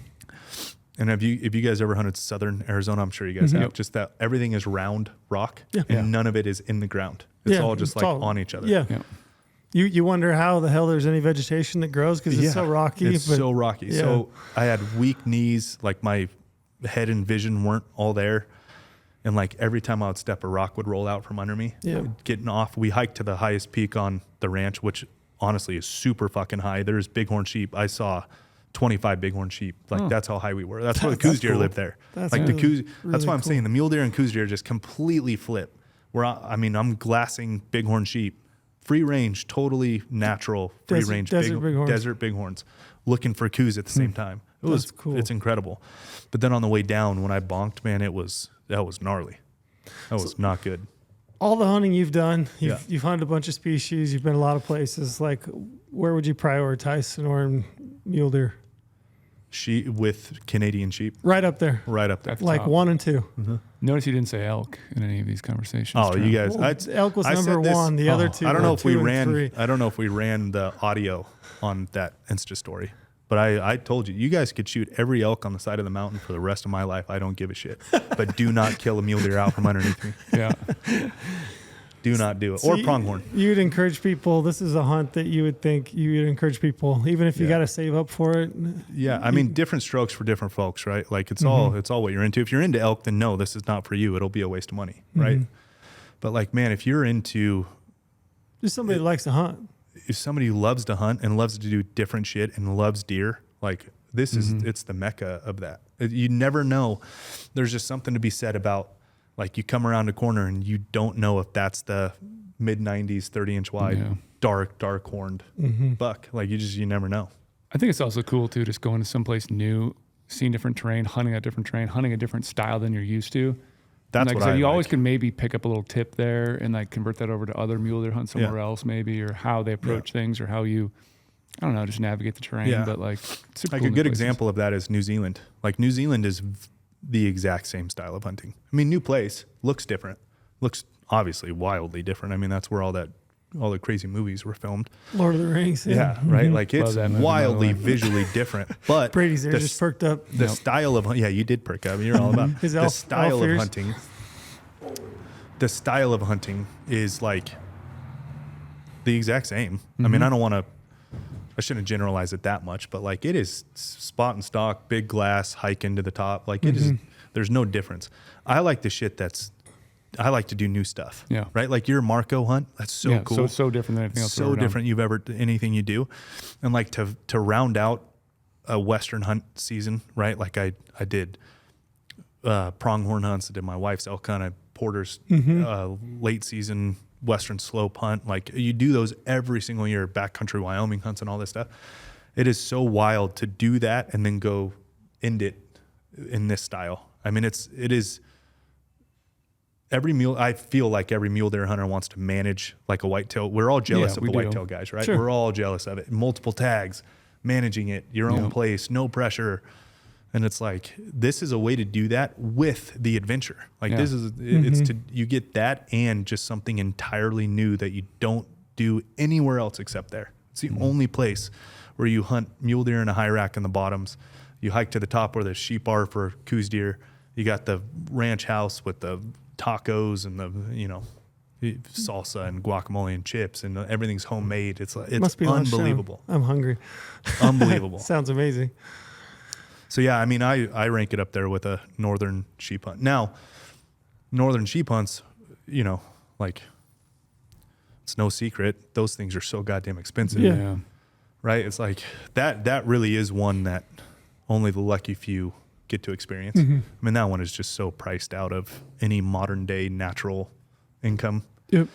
if you guys ever hunted southern Arizona, I'm sure you guys have, just that everything is round rock and none of it is in the ground. It's all just like on each other. Yeah. You wonder how the hell there's any vegetation that grows because it's so rocky. It's so rocky. Yeah. So I had weak knees, like my head and vision weren't all there. And like every time I would step, a rock would roll out from under me. Yeah. Getting off, we hiked to the highest peak on the ranch, which honestly is super fucking high. There's bighorn sheep. I saw 25 bighorn sheep. Like that's how high we were. That's where the coos deer live there. That's like the coos. That's why I'm saying the mule deer and coos deer just completely flip. Where I'm glassing bighorn sheep. Free range, totally natural, free range, desert bighorns, looking for coos at the same time. was cool. It's incredible. But then on the way down, when I bonked, man, that was gnarly. That was not good. All the hunting you've done, you've hunted a bunch of species. You've been a lot of places. Like, where would you prioritize Sonora and mule deer? Sheep with Canadian sheep. Right up there. Right up there. Like top. 1 and 2. Mm-hmm. Notice you didn't say elk in any of these conversations. Oh, you guys. Well, elk was number 1. The other two. I don't know if we ran. 3. I don't know if we ran the audio on that Insta story. But I told you guys could shoot every elk on the side of the mountain for the rest of my life. I don't give a shit. But do not kill a mule deer out from underneath me. Yeah. Do not do it. So or pronghorn. You'd encourage people. This is a hunt that you would think you would encourage people, even if you got to save up for it. Yeah. I mean, different strokes for different folks, right? Like it's all what you're into. If you're into elk, then no, this is not for you. It'll be a waste of money. Right. But like, man, if you're into just somebody that likes to hunt. If somebody who loves to hunt and loves to do different shit and loves deer, like this is, it's the mecca of that. You never know. There's just something to be said about like you come around a corner and you don't know if that's the mid 90s, 30-inch wide, dark horned buck. Like you never know. I think it's also cool too, just going to someplace new, seeing different terrain, hunting a different terrain, hunting a different style than you're used to. That's like what I said, you like. always can maybe pick up a little tip there and like convert that over to other mule deer hunt somewhere else maybe, or how they approach things, or how you, I don't know, just navigate the terrain. Yeah. But like, super like cool a good example of that is New Zealand. Like New Zealand is the exact same style of hunting. I mean, new place, looks different, looks obviously wildly different. I mean, that's where all the crazy movies were filmed. Lord of the Rings. Yeah, right. Like it's wildly visually different. But Brady's there just perked up. The style of you did perk up. You're all about the style of hunting. The style of hunting is like the exact same. I mean, I shouldn't generalize it that much, but like it is spot and stalk, big glass, hike into the top. Like it is, there's no difference. I like the shit I like to do new stuff. Yeah. Right. Like your Marco hunt. That's so cool. So different than anything else. So different anything you do. And like to round out a Western hunt season, right? Like I did pronghorn hunts. I did my wife's elk hunt. Porter's late season Western slope hunt. Like you do those every single year, backcountry Wyoming hunts and all this stuff. It is so wild to do that and then go end it in this style. I mean, it is I feel like every mule deer hunter wants to manage like a whitetail. We're all jealous of the whitetail guys, right? Sure. We're all jealous of it. Multiple tags, managing it, your own place, no pressure. And it's like, this is a way to do that with the adventure. Like this is, you get that and just something entirely new that you don't do anywhere else except there. It's the only place where you hunt mule deer in a high rack in the bottoms. You hike to the top where the sheep are for coos deer. You got the ranch house with the tacos and the, salsa and guacamole and chips and everything's homemade. It's unbelievable. I'm hungry. Unbelievable. Sounds amazing. So yeah, I mean, I rank it up there with a northern sheep hunt. Now, northern sheep hunts, like it's no secret, those things are so goddamn expensive. Yeah. Right? It's like that really is one that only the lucky few get to experience. I mean, that one is just so priced out of any modern day natural income. Yep.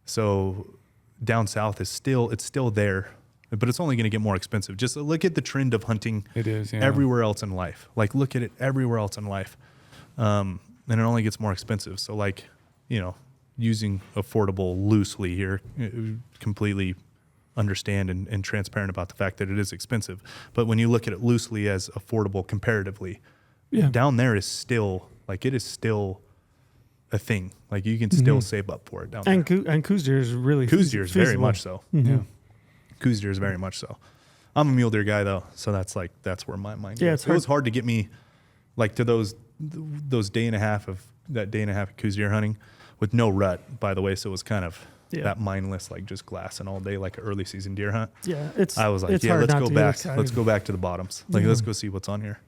So down south it's still there. But it's only going to get more expensive. Just look at the trend of hunting everywhere else in life. Like, look at it everywhere else in life. And it only gets more expensive. So, like, using affordable loosely here, completely understand and transparent about the fact that it is expensive. But when you look at it loosely as affordable comparatively, down there is still, like, it is still a thing. Like, you can still save up for it down there. And coos deer is really Coos deer is very much so. Yeah. Coos deer is very much so. I'm a mule deer guy though, so that's where my mind goes. It was hard to get me like to those day and a half of coos deer hunting with no rut, by the way. So it was kind of that mindless, like just glassing all day, like an early season deer hunt. Yeah, I was like, let's go back. Let's go back to the bottoms. Like, let's go see what's on here.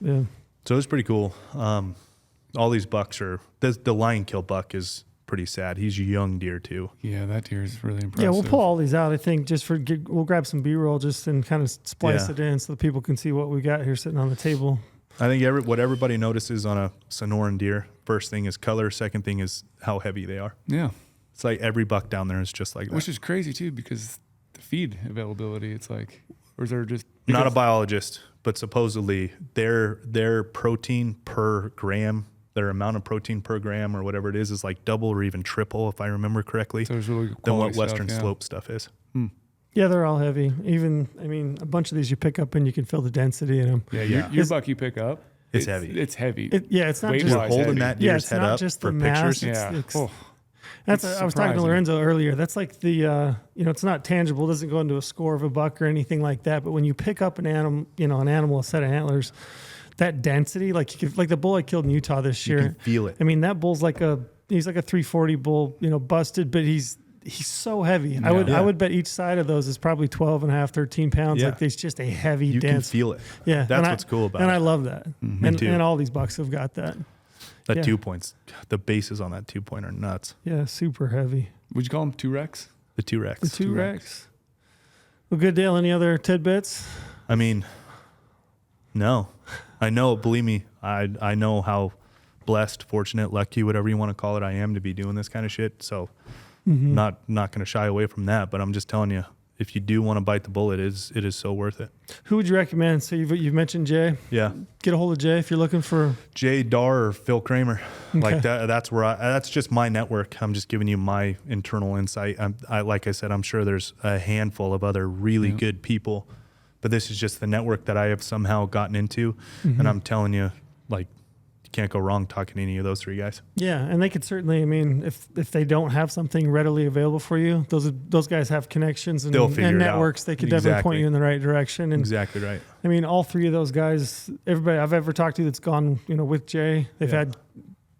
Yeah. So it was pretty cool. All these bucks the lion kill buck is pretty sad. He's a young deer too. Yeah, that deer is really impressive. Yeah, we'll pull all these out. I think we'll grab some B-roll just and kind of splice it in so that people can see what we got here sitting on the table. I think what everybody notices on a Sonoran deer, first thing is color. Second thing is how heavy they are. Yeah, it's like every buck down there is just like that. Which is crazy too, because the feed availability. It's like or is there just not a biologist, but supposedly their protein per gram, their amount of protein per gram or whatever it is like double or even triple, if I remember correctly, so really than what Western stuff, Slope stuff is. Yeah, they're all heavy. Even, I mean, a bunch of these you pick up and you can feel the density in them. Yeah, your buck you pick up, it's heavy. It's heavy. It's not Weight just wise holding heavy. that deer's head up just for the mass, pictures. That's I was talking to Lorenzo earlier. That's like the it's not tangible. It doesn't go into a score of a buck or anything like that. But when you pick up an animal, a set of antlers, that density, like the bull I killed in Utah this year, You can feel it. I mean, that bull's he's like a 340 bull, busted, but he's so heavy. Yeah. I would bet each side of those is probably 12 and a half, 13 pounds. Yeah. Like it's just a heavy, You dense. can feel it. Yeah, That's what's cool about and it. I love that. Me too. And all these bucks have got that. That 2 points, the bases on that 2 point are nuts. Yeah, super heavy. Would you call them 2-Rex? The 2-Rex. The 2-Rex. Well, good deal. Any other tidbits? I mean, no. I know, believe me, I know how blessed, fortunate, lucky, whatever you want to call it, I am to be doing this kind of shit. So not going to shy away from that, but I'm just telling you, if you do want to bite the bullet, it is so worth it. Who would you recommend? So you've mentioned Jay. Yeah. Get a hold of Jay if you're looking for Jay Dar or Phil Kramer. Okay. Like that's where that's just my network. I'm just giving you my internal insight. Like I said, I'm sure there's a handful of other really good people, but this is just the network that I have somehow gotten into. And I'm telling you, like, you can't go wrong talking to any of those 3 guys. Yeah, and they could certainly. I mean, if they don't have something readily available for you, those guys have connections and They'll figure it out. networks. They could definitely point you in the right direction. And Exactly right. I mean, all 3 of those guys, everybody I've ever talked to that's gone, with Jay, they've had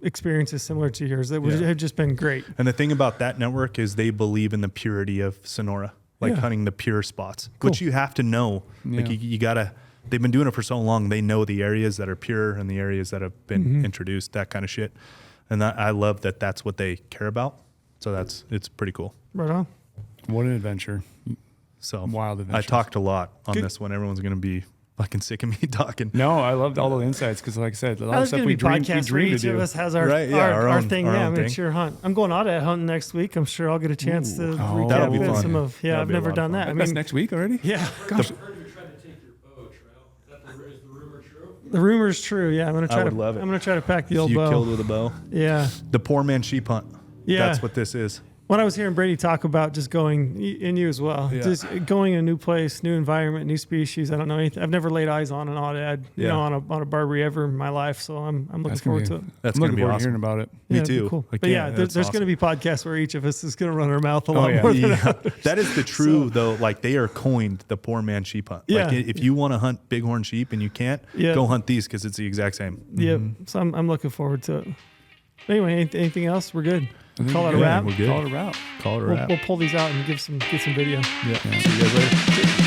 experiences similar to yours that have just been great. And the thing about that network is they believe in the purity of Sonora, like hunting the pure spots, which you have to know. Yeah. Like you gotta. They've been doing it for so long. They know the areas that are pure and the areas that have been introduced, that kind of shit. And I love that that's what they care about. So it's pretty cool. Right on. What an adventure. So Wild adventure. I talked a lot on this one. Everyone's going to be fucking sick of me talking. No, I loved all the insights because, like I said, a lot of There's stuff going to we be dream podcasts where to each do. of us has our Right, yeah, our our thing. own Yeah, thing. mature hunt. I'm going audit hunting next week. I'm sure I'll get a chance to recap that'll be fun. some of. Yeah, That'll I've be a never lot of done fun. that. I That's mean, next week already? yeah. Gosh. Heard you're trying to take your bow trail. Is the rumor true? The rumor's true. Yeah, I'm gonna try would love it. I'm gonna try to pack the old You bow. killed with a bow. Yeah. The poor man sheep hunt. Yeah. That's what this is. When I was hearing Brady talk about just going, and you as well, Yeah. just going a new place, new environment, new species. I don't know anything. I've never laid eyes on an audad, on a Barbary ever in my life. So I'm looking forward to it. That's I'm going looking to be forward to awesome. hearing about it. Me Yeah, it'd be too. Cool. I But yeah, can't- there's that's going to be podcasts where each of us is going to run our mouth a Oh, lot yeah. more than Yeah. others. That is the true though. Like they are coined the poor man sheep hunt. Yeah. Like if you want to hunt bighorn sheep and you can't, Yeah. go hunt these because it's the exact same. Yep. So I'm looking forward to it. Anyway, anything else? We're good. I think Call we're it a good. wrap. We're good. Call it a wrap. Call it a We'll, wrap. we'll pull these out and get some video. Yeah. See you guys later.